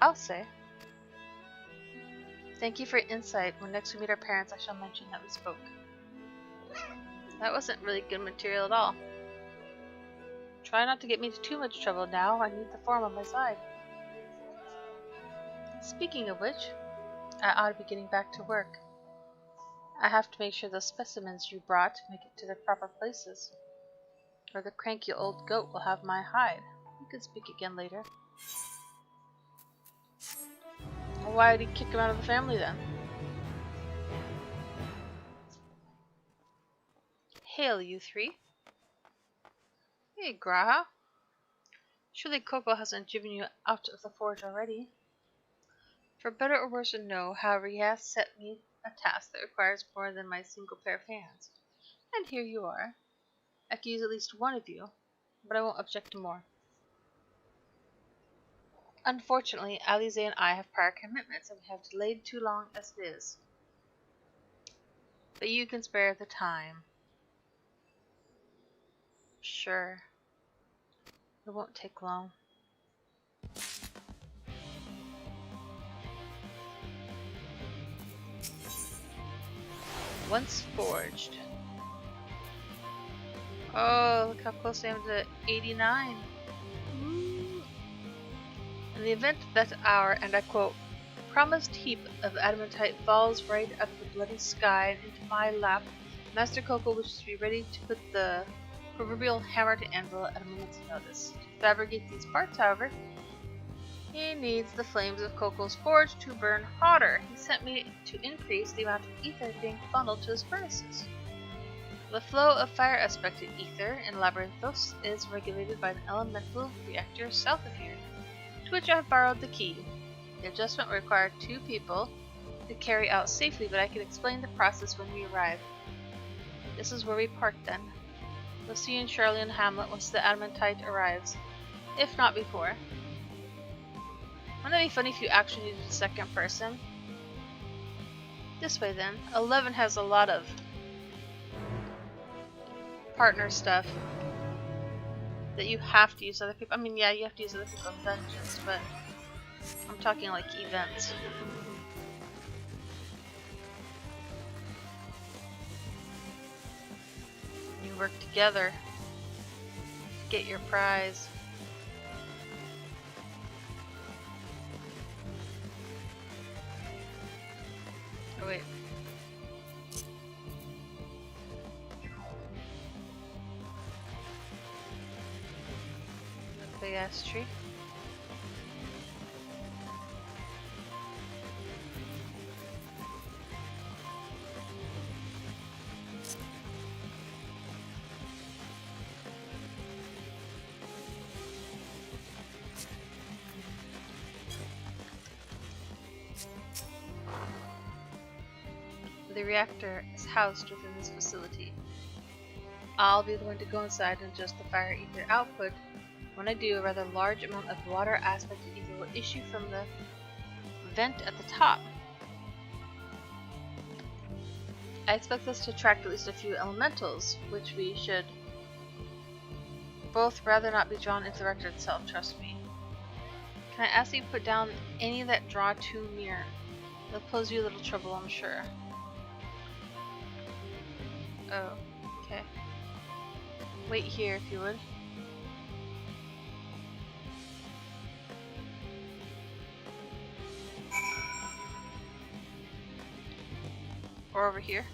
I'll say. Thank you for your insight. When next we meet our parents, I shall mention that we spoke. That wasn't really good material at all. Try not to get me into too much trouble now. I need the form on my side. Speaking of which, I ought to be getting back to work. I have to make sure the specimens you brought make it to their proper places, or the cranky old goat will have my hide. We can speak again later. Why did he kick him out of the family then? Hail, you three. Hey, Graha. Surely Coco hasn't driven you out of the forge already. For better or worse or no, however, he has set me a task that requires more than my single pair of hands. And here you are. I could use at least one of you, but I won't object to more. Unfortunately, Alize and I have prior commitments, and we have delayed too long as it is. But you can spare the time. Sure. It won't take long. Once forged. Oh, look how close I am to 89. In the event of that hour, and I quote, the promised heap of adamantite falls right out of the bloody sky and into my lap. Master Coco wishes to be ready to put the proverbial hammer to anvil at a moment's notice. To fabricate these parts, however, he needs the flames of Coco's forge to burn hotter. He sent me to increase the amount of ether being funneled to his furnaces. The flow of fire-aspected ether in Labyrinthos is regulated by an elemental reactor south of here, to which I have borrowed the key. The adjustment will require 2 people to carry out safely, but I can explain the process when we arrive. This is where we part then. We'll see you in Charlie and Hamlet once the adamantite arrives, if not before. Wouldn't it be funny if you actually needed a second person? This way then. 11 has a lot of partner stuff that you have to use other people. I mean, yeah, you have to use other people in dungeons, but I'm talking like events. and work together to get your prize. Oh wait. That big ass tree. The reactor is housed within this facility. I'll be the one to go inside and adjust the fire ether output. When I do, a rather large amount of water aspect ether will issue from the vent at the top. I expect this to attract at least a few elementals, which we should both rather not be drawn into the reactor itself, trust me. Can I ask that you put down any that draw too near? They'll pose you a little trouble, I'm sure. Oh, okay. Wait here if you would. Or over here.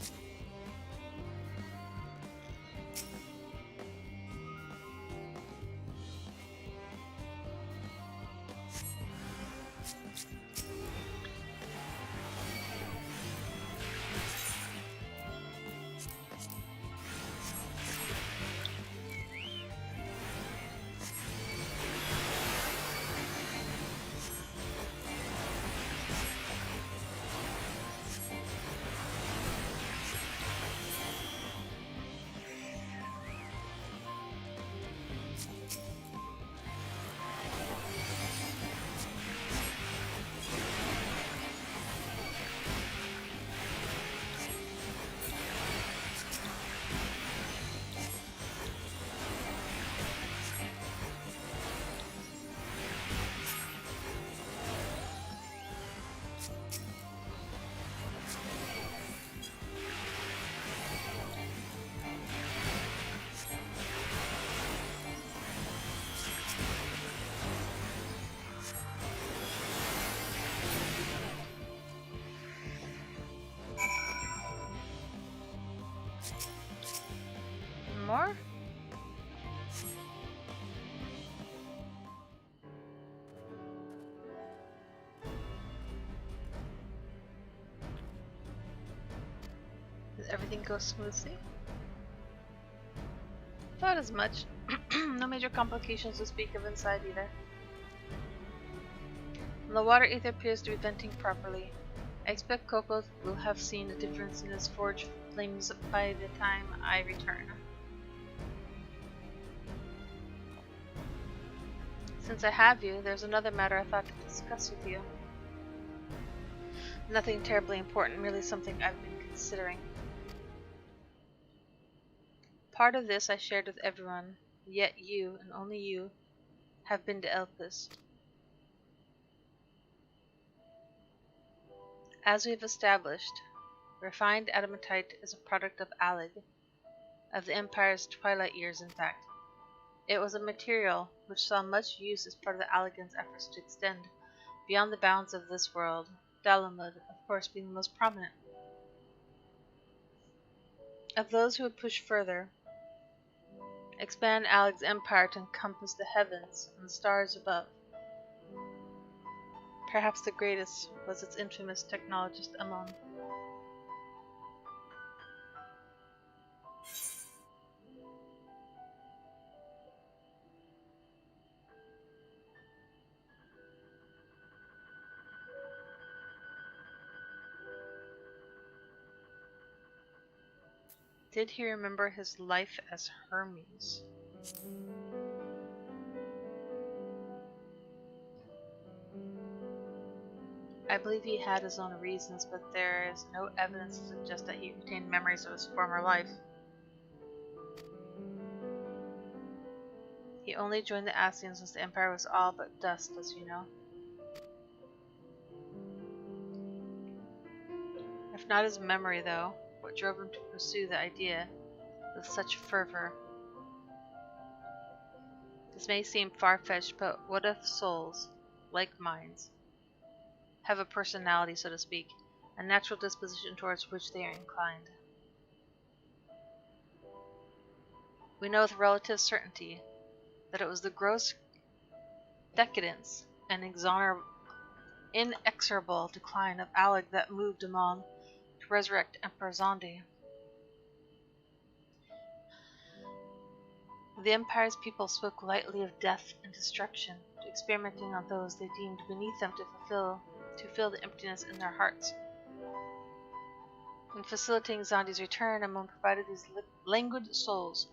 More? Does everything go smoothly? Thought as much. No major complications to speak of inside either. The water ether appears to be venting properly. I expect Coco will have seen a difference in his forge flames by the time I return. Since I have you, there's another matter I thought to discuss with you. Nothing terribly important, merely something I've been considering. Part of this I shared with everyone, yet you, and only you, have been to Elpis. As we have established, refined adamantite is a product of Alig, of the Empire's twilight years in fact. It was a material which saw much use as part of the Allagan's efforts to extend beyond the bounds of this world, Dalamud, of course, being the most prominent. Of those who would push further, expand Alig's empire to encompass the heavens and the stars above. Perhaps the greatest was its infamous technologist Amon. Did he remember his life as Hermes? I believe he had his own reasons, but there is no evidence to suggest that he retained memories of his former life. He only joined the Ascians once the Empire was all but dust, as you know. If not his memory, though, what drove him to pursue the idea with such fervor. This may seem far-fetched, but what if souls, like minds, have a personality, so to speak, a natural disposition towards which they are inclined? We know with relative certainty that it was the gross decadence and inexorable decline of Alec that moved Amon to resurrect Emperor Zondi. The Empire's people spoke lightly of death and destruction, experimenting on those they deemed beneath them to fill the emptiness in their hearts. In facilitating Zondi's return, Amon provided these languid souls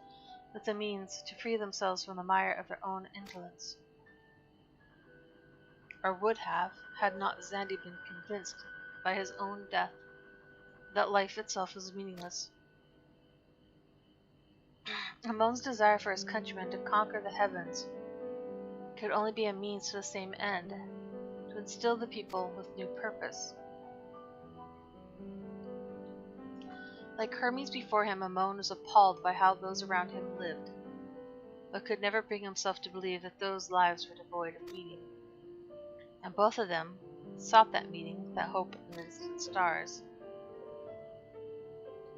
with the means to free themselves from the mire of their own indolence. Or would have, had not Zandi been convinced by his own death that life itself was meaningless. Amon's desire for his countrymen to conquer the heavens could only be a means to the same end, to instill the people with new purpose. Like Hermes before him, Amon was appalled by how those around him lived, but could never bring himself to believe that those lives were devoid of meaning. And both of them sought that meaning, that hope in the distant stars.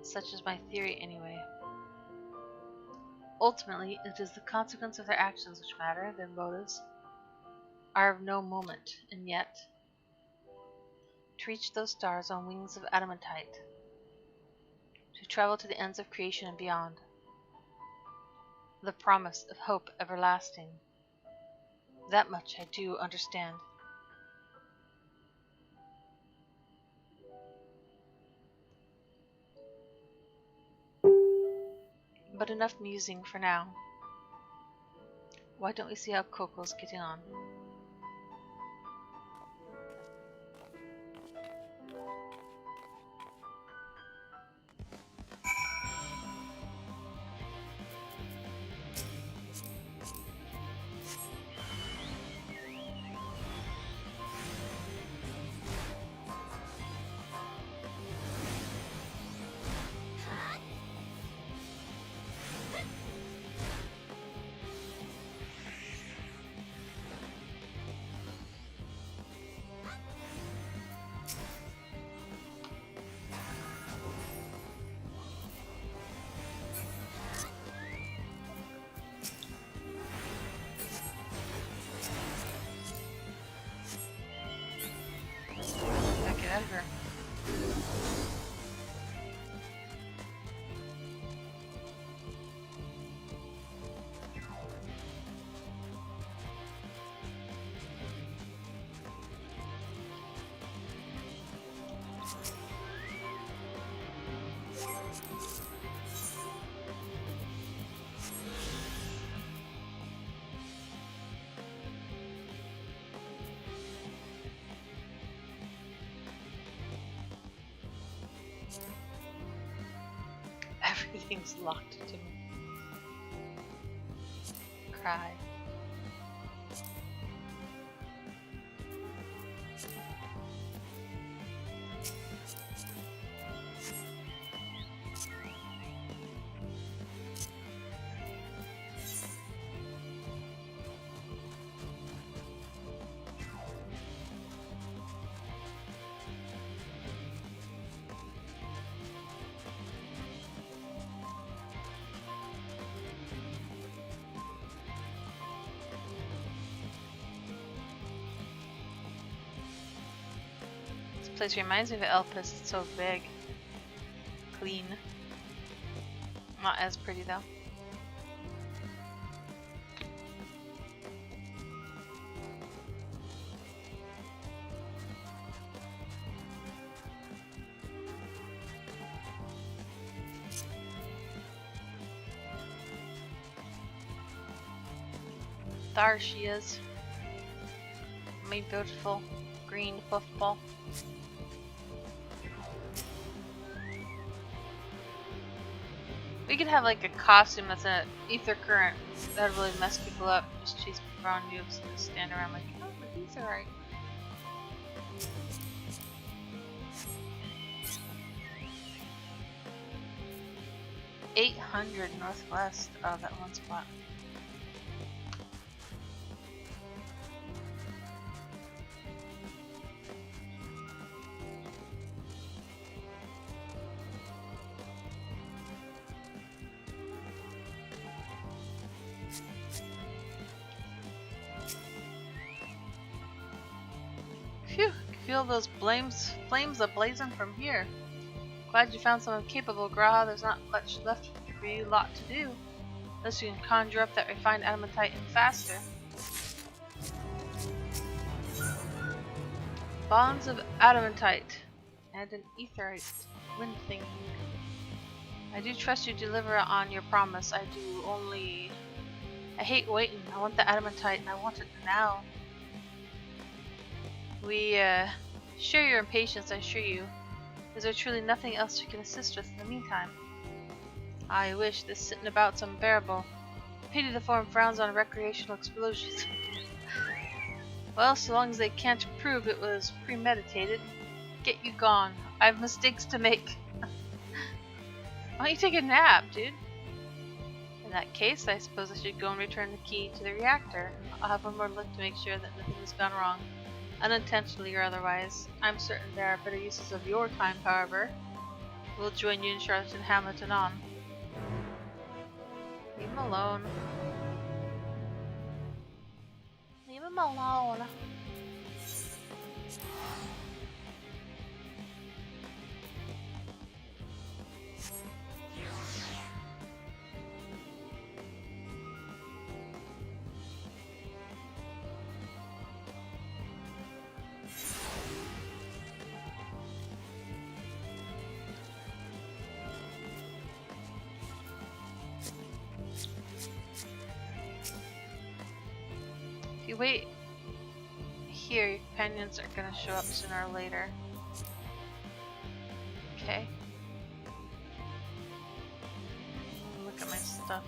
Such is my theory, anyway. Ultimately, it is the consequence of their actions which matter. Their motives are of no moment, and yet, to reach those stars on wings of adamantite, to travel to the ends of creation and beyond, the promise of hope everlasting, that much I do understand. But enough musing for now. Why don't we see how Coco's getting on? Get out of here. Everything's locked to me. Cry. This place reminds me of Elpis. It's so big. Clean. Not as pretty though. There she is. My beautiful green puffball. We could have like a costume that's an ether current that would really mess people up. Just chase people around you and just stand around like, oh, my these are right. 800 northwest of that one spot. Phew, feel those flames ablazing from here. Glad you found someone capable, Graha. There's not much left for you lot to do, unless you can conjure up that refined adamantite and faster. Bonds of adamantite and an etherite wind thingy. I do trust you to deliver on your promise. I do, only I hate waiting. I want the adamantite and I want it now. We share your impatience, I assure you. Is there truly nothing else you can assist with in the meantime? I wish this sitting about's unbearable. Pity the form frowns on recreational explosions. Well, so long as they can't prove it was premeditated, get you gone. I have mistakes to make. Why don't you take a nap, dude? In that case, I suppose I should go and return the key to the reactor. I'll have one more look to make sure that nothing has gone wrong, unintentionally or otherwise. I'm certain there are better uses of your time, however. We'll join you in Charlottetown Hamlet anon. Leave him alone. Leave him alone. If you wait here, your companions are gonna show up sooner or later. Okay. Look at my stuff.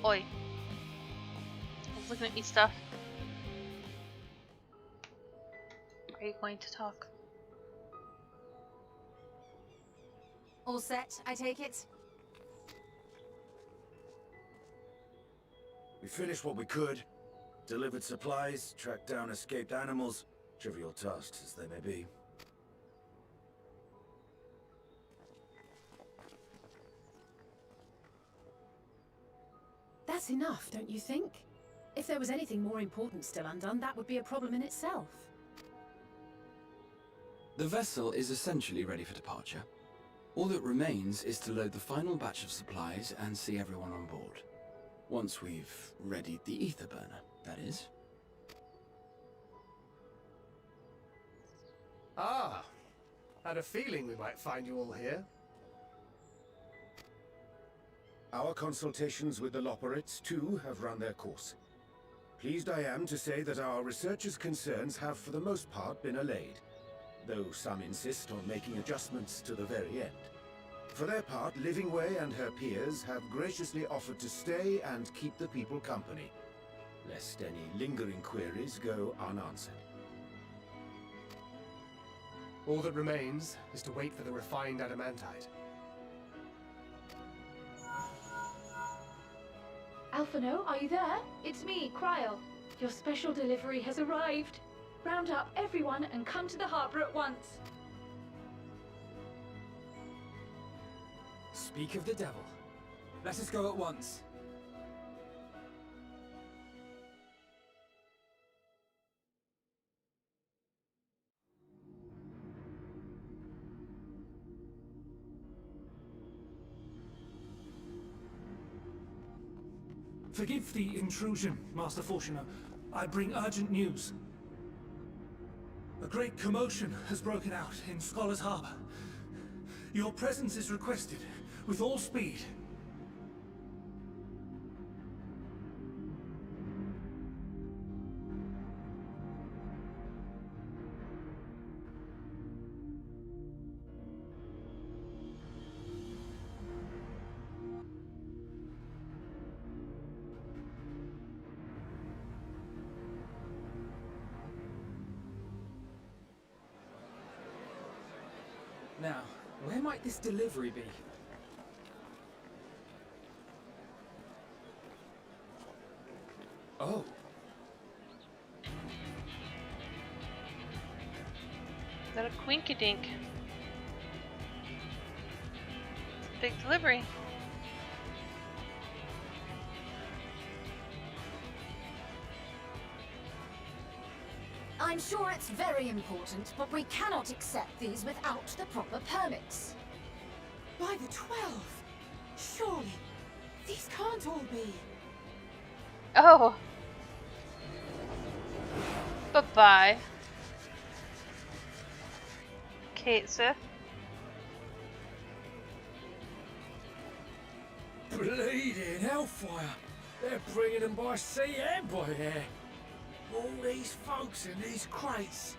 Oi. I was looking at your stuff. Are you going to talk? All set, I take it? We finished what we could. Delivered supplies, tracked down escaped animals. Trivial tasks as they may be. That's enough, don't you think? If there was anything more important still undone, that would be a problem in itself. The vessel is essentially ready for departure. All that remains is to load the final batch of supplies and see everyone on board. Once we've readied the ether burner, that is. Ah, had a feeling we might find you all here. Our consultations with the Loperates, too, have run their course. Pleased I am to say that our researchers' concerns have for the most part been allayed, though some insist on making adjustments to the very end. For their part, Livingway and her peers have graciously offered to stay and keep the people company, lest any lingering queries go unanswered. All that remains is to wait for the refined adamantite. Alphino, are you there? It's me, Cryo. Your special delivery has arrived. Round up everyone and come to the harbor at once. Speak of the devil. Let us go at once. Forgive the intrusion, Master Fortuner. I bring urgent news. A great commotion has broken out in Scholar's Harbor. Your presence is requested, with all speed. Now, where might this delivery be? Oh. Is that a quinky dink? Big delivery. I'm sure it's very important, but we cannot accept these without the proper permits. By the 12! Surely, these can't all be. Oh. Bye-bye. Kate Sith. Bleeding hellfire! They're bringing them by sea and by air. All these folks in these crates.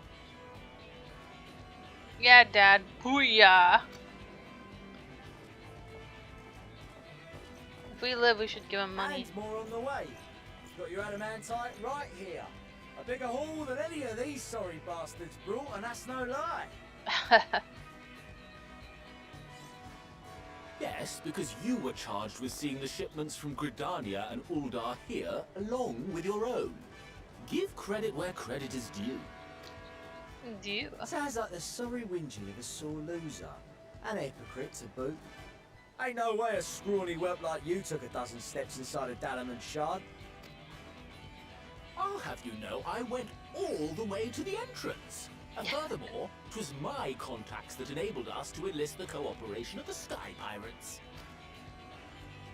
Yeah, Dad. Booyah. If we live, we should give him money. And more on the way. Got your adamantite right here. A bigger haul than any of these sorry bastards brought, and that's no lie. Yes, because you were charged with seeing the shipments from Gridania and Uldar here, along with your own. Give credit where credit is due. Due? Sounds like the sorry whinging of a sore loser. An hypocrite to boot. Ain't no way a scrawny whelp like you took a dozen steps inside a Dalamud shard. I'll have you know I went all the way to the entrance. And furthermore, 'twas my contacts that enabled us to enlist the cooperation of the Sky Pirates.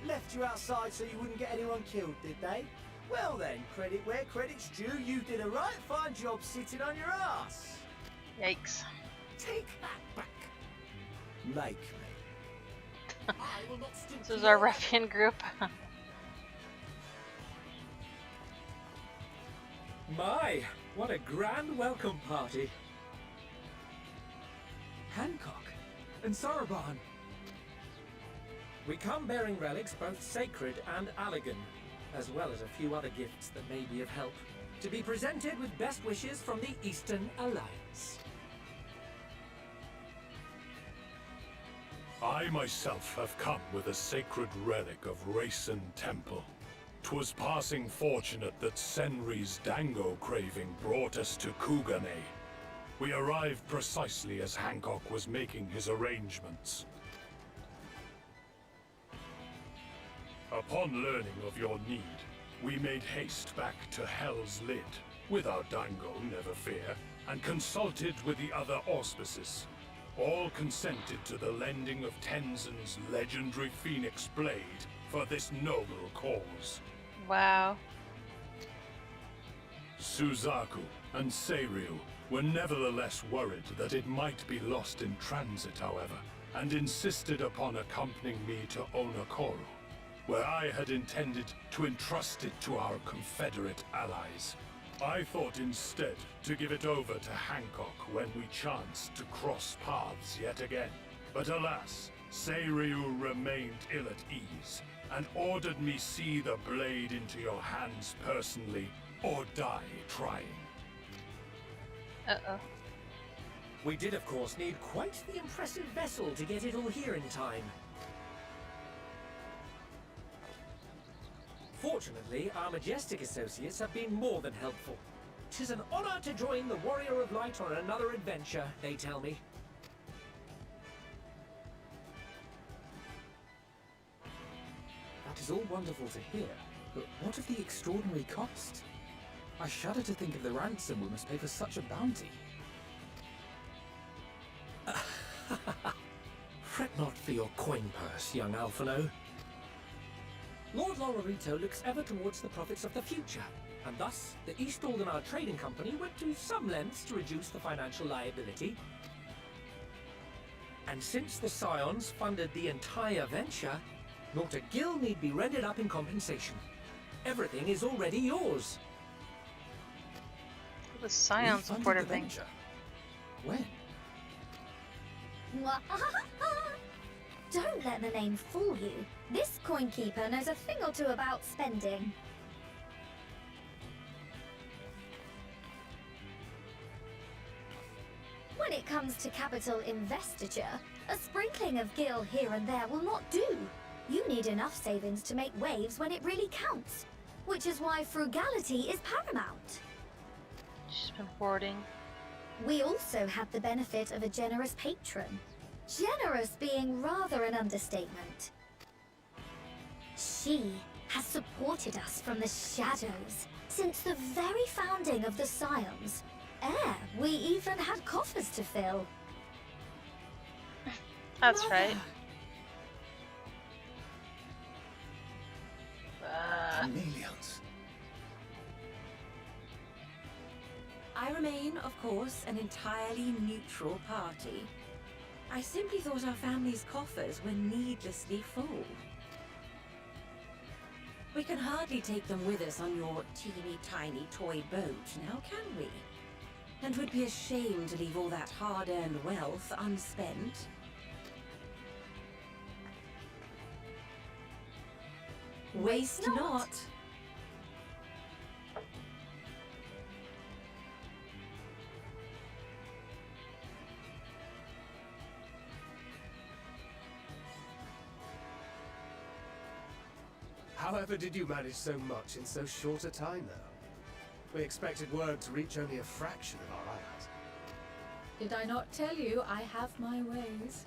Left you outside so you wouldn't get anyone killed, did they? Well then, credit where credit's due, you did a right fine job sitting on your ass. Yikes. Take that back. Make me. This is our ruffian group. My, what a grand welcome party. Hancock and Saraban. We come bearing relics both sacred and Allegan, as well as a few other gifts that may be of help, to be presented with best wishes from the Eastern Alliance. I myself have come with a sacred relic of Rayson Temple. 'Twas passing fortunate that Senri's dango craving brought us to Kugane. We arrived precisely as Hancock was making his arrangements. Upon learning of your need, we made haste back to Hell's Lid, with our dango, never fear, and consulted with the other auspices. All consented to the lending of Tenzin's legendary Phoenix Blade for this noble cause. Wow. Suzaku and Seiryu were nevertheless worried that it might be lost in transit, however, and insisted upon accompanying me to Onakoru, where I had intended to entrust it to our Confederate allies. I thought instead to give it over to Hancock when we chanced to cross paths yet again. But alas, Seiryu remained ill at ease, and ordered me see the blade into your hands personally, or die trying. Uh-oh. We did, of course, need quite the impressive vessel to get it all here in time. Fortunately, our majestic associates have been more than helpful. 'Tis an honor to join the Warrior of Light on another adventure, they tell me. That is all wonderful to hear, but what of the extraordinary cost? I shudder to think of the ransom we must pay for such a bounty. Fret not for your coin purse, young Alphino. Lord Lorarito looks ever towards the profits of the future, and thus the East Aldenar Trading Company went to some lengths to reduce the financial liability. And since the Scions funded the entire venture, not a gill need be rendered up in compensation. Everything is already yours. The Scion supporter thing. When? Don't let the name fool you. This coin keeper knows a thing or two about spending. When it it comes to capital investiture, a sprinkling of gil here and there will not do. You need enough savings to make waves when it really counts, which is why frugality is paramount. She's been hoarding. We also have the benefit of a generous patron. Generous being rather an understatement. She has supported us from the shadows since the very founding of the Scions. We even had coffers to fill. That's right. Millions. I remain, of course, an entirely neutral party. I simply thought our family's coffers were needlessly full. We can hardly take them with us on your teeny-tiny toy boat, now can we? And would be ashamed to leave all that hard-earned wealth unspent. Waste not. However did you manage so much in so short a time, though? We expected word to reach only a fraction of our islands. Did I not tell you I have my ways?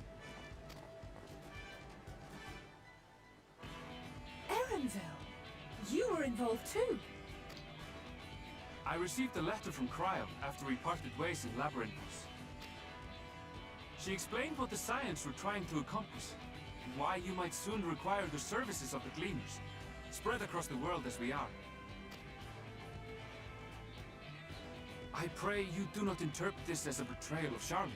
Erenville, you were involved too. I received a letter from Cryo after we parted ways in Labyrinthos. She explained what the Scions were trying to accomplish, and why you might soon require the services of the Gleaners, spread across the world as we are. I pray you do not interpret this as a betrayal of Charlie.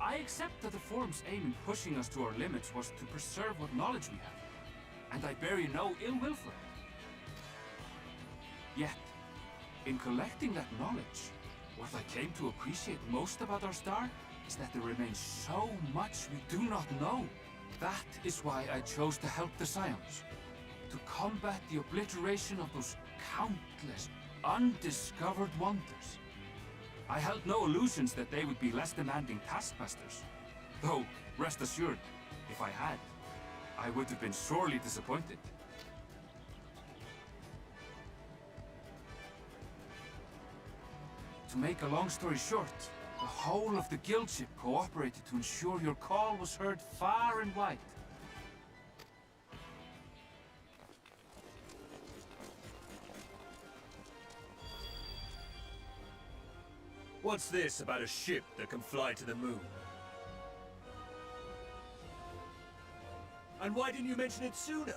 I accept that the Forum's aim in pushing us to our limits was to preserve what knowledge we have, and I bear you no ill will for it. Yet, in collecting that knowledge, what I came to appreciate most about our star is that there remains so much we do not know. That is why I chose to help the Scions, to combat the obliteration of those countless undiscovered wonders. I held no illusions that they would be less demanding taskmasters. Though, rest assured, if I had, I would have been sorely disappointed. To make a long story short, the whole of the guild ship cooperated to ensure your call was heard far and wide. What's this about a ship that can fly to the moon? And why didn't you mention it sooner?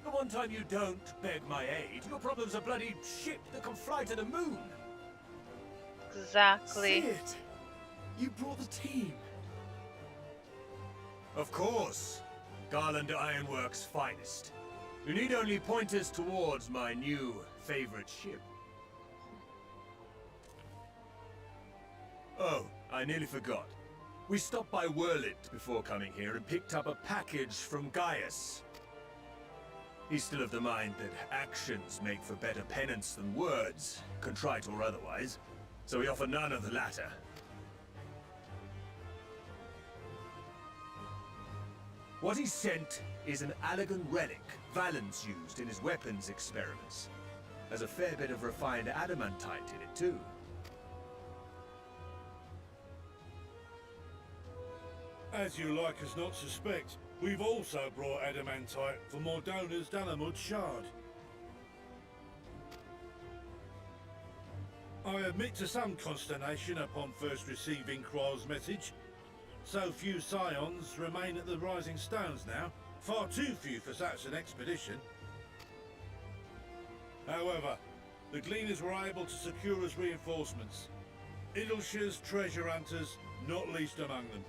The one time you don't beg my aid, your problem's a bloody ship that can fly to the moon. Exactly. Sid, you brought the team. Of course. Garland Ironworks' finest. You need only point us towards my new favorite ship. Oh, I nearly forgot. We stopped by Whirlit before coming here and picked up a package from Gaius. He's still of the mind that actions make for better penance than words, contrite or otherwise, so we offer none of the latter. What he sent is an Allegan relic Valens used in his weapons experiments. There's a fair bit of refined adamantite in it too. As you like us not suspect, we've also brought adamantite for Mordona's Dalamud shard. I admit to some consternation upon first receiving Kryl's message. So few Scions remain at the Rising Stones now, far too few for such an expedition. However, the Gleaners were able to secure us reinforcements. Idleshire's treasure hunters, not least among them.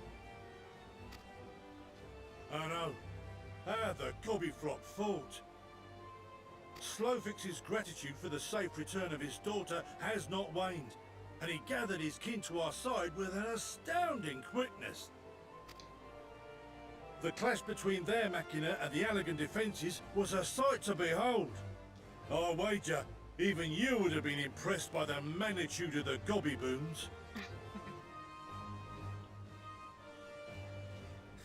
I know. How the Gobbyfrog fought. Slowfix's gratitude for the safe return of his daughter has not waned, and he gathered his kin to our side with an astounding quickness. The clash between their machina and the Allegan defences was a sight to behold. I wager even you would have been impressed by the magnitude of the Gobby booms.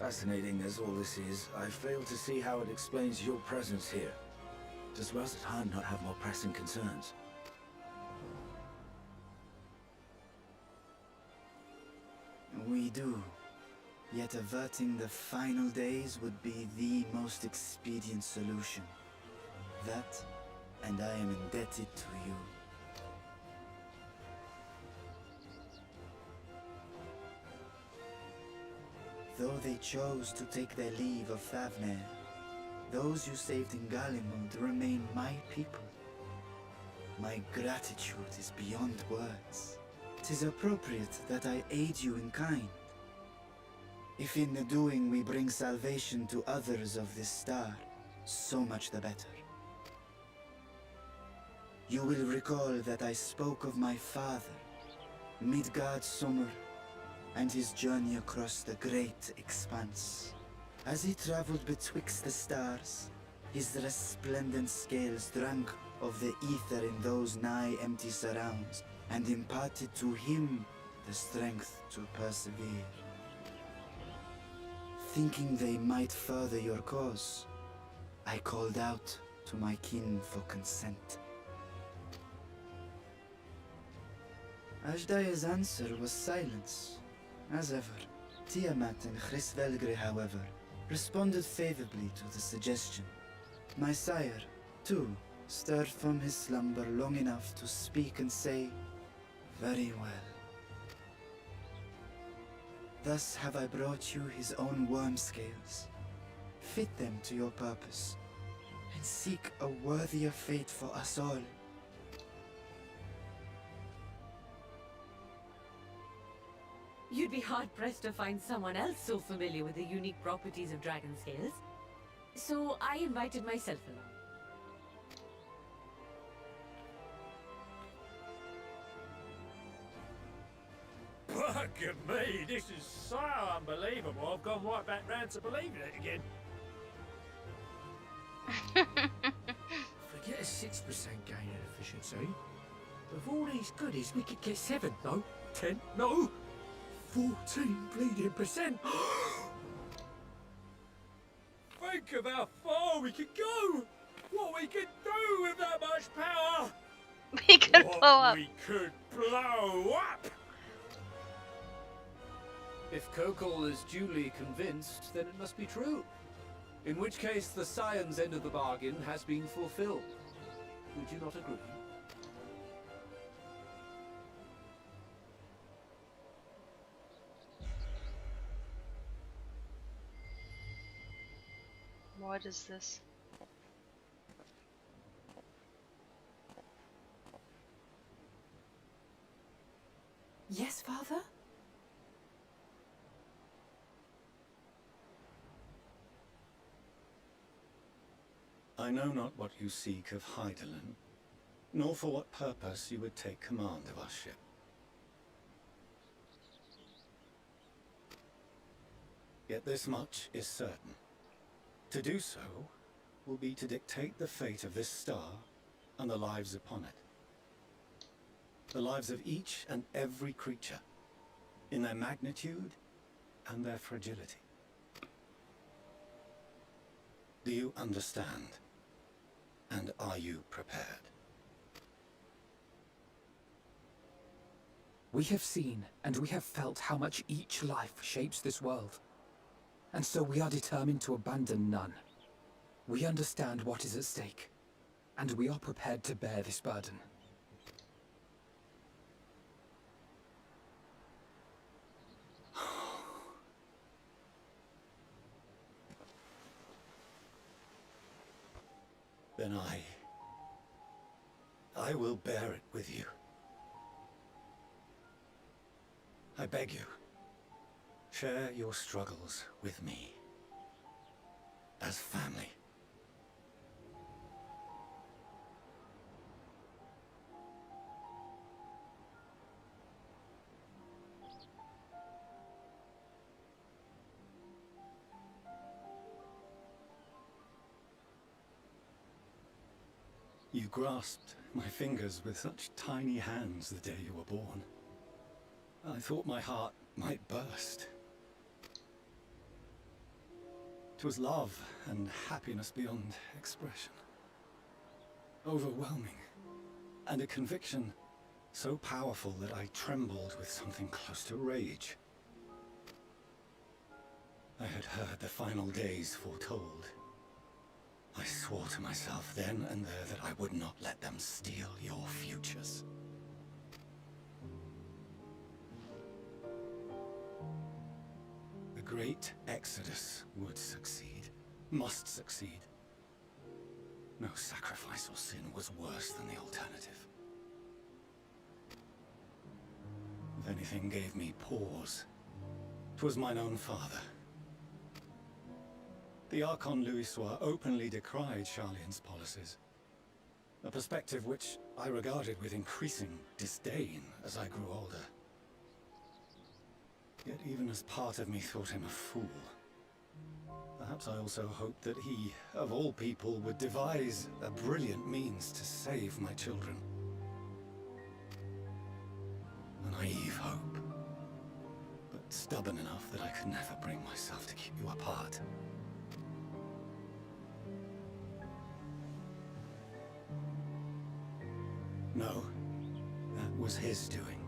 Fascinating as all this is, I fail to see how it explains your presence here. Does Razathan not have more pressing concerns? We do. Yet averting the final days would be the most expedient solution. That, and I am indebted to you. Though they chose to take their leave of Thavnair, those you saved in Galimund remain my people. My gratitude is beyond words. 'Tis appropriate that I aid you in kind. If in the doing we bring salvation to others of this star, so much the better. You will recall that I spoke of my father, Midgard Summer, and his journey across the great expanse. As he traveled betwixt the stars, his resplendent scales drank of the ether in those nigh empty surrounds, and imparted to him the strength to persevere. Thinking they might further your cause, I called out to my kin for consent. Ajdaya's answer was silence. As ever, Tiamat and Hrisvelgre, however, responded favorably to the suggestion. My sire, too, stirred from his slumber long enough to speak and say, "Very well." Thus have I brought you his own worm scales. Fit them to your purpose, and seek a worthier fate for us all. You'd be hard-pressed to find someone else so familiar with the unique properties of dragon scales. So I invited myself along. Bugger me, this is so unbelievable. I've gone right back round to believing it again. Forget a 6% gain in efficiency. With all these goodies, we could get 7, no? 10, no? 14 bleeding percent. Think of how far we could go. What we could do with that much power. We could blow up. We could blow up. If Kokol is duly convinced, then it must be true. In which case, the science end of the bargain has been fulfilled. Would you not agree? What is this? Yes, Father? I know not what you seek of Hydaelyn, nor for what purpose you would take command of our ship. Yet this much is certain. To do so will be to dictate the fate of this star and the lives upon it. The lives of each and every creature, in their magnitude and their fragility. Do you understand? And are you prepared? We have seen and we have felt how much each life shapes this world. And so we are determined to abandon none. We understand what is at stake, and we are prepared to bear this burden. Then I will bear it with you. I beg you, share your struggles with me. As family. You grasped my fingers with such tiny hands the day you were born. I thought my heart might burst. 'Twas love and happiness beyond expression. Overwhelming. And a conviction so powerful that I trembled with something close to rage. I had heard the final days foretold. I swore to myself then and there that I would not let them steal your futures. The great exodus would succeed, must succeed. No sacrifice or sin was worse than the alternative. If anything gave me pause, 'twas mine own father. The Archon Louisois openly decried Charlian's policies, a perspective which I regarded with increasing disdain as I grew older. Yet even as part of me thought him a fool, perhaps I also hoped that he, of all people, would devise a brilliant means to save my children. A naive hope, but stubborn enough that I could never bring myself to keep you apart. No, that was his doing,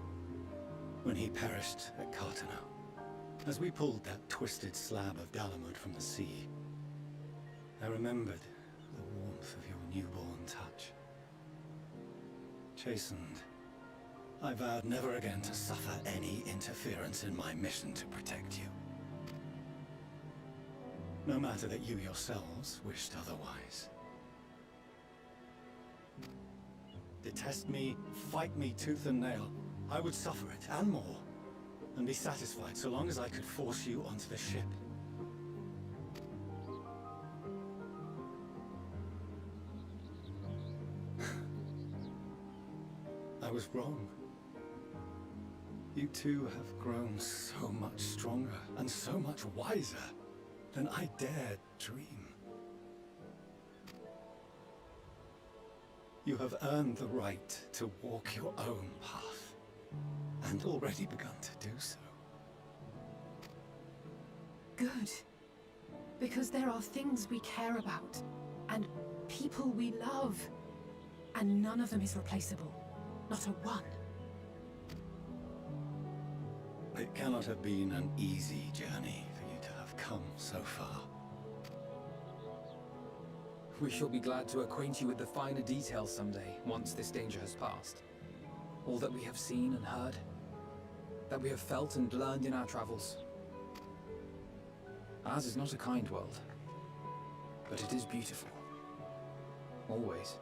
when he perished at Carteneau, as we pulled that twisted slab of Dalamud from the sea. I remembered the warmth of your newborn touch. Chastened, I vowed never again to suffer any interference in my mission to protect you. No matter that you yourselves wished otherwise. Detest me, fight me tooth and nail, I would suffer it, and more, and be satisfied so long as I could force you onto the ship. I was wrong. You two have grown so much stronger and so much wiser than I dared dream. You have earned the right to walk your own path, and already begun to do so. Good. Because there are things we care about, and people we love, and none of them is replaceable. Not a one. It cannot have been an easy journey for you to have come so far. We shall be glad to acquaint you with the finer details someday, once this danger has passed. All that we have seen and heard, that we have felt and learned in our travels. Ours is not a kind world, but it is beautiful. Always.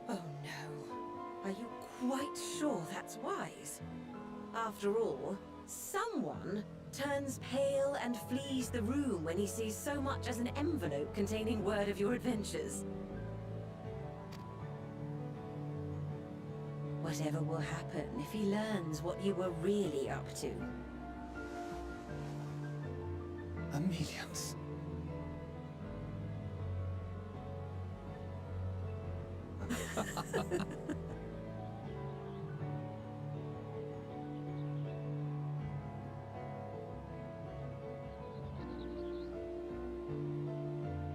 Oh no. Are you quite sure that's wise? After all, someone turns pale and flees the room when he sees so much as an envelope containing word of your adventures. Whatever will happen if he learns what you were really up to? Amelians.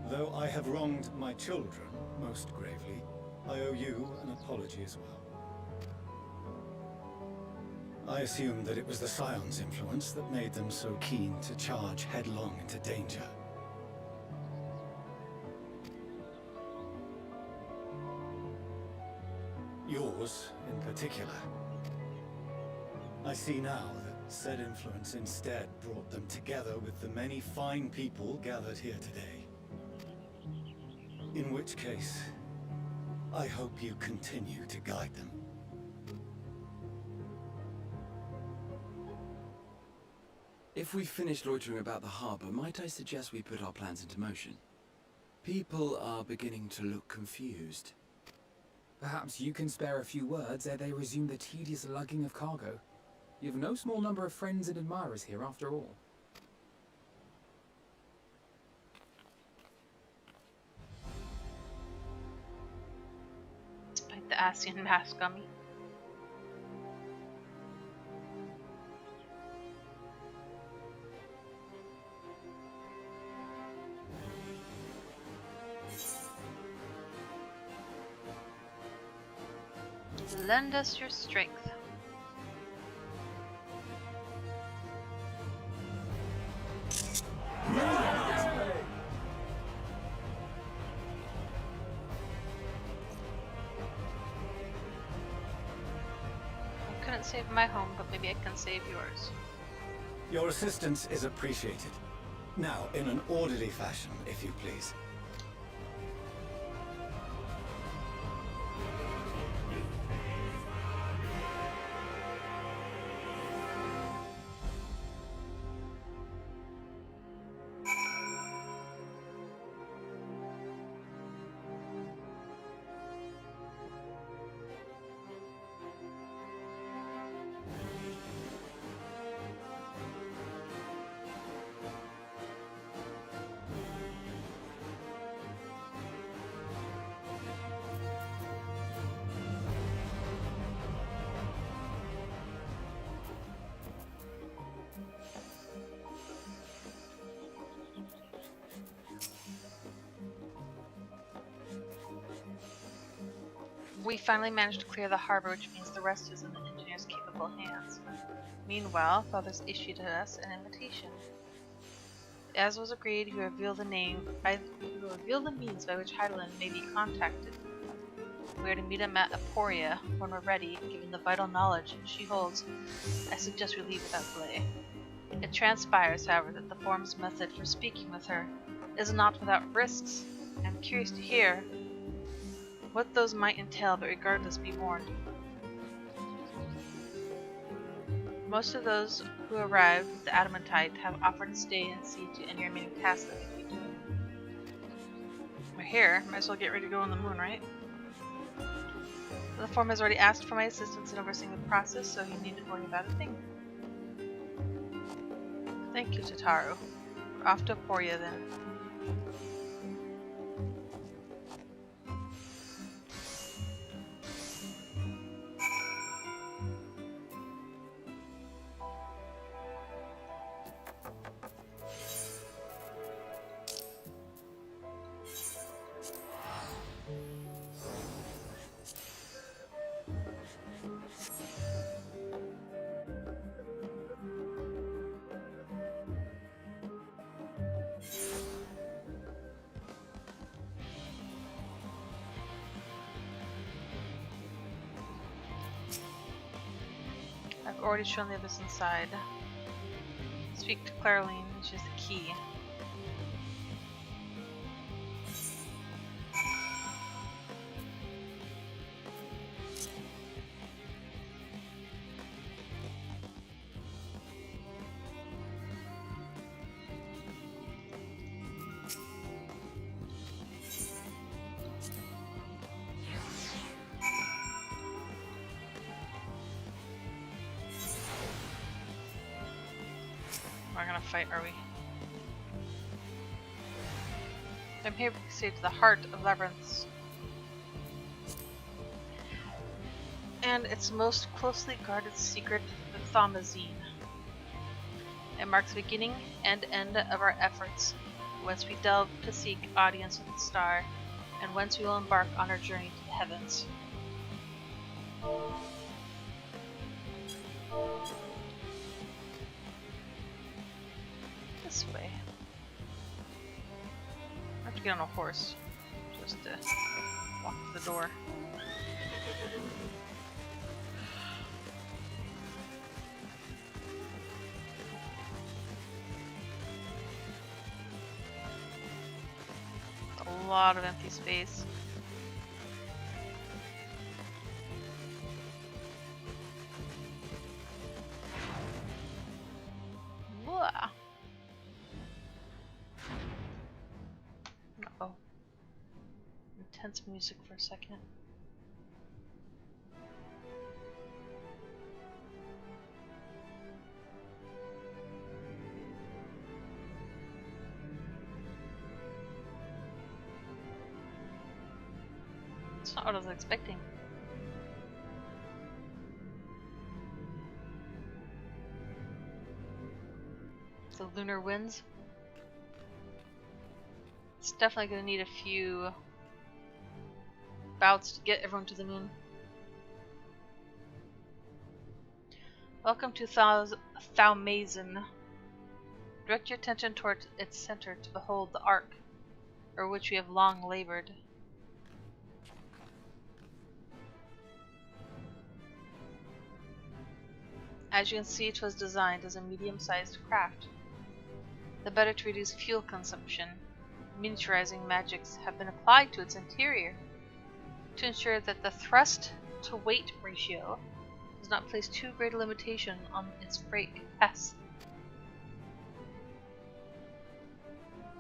Though I have wronged my children most gravely, I owe you an apology as well. I assumed that it was the Scion's influence that made them so keen to charge headlong into danger. Yours, in particular. I see now that said influence instead brought them together with the many fine people gathered here today. In which case, I hope you continue to guide them. If we've finished loitering about the harbor, might I suggest we put our plans into motion? People are beginning to look confused. Perhaps you can spare a few words ere they resume the tedious lugging of cargo. You have no small number of friends and admirers here after all. Despite the Asian mask on me. Lend us your strength. I couldn't save my home, but maybe I can save yours. Your assistance is appreciated. Now, in an orderly fashion, if you please. We finally managed to clear the harbor, which means the rest is in the engineer's capable hands. Meanwhile, Father's issued us an invitation. As was agreed, he will reveal the means by which Heidelin may be contacted. We are to meet him at Aporia when we're ready. Given the vital knowledge she holds, I suggest we leave without delay. It transpires, however, that the form's method for speaking with her is not without risks. I am curious to hear what those might entail, but regardless, be warned. Most of those who arrived with the Adamantite have offered to stay and see to any remaining tasks that we can be doing. We're here, might as well get ready to go on the moon, right? The form has already asked for my assistance in overseeing the process, so you needn't worry about a thing. Thank you, Tataru. We're off to Aporia then. I've already shown the others inside. Speak to Claraline, which is the key. We're not gonna fight, are we? I'm here to proceed to the heart of Labyrinths. And its most closely guarded secret, the Thaumazein. It marks the beginning and end of our efforts, whence we delve to seek audience with the star, and whence we will embark on our journey to the heavens. This way. I have to get on a horse just to walk to the door. A lot of empty space. Blah. Uh-oh. Intense music for a second. It's not what I was expecting. The lunar winds. It's definitely going to need a few bouts to get everyone to the moon. Welcome to Thaumazen. Direct your attention towards its center to behold the ark, for which we have long labored. As you can see, it was designed as a medium-sized craft. The better to reduce fuel consumption, miniaturizing magics have been applied to its interior to ensure that the thrust-to-weight ratio does not place too great a limitation on its freight capacity.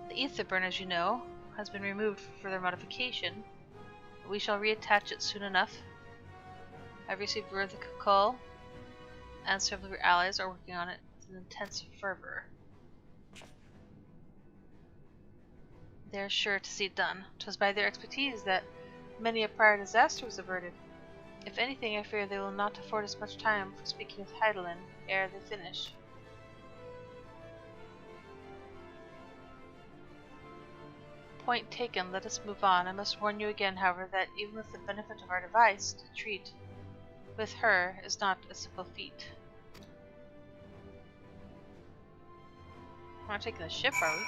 The ether burn, as you know, has been removed for further modification, but we shall reattach it soon enough. I've received word that Kukul and several of your allies are working on it with an intense fervor. They are sure to see it done. 'Twas by their expertise that many a prior disaster was averted. If anything, I fear they will not afford us much time for speaking with Heidelin ere they finish. Point taken, let us move on. I must warn you again, however, that even with the benefit of our device, to treat with her is not a simple feat. We're not taking the ship, are we?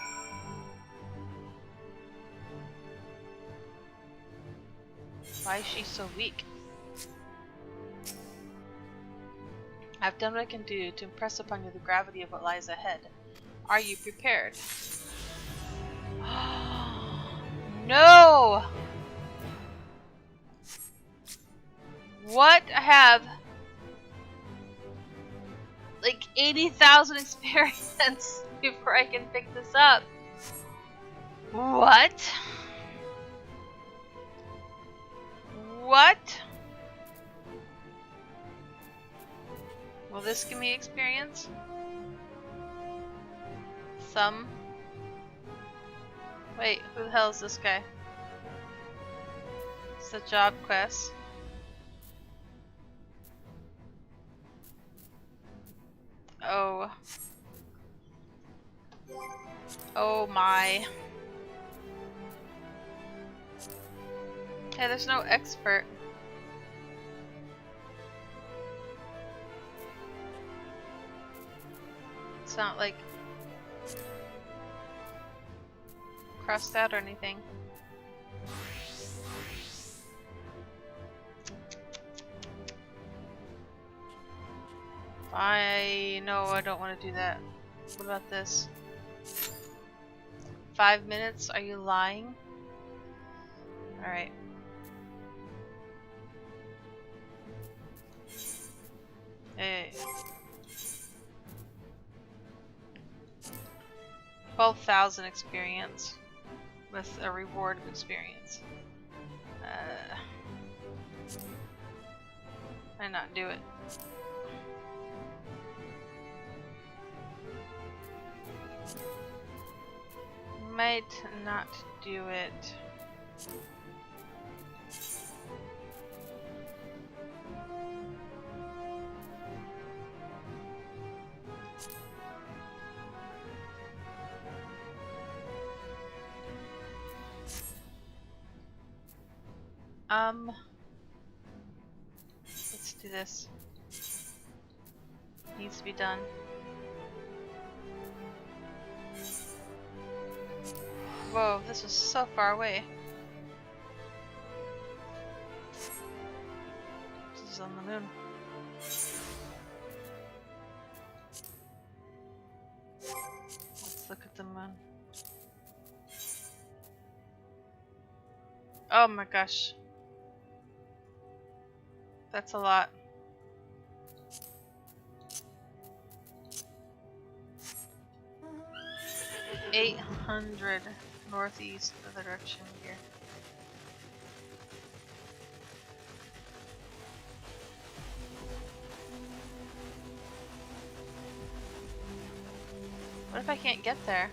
Why is she so weak? I've done what I can do to impress upon you the gravity of what lies ahead. Are you prepared? No! What? I have like 80,000 experience before I can pick this up. What? What? Will this give me experience? Some. Wait, who the hell is this guy? It's a job quest. Oh. Oh my. Hey, there's no expert. It's not like crossed out or anything. I don't want to do that. What about this? 5 minutes? Are you lying? Alright. Hey. 12,000 experience with a reward of experience. Why not do it? Might not do it. Let's do this. Needs to be done. Whoa, this is so far away. This is on the moon. Let's look at the moon. Oh my gosh. That's a lot. $800 northeast of the direction here. What if I can't get there?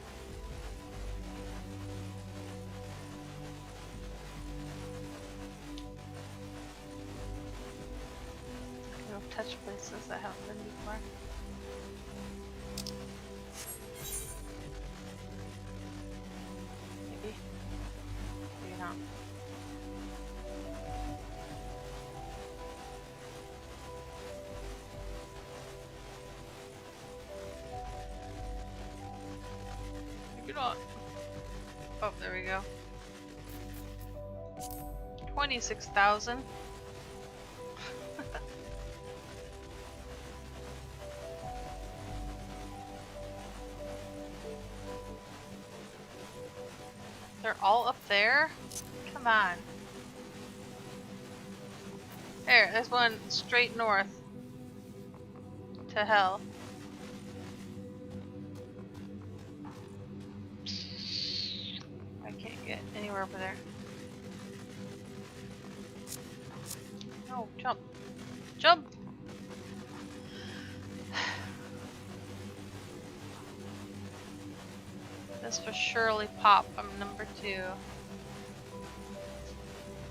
I can go touch places I haven't been before. Maybe. Maybe not. not. Oh, there we go. 26,000. They're all up there? Come on. There's one straight north to hell. I can't get anywhere over there. No, jump. Jump! This for surely pop. I'm number 2.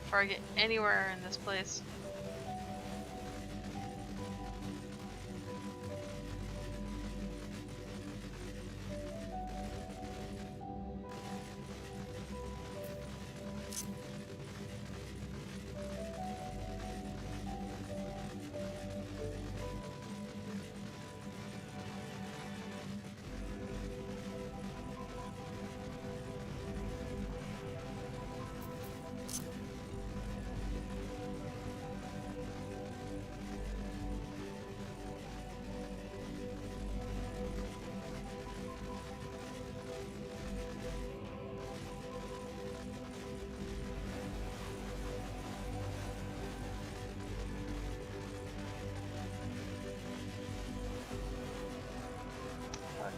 Before I get anywhere in this place.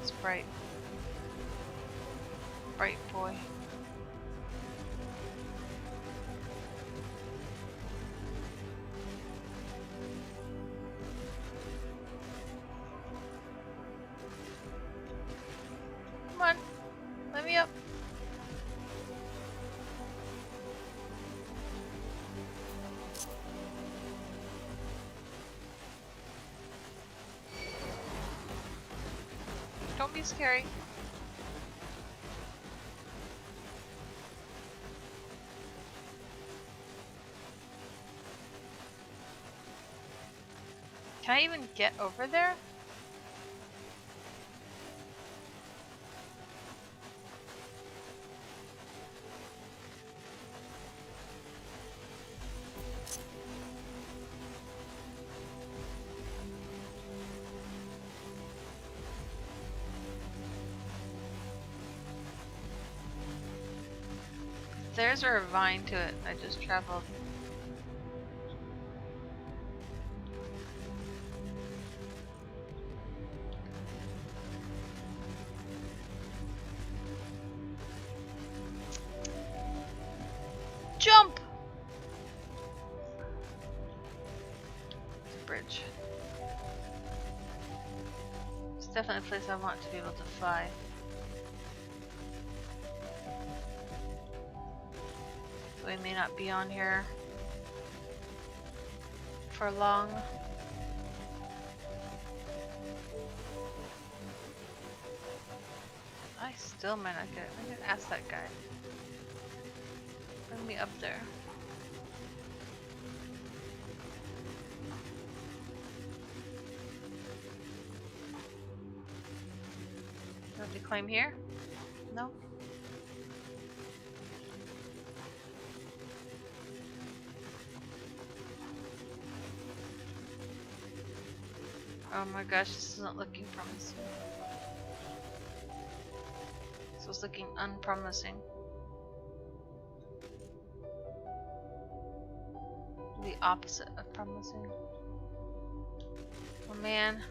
It's bright. Bright boy. Come on. Let me up. Don't be scary. Can I even get over there? There's a ravine to it. I just traveled. Jump! Bridge. It's definitely a place I want to be able to fly. We may not be on here for long. I still might not get it. I'm gonna ask that guy. Bring me up there. Do I have to climb here? No? Oh my gosh, this isn't looking promising. This was looking unpromising. The opposite of promising. Oh man.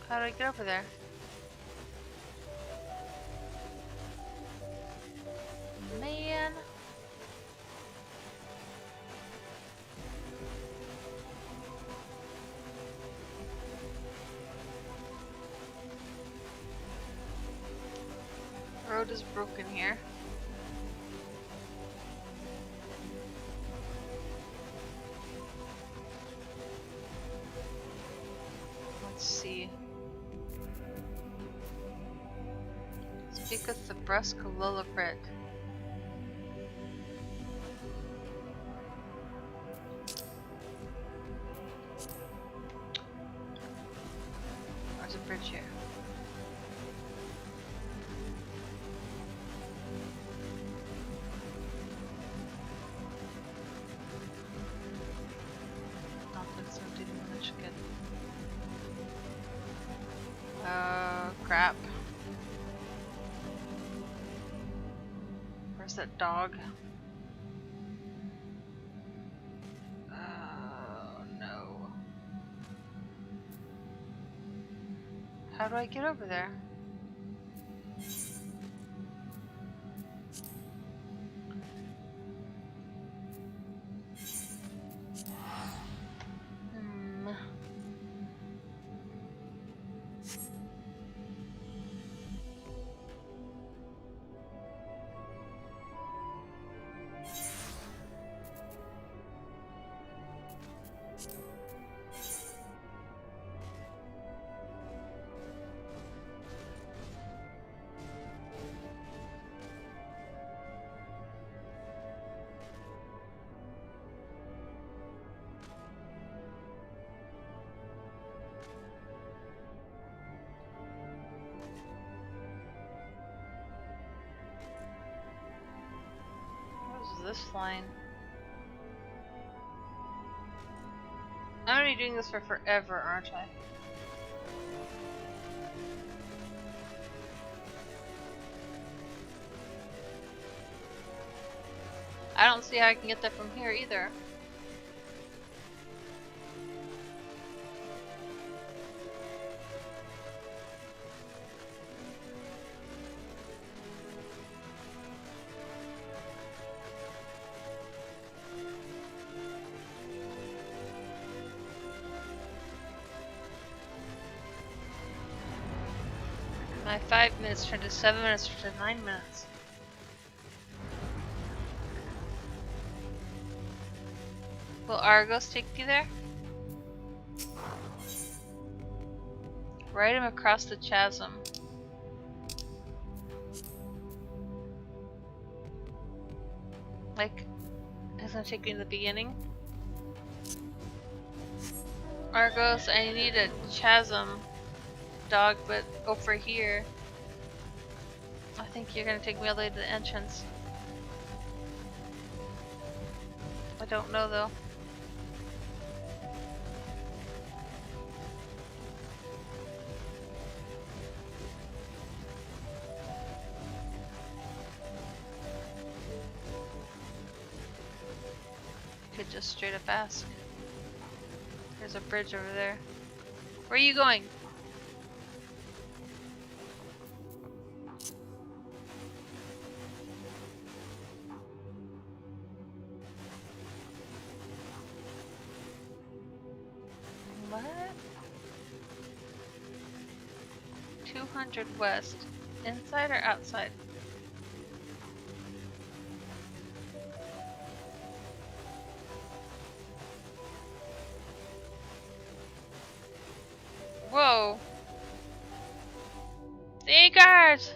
How do I get over there? Man. The road is broken here. Let's see. Speaketh the brusque lullabret. There's a Where's that dog? No. How do I get over there? This line. I'm already doing this for forever, aren't I? I don't see how I can get that from here either. My 5 minutes turned to 7 minutes to 9 minutes. Will Argos take you there? Ride him across the chasm. Like, he's gonna take me to the beginning. Argos, I need a chasm dog, but over here. I think you're gonna take me all the way to the entrance. I don't know though. Could just straight up ask. There's a bridge over there. Where are you going? What? 200 west. Inside or outside? Whoa. Seekers!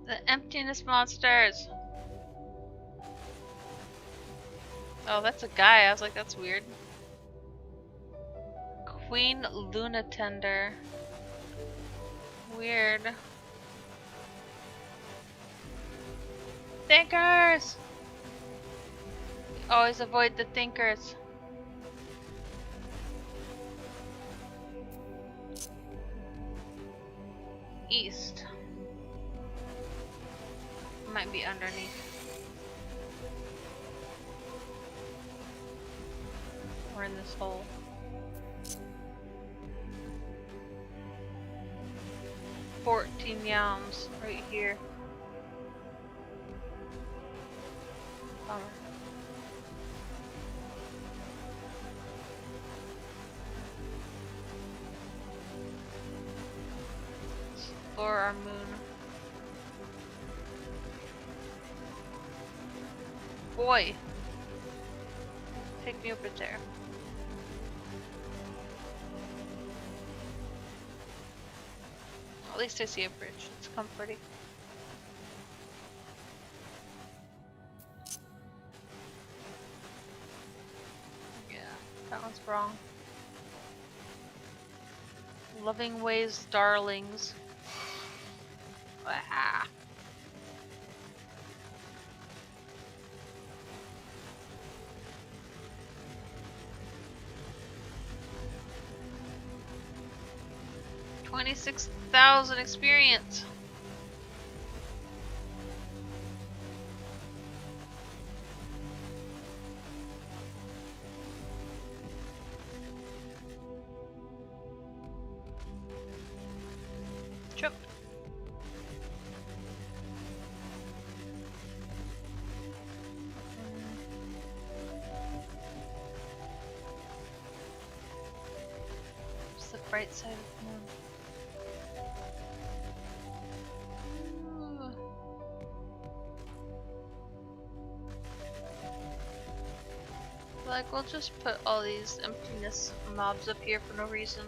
The emptiness monsters. Oh, that's a guy. I was like, that's weird. Queen Luna Tender. Weird. Thinkers! Always avoid the thinkers. East. Might be underneath. We're in this hole. $14 yams right here. Bummer. Explore our moon. Boy! Take me over there. At least I see a bridge. It's comforting. Yeah, that one's wrong. Loving ways, darlings. Ah. $26,000 experience. bright side of the moon. Ooh. Like, we'll just put all these emptiness mobs up here for no reason.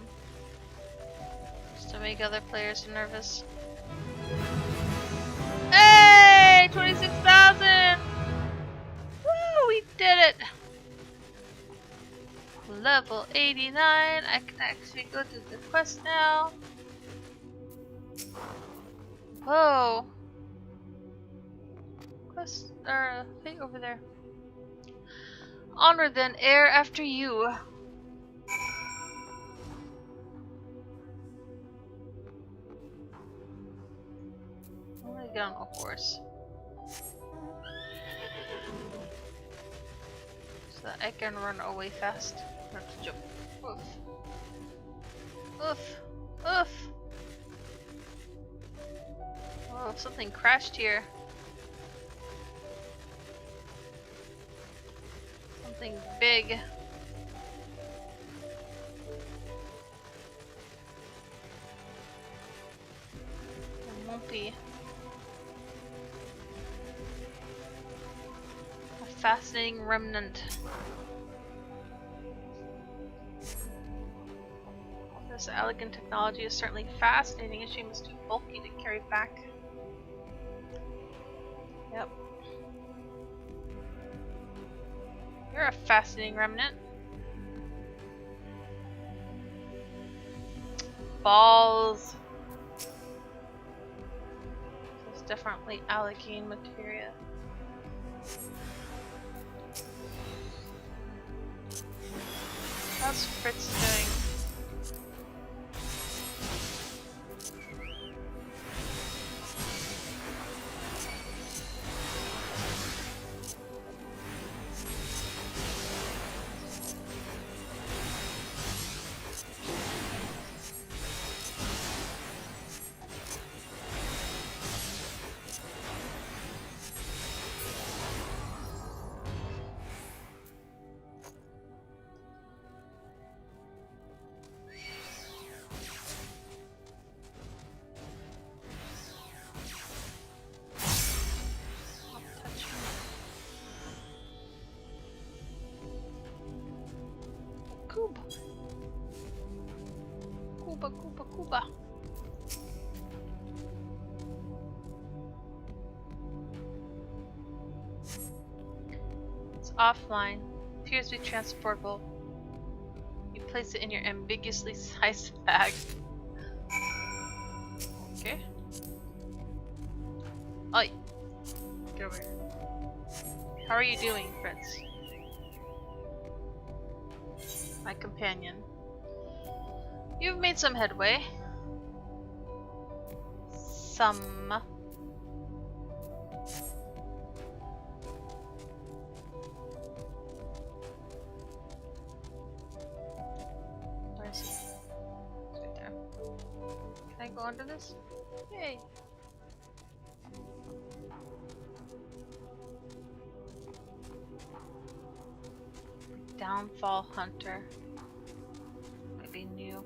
Just to make other players nervous. Hey! 26,000! Woo! We did it! Level 89. I can actually go do the quest now. Whoa! Quest, or thing over there. Onward then, air after you. I'm gonna get on a horse. So that I can run away fast. Not to jump. Oof. Oof. Oof. Oh, something crashed here. Something big. It won't be. A fascinating remnant. This elegant technology is certainly fascinating. It's shame it's too bulky to carry back. Yep. You're a fascinating remnant. Balls. This is definitely allocating materia. How's Fritz doing? Cuba. Cuba, Cuba, Cuba. It's offline. Appears to be transportable. You place it in your ambiguously sized bag. Okay. Oi. Get over here. How are you doing, Fritz? My companion. You've made some headway. Some. Where is he? It's right there. Can I go under this? Yay! Downfall Hunter. Maybe new.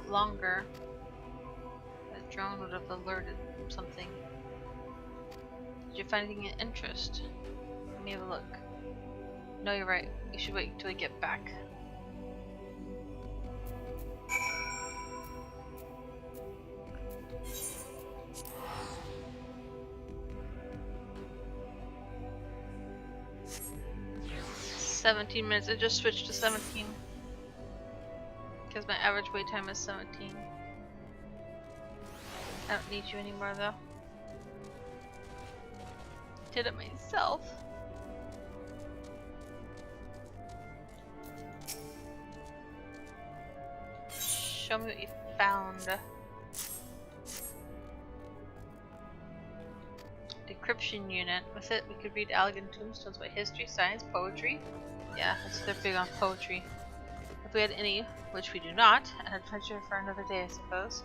Longer. A drone would have alerted something. Did you find anything of interest? Let me have a look. No, you're right. We should wait until we get back. $17 minutes. It just switched to 17. Because my average wait time is 17. I don't need you anymore though. Did it myself. Show me what you found. Decryption unit. With it, we could read elegant tombstones about history, science, poetry. Yeah, they're big on poetry. If we had any, which we do not, an adventure for another day, I suppose.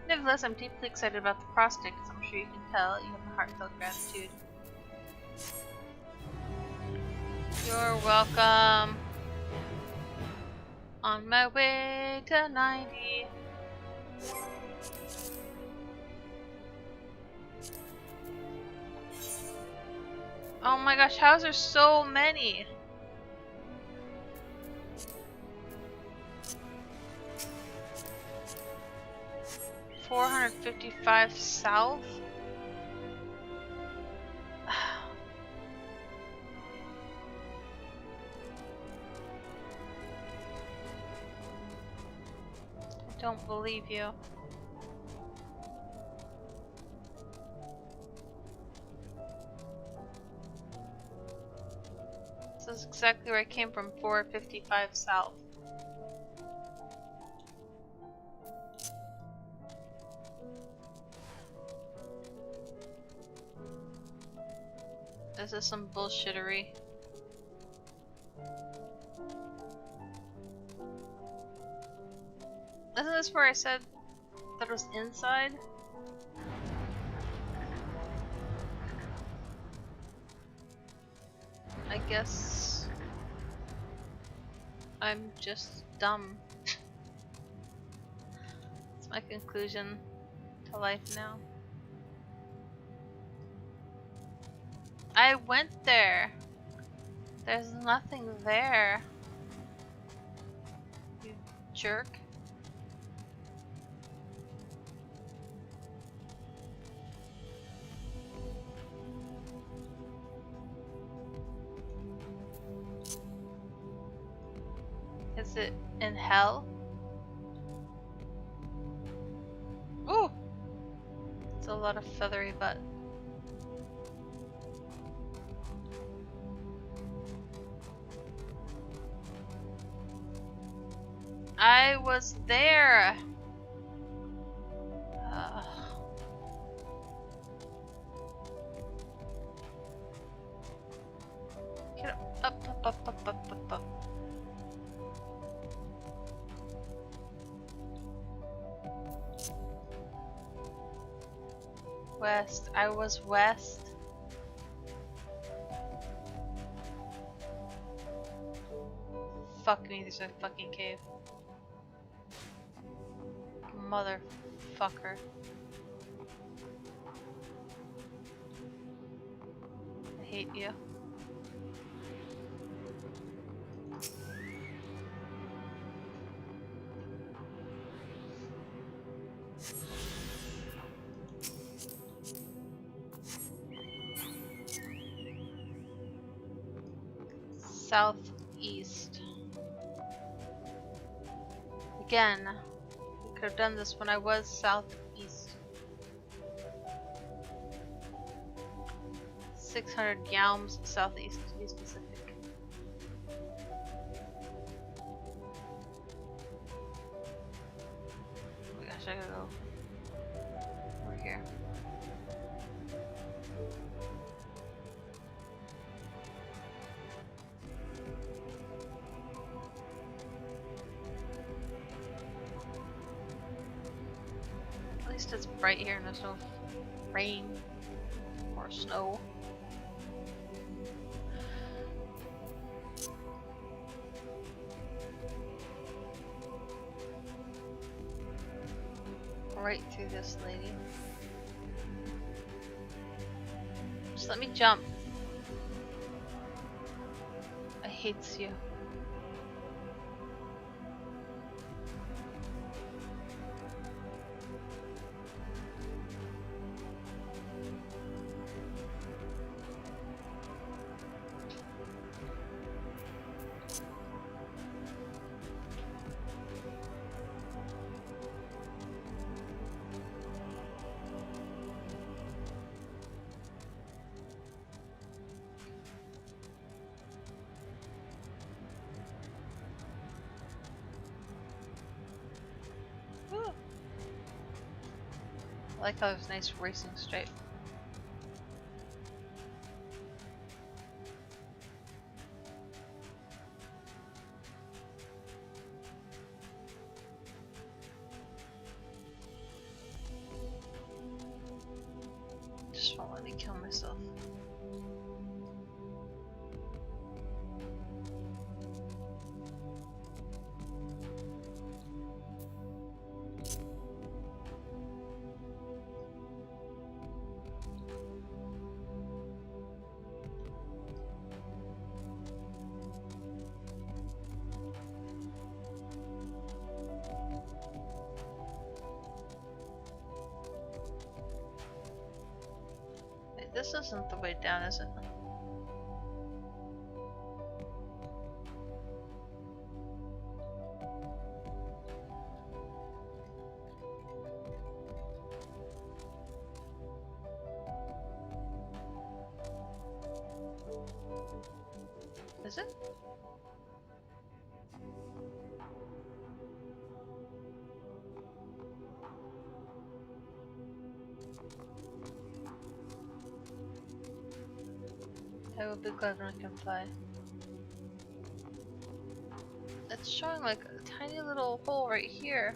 Nevertheless, I'm deeply excited about the prospects. I'm sure you can tell you have a heartfelt gratitude. You're welcome. On my way to 90. Oh my gosh, how is there so many? $455 south? I don't believe you. This is exactly where I came from, 455 south. This is some bullshittery. Isn't this where I said that it was inside? I guess I'm just dumb. It's my conclusion to life now. I went there. There's nothing there. You jerk. Is it in hell? Ooh! It's a lot of feathery butt. I was there! Get up. West. I was west. Fuck me, there's a fucking cave. Motherfucker. I hate you. Southeast. Again, we could have done this when I was southeast. 600 yalms southeast to be specific. Oh my gosh, I gotta go over here. At least it's bright here and there's no rain or snow. Right through this lady. Just let me jump. I hates you. I like how it's nice racing straight. Just won't let me kill myself. Wait, this isn't the way down, is it? Is it? I will be glad when I can fly. It's showing like a tiny little hole right here.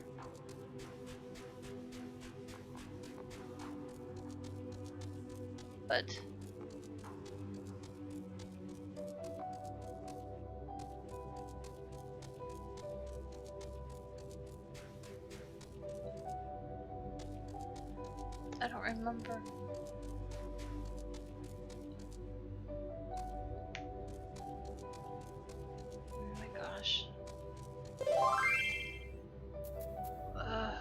But I don't remember. Oh my gosh. Ugh.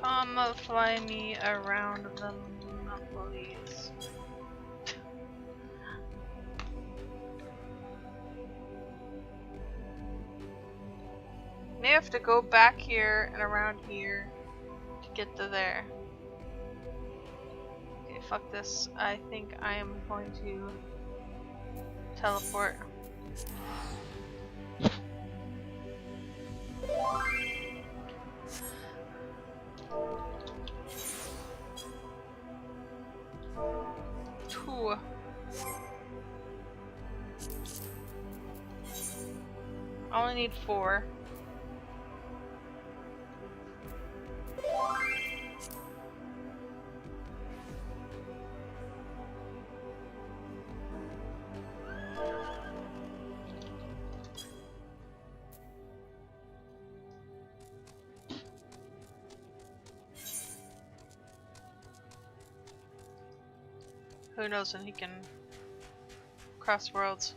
Comma, fly me around them, please. May have to go back here and around here to get to there. Okay, fuck this. I think I am going to teleport. Two. I only need 4. Who knows when he can cross worlds.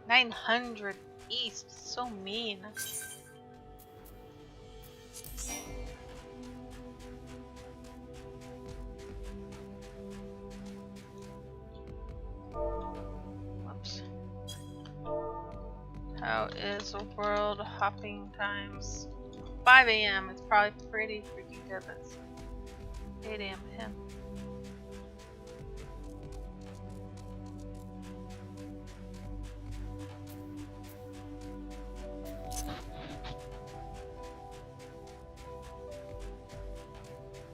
$900 east, so mean. Whoops. How is world hopping times? 5 AM. It's probably pretty freaking good. That's 8 AM to him.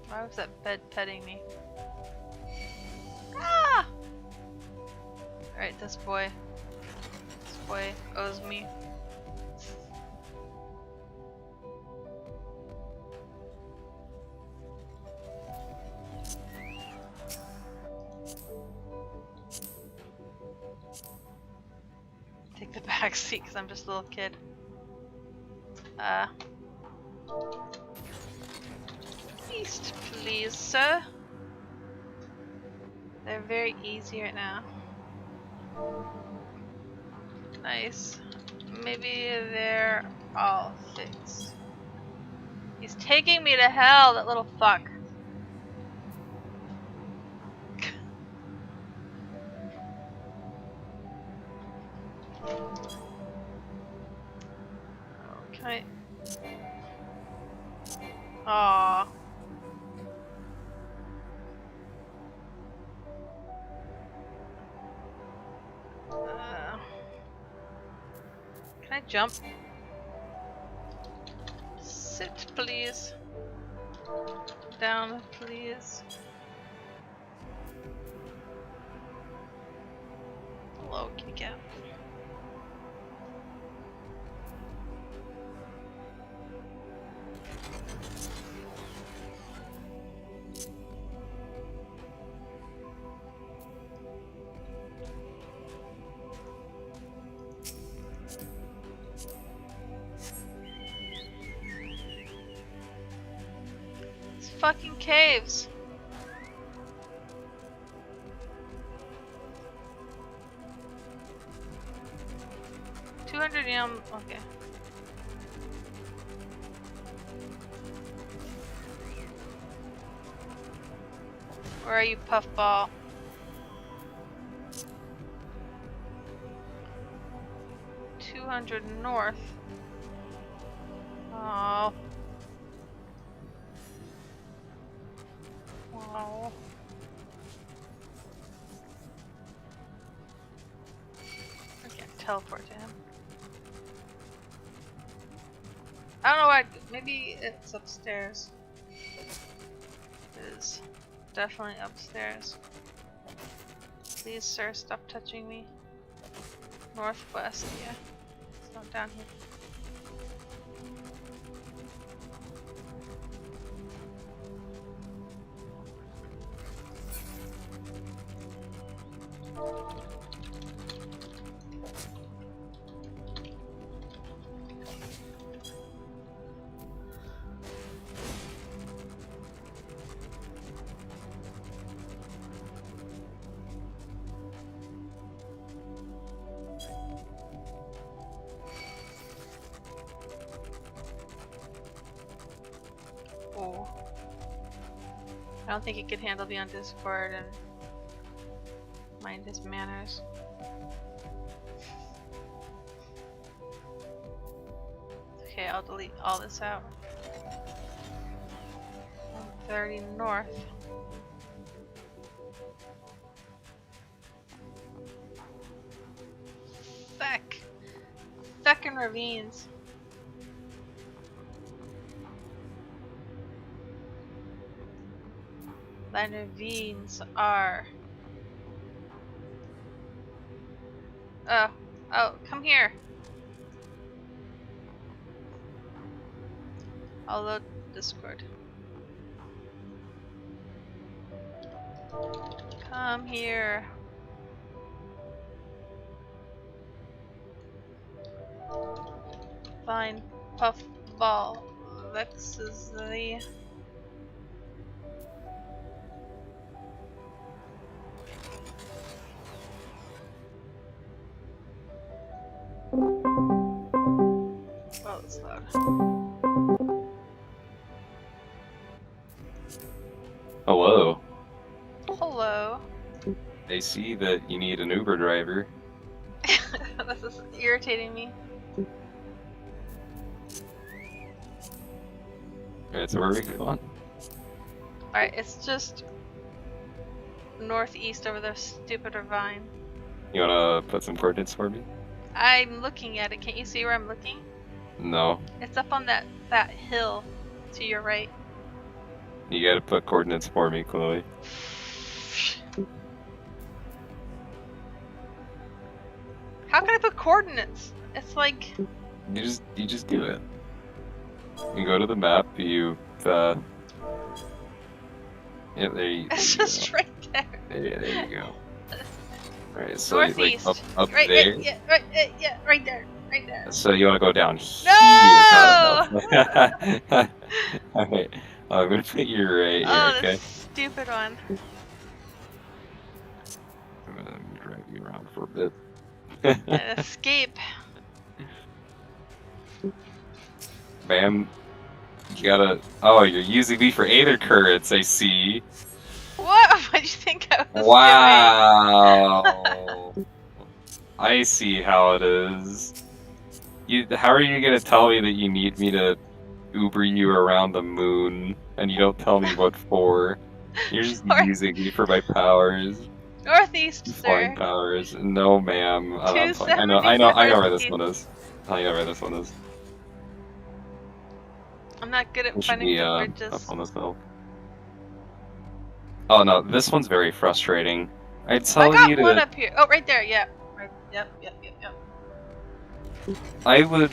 Why was that bed petting me? Ah! Alright, this boy owes me. Take the back seat because I'm just a little kid. East, please, sir. They're very easy right now. Nice. Maybe they're all fixed. He's taking me to hell, that little fuck. Okay. Aww. Can I jump? Sit, please. Down, please. Hello, kitty cat. It's fucking caves. Okay. Where are you, puffball? $200 north. Oh. Wow. I can't teleport to him. I don't know why. Maybe it's upstairs. It is definitely upstairs. Please, sir, stop touching me. Northwest, yeah. It's not down here. Oh. I don't think he could handle me on Discord and mind his manners. Okay, I'll delete all this out. 130 north. Feckin' ravines. The ravines are... Oh, come here. I'll load Discord. Come here. Fine. Puffball. Vexes the... Oh, it's loud. Hello. Hello. I see that you need an Uber driver. This is irritating me. Alright, so where are we going? Alright, it's just northeast over the stupid ravine. You wanna put some coordinates for me? I'm looking at it. Can't you see where I'm looking? No. It's up on that hill to your right. You gotta put coordinates for me, Chloe. How can I put coordinates? It's like... You just do it. You go to the map, you yeah, there you go. It's just right there. There you go. Alright, so Northeast. like up right, there. Yeah, right there. Right there. So you wanna go down here? No! Alright, I'm gonna put you right here, Oh, okay? this stupid one. I'm gonna drag you around for a bit. And escape. Bam. You gotta... Oh, you're using me for Aether Currents, I see. What? What do you think I was Wow. I see how it is. How are you gonna tell me that you need me to Uber you around the moon, and you don't tell me what for? You're just using me for my powers. Northeast, Flying sir. powers. No, ma'am. I'm fine. I know 270 where this northeast. one is. I know where this one is. I'm not good It at should finding be the up bridges. on this hill. Oh no, this one's very frustrating. I I tell got you one to. up here. Oh, right there. Yeah. Right. Yep. I would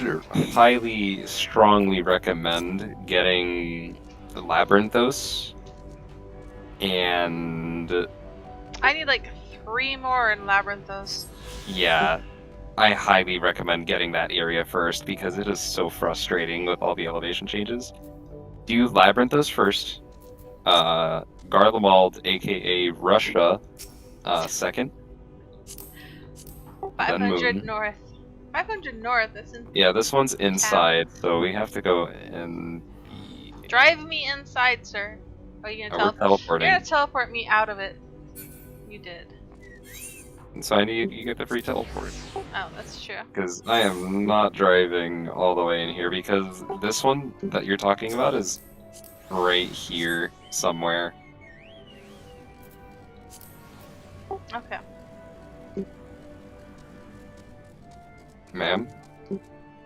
highly, strongly recommend getting the Labyrinthos and I need like 3 more in Labyrinthos. yeah, I highly recommend getting that area first because it is so frustrating with all the elevation changes. Do Labyrinthos first, Garlemald, aka Russia, second, then 500 Moon. north. 500 north. That's in. Yeah, this one's inside, so we have to go and Drive me inside, sir. Oh, you're we're gonna teleporting. You're gonna teleport me out of it. You did. And so I need you get the free teleport. Oh, that's true. Because I am not driving all the way in here because this one that you're talking about is right here somewhere. Okay. Ma'am?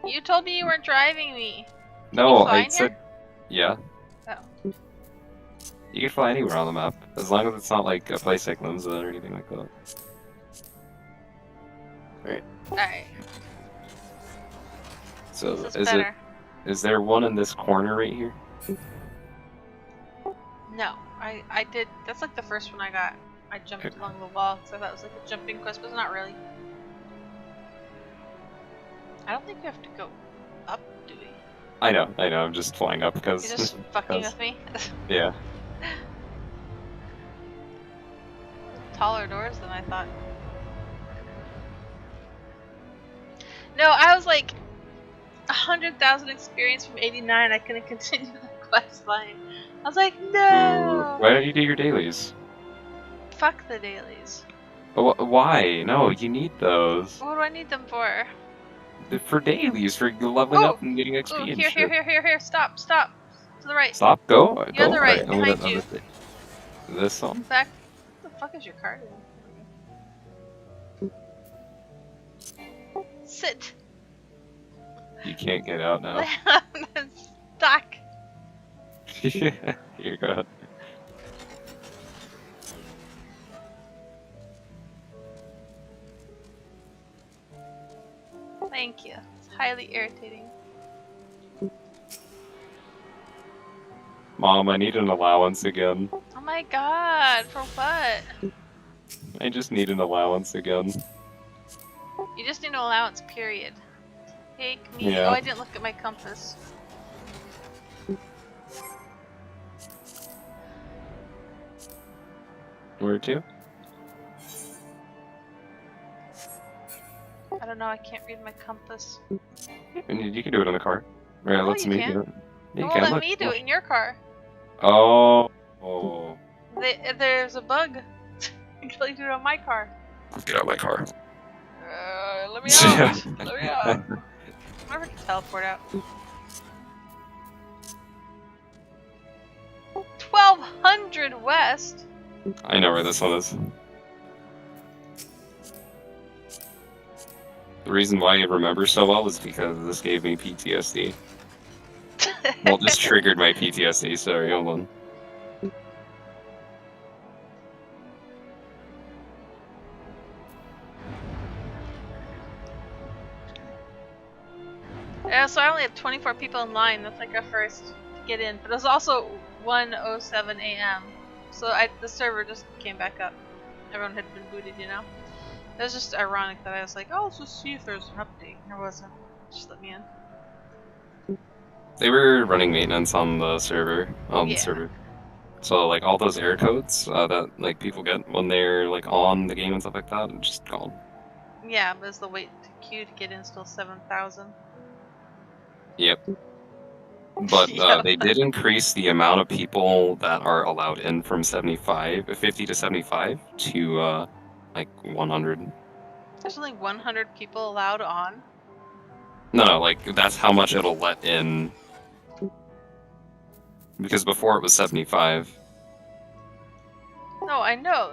You told me you weren't driving me. No, fly I in said yeah. Oh. You can fly anywhere on the map, as long as it's not like a place like Limsa or anything like that. Right. Alright. So This is better. is there one in this corner right here? No, I did. That's like the first one I got. I jumped along the wall, so that was like a jumping quest, but it's not really. I don't think we have to go up, do we? I know, I'm just flying up because... You're just fucking with me? Yeah. Taller doors than I thought. No, I was like 100,000 experience from 89. I couldn't continue the quest line. I was like, no. Why don't you do your dailies? Fuck the dailies. Why? No, you need those. What do I need them for? For dailies, for leveling up and getting XP Ooh, and here, shit. Here. Stop. To the right. Stop, go. You're go. the right, I'm behind gonna, you. This one. Back. What the fuck is your card in? Sit. You can't get out now. I'm stuck. Here, go ahead. Thank you. It's highly irritating. Mom, I need an allowance again. Oh my god, for what? I just need an allowance again. You just need an allowance, period. Take me. Yeah. Oh, I didn't look at my compass. Where to? I don't know, I can't read my compass. And you can do it in the car. Right, No, let's you me can't. do it. Yeah, It you won't can. let Look, me do look. it in your car. Oh. There's a bug. Until you do it on my car. Get out of my car. Let me out. Let me out. I never can teleport out. 1200 west. I know where this one is. The reason why I remember so well is because this gave me PTSD. Well, this triggered my PTSD, sorry, hold on. Yeah, so I only have 24 people in line. That's like our first to get in. But it was also 1:07 a.m. So the server just came back up. Everyone had been booted, you know? It was just ironic that I was like, oh, let's just see if there's an update. There wasn't. Just let me in. They were running maintenance on the server, Yeah. So like all those error codes that like people get when they're like on the game and stuff like that, are just gone. Yeah, but it's the wait to queue to get in still 7,000. Yep. But they did increase the amount of people that are allowed in from 50 to 75 to like 100. There's only 100 people allowed on. No, like that's how much it'll let in. Because before it was 75. No, I know.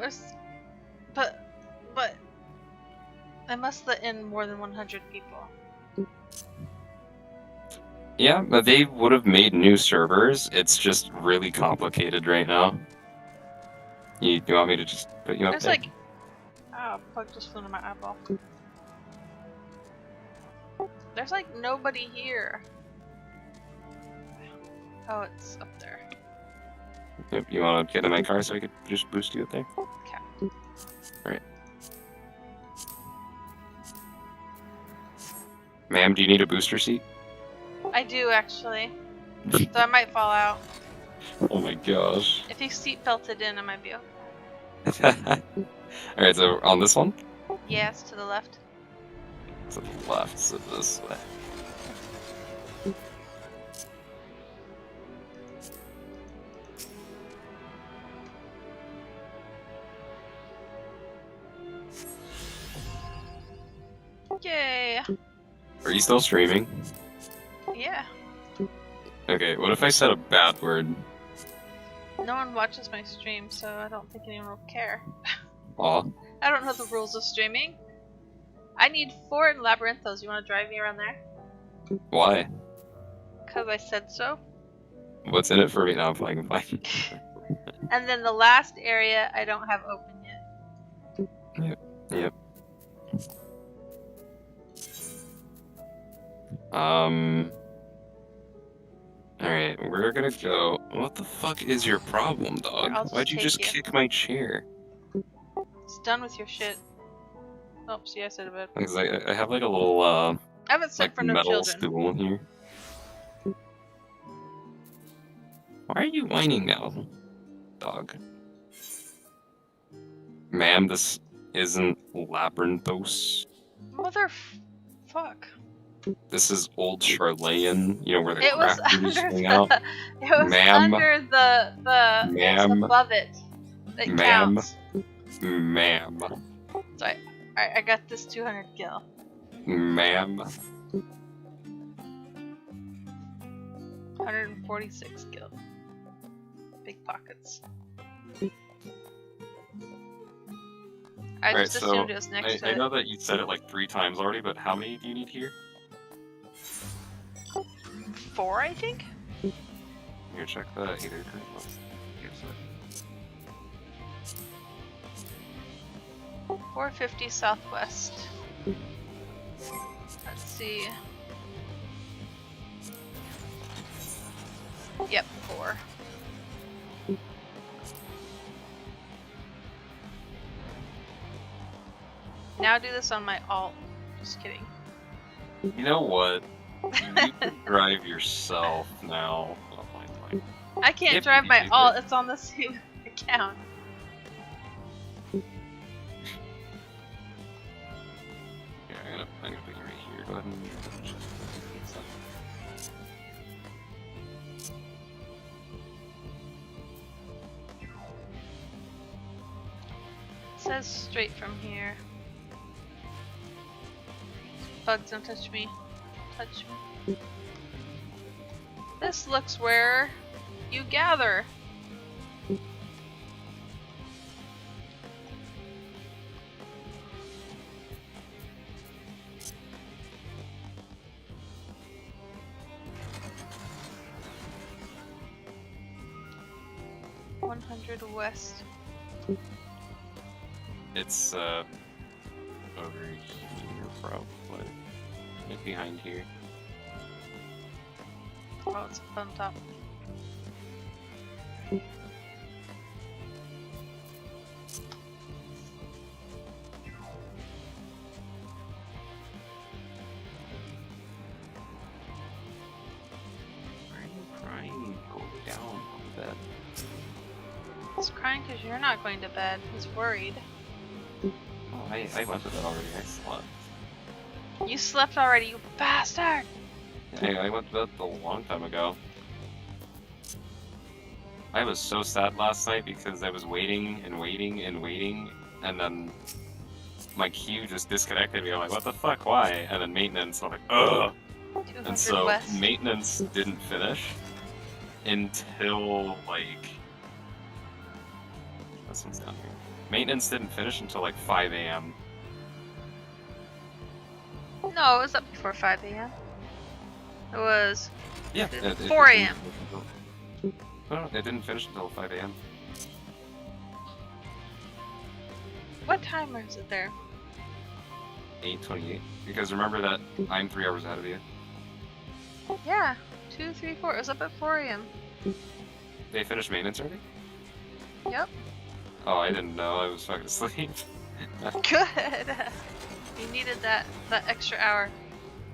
But I must let in more than 100 people. Yeah, but they would have made new servers. It's just really complicated right now. You want me to just put you up There's there? like... Oh, bug just flew into my eyeball. There's like nobody here. Oh, it's up there. Yep, you want to get in my car so I could just boost you up there? Okay. Alright. Ma'am, do you need a booster seat? I do, actually. So I might fall out. Oh my gosh. If you seat belted in, I might be okay. Alright, so on this one? Yes, to the left. To the left, so this way. Yay! Are you still streaming? Yeah. Okay, what if I said a bad word? No one watches my stream, so I don't think anyone will care. Aw. I don't know the rules of streaming. I need 4 labyrinthos. You want to drive me around there? Why? Because I said so. What's in it for me now? I'm playing. And then the last area I don't have open yet. Yep. Alright, we're gonna go. What the fuck is your problem, dog? Why'd you just kick my chair? It's done with your shit. Oh, see, I said a bit. Because I have like a little, I haven't sent like for no metal children. stool here. Why are you whining now, dog? Ma'am, this isn't Labyrinthos. Motherfuck. This is Old Charlayan, you know, where the It was crafters under hang the. out. It was Ma'am. under the. It's Ma'am. above it. It Ma'am. counts. Ma'am. So I got this 200 gil. Ma'am. 146 gil. Big pockets. I Alright, just so assumed it was next to I it. know that you said it like 3 times already, but how many do you need here? 4, I think? Here, check the either. Here's it. 450 southwest. Let's see. Yep, 4. Now do this on my alt. Just kidding. You know what? You can drive yourself now. Oh, fine. I can't If drive you my do alt, it. it's on the same account. Yeah, I'm gonna put you right here. Go ahead and check this out. It says straight from here. Bugs, don't touch me. Touch me. This looks where you gather. West. It's over here, probably. Like behind here. Oh, it's up on top. Why are you crying? Go down on bed. He's crying because you're not going to bed. He's worried. Oh, I went to bed already. I slept. You slept already, you bastard! I went to bed a long time ago. I was so sad last night because I was waiting and waiting and waiting, and then my queue just disconnected me. I'm like, what the fuck, why? And then maintenance, I'm like, ugh! And so West. maintenance didn't finish until, like... This one's down here. Maintenance didn't finish until like 5 a.m. No, it was up before 5 a.m. It was 4 a.m. No, it didn't finish until 5 a.m. What timer is it there? 8:28. Because remember that I'm 3 hours ahead of you. Yeah, 2, 3, 4. It was up at 4 a.m. They finished maintenance already? Yep. Oh, I didn't know. I was fucking asleep. Good. You needed that extra hour.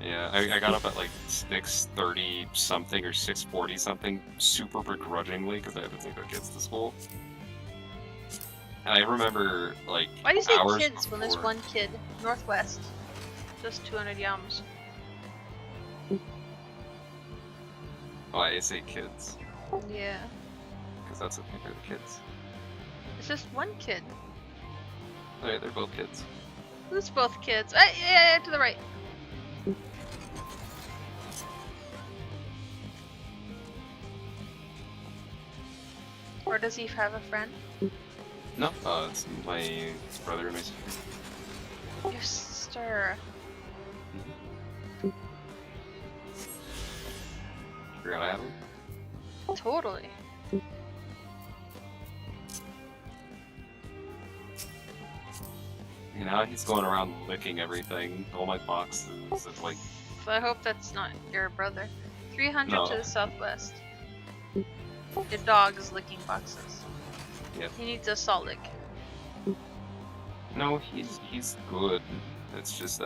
Yeah, I got up at like 6:30 something or 6:40 something, super begrudgingly, because I had to take the kids to school. And I remember, like, Why do you say hours kids before... when there's one kid? Northwest. Just 200 yums. Oh, I say kids. Yeah. Because that's what they're the kids. It's just one kid. Oh yeah, they're both kids. Who's both kids? Yeah, to the right. Or does he have a friend? No, it's my brother and my sister. Your sister. Forgot I have him? Totally. You know, he's going around licking everything, all my boxes, and like... So I hope that's not your brother. 300 No. to the southwest. Your dog is licking boxes. Yep. He needs a salt lick. No, he's good. It's just,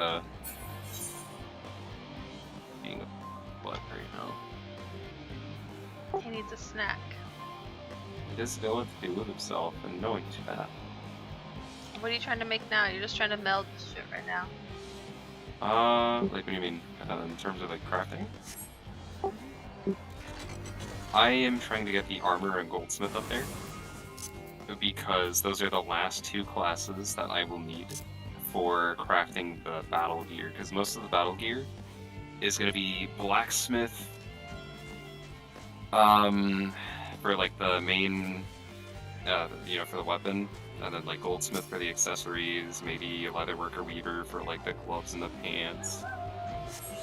being a butt right now. He needs a snack. He doesn't know what to do with himself, and no, he's fat. What are you trying to make now? You're just trying to meld shit right now. Like, what do you mean? In terms of, like, crafting? I am trying to get the armor and goldsmith up there, because those are the last two classes that I will need for crafting the battle gear, because most of the battle gear is going to be blacksmith, for, like, the main, you know, for the weapon, and then, like, goldsmith for the accessories, maybe a leatherworker weaver for, like, the gloves and the pants,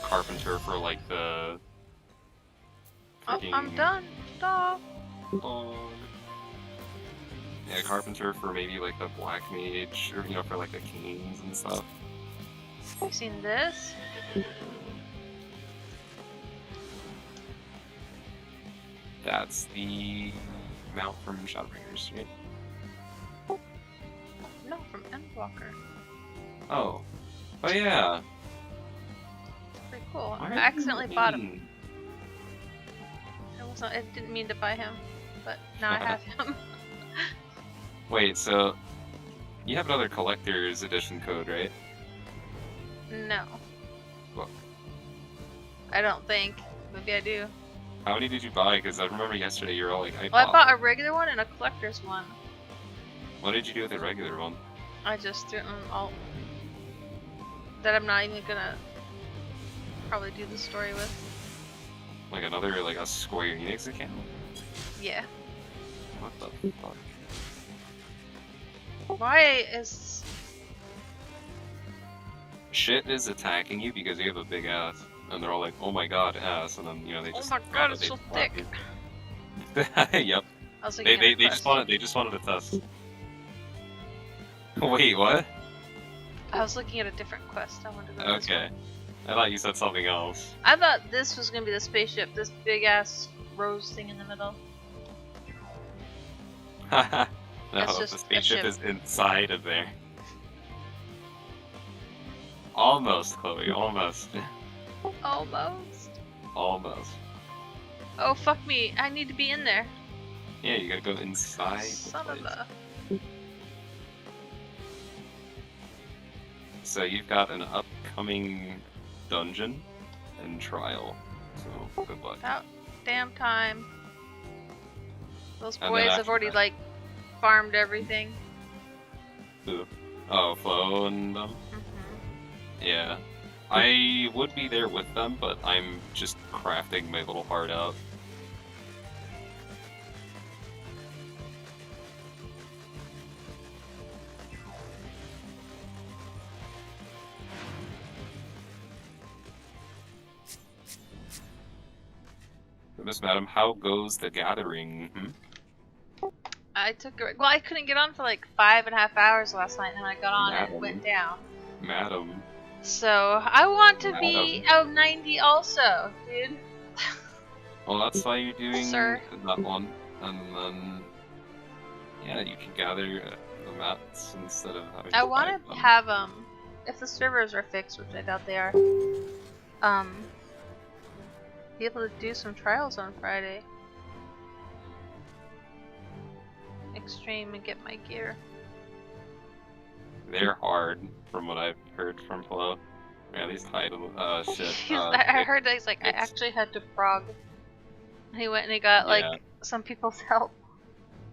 carpenter for, like, the... Oh, I'm done. Stop. Yeah, carpenter for maybe, like, the black mage, or, you know, for, like, the canes and stuff. You seen this? That's the mount from Shadowbringers, right? No, from ENDWALKER. Oh. Oh, yeah. Pretty cool. Why I are you accidentally bought him. mean? I didn't mean to buy him, but now I have him. Wait, so... You have another collector's edition code, right? No. Look. I don't think. Maybe I do. How many did you buy? Because I remember yesterday you were all like, Well, I bought a regular one and a collector's one. What did you do with the regular one? I just threw them all. That I'm not even gonna probably do the story with. Like another, like, a Square Enix account? Yeah. What the fuck? Why is... Shit is attacking you because you have a big ass. And they're all like, oh my god, ass. And then, you know, they just... Oh my god, it's so thick. Yep. I was They looking at just wanted to test. Wait, what? I was looking at a different quest. I wanted to go this Okay. one. I thought you said something else. I thought this was gonna be the spaceship, this big ass rose thing in the middle. No, That's the just a spaceship ship. is inside of there. Almost, Chloe, almost. Almost. Almost. Oh fuck me! I need to be in there. Yeah, you gotta go inside the Son place. of a. So you've got an upcoming dungeon and trial. So good luck. About damn time. Those And then boys have after already that- like farmed everything. Who? Oh, Flo and them? Yeah. I would be there with them, but I'm just crafting my little heart out. Miss Madam, how goes the gathering? I took a... Well, I couldn't get on for like 5.5 hours last night, and when I got on, Madam. it went down. Madam. So, I want to be out 90 also, dude. Well, that's why you're doing Sir. that one. And then... Yeah, you can gather the mats instead of having I to want find to them. have, if the servers are fixed, which I doubt they are, be able to do some trials on Friday. Extreme and get my gear. They're hard, from what I've heard from Flo. Yeah, these title, shit. I heard that he's like, I actually had to frog. And he went and he got, like, some people's help.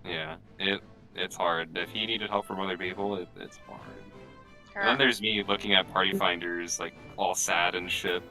Yeah, it's hard. If he needed help from other people, it's hard. And then there's me looking at party finders, like, all sad and shit.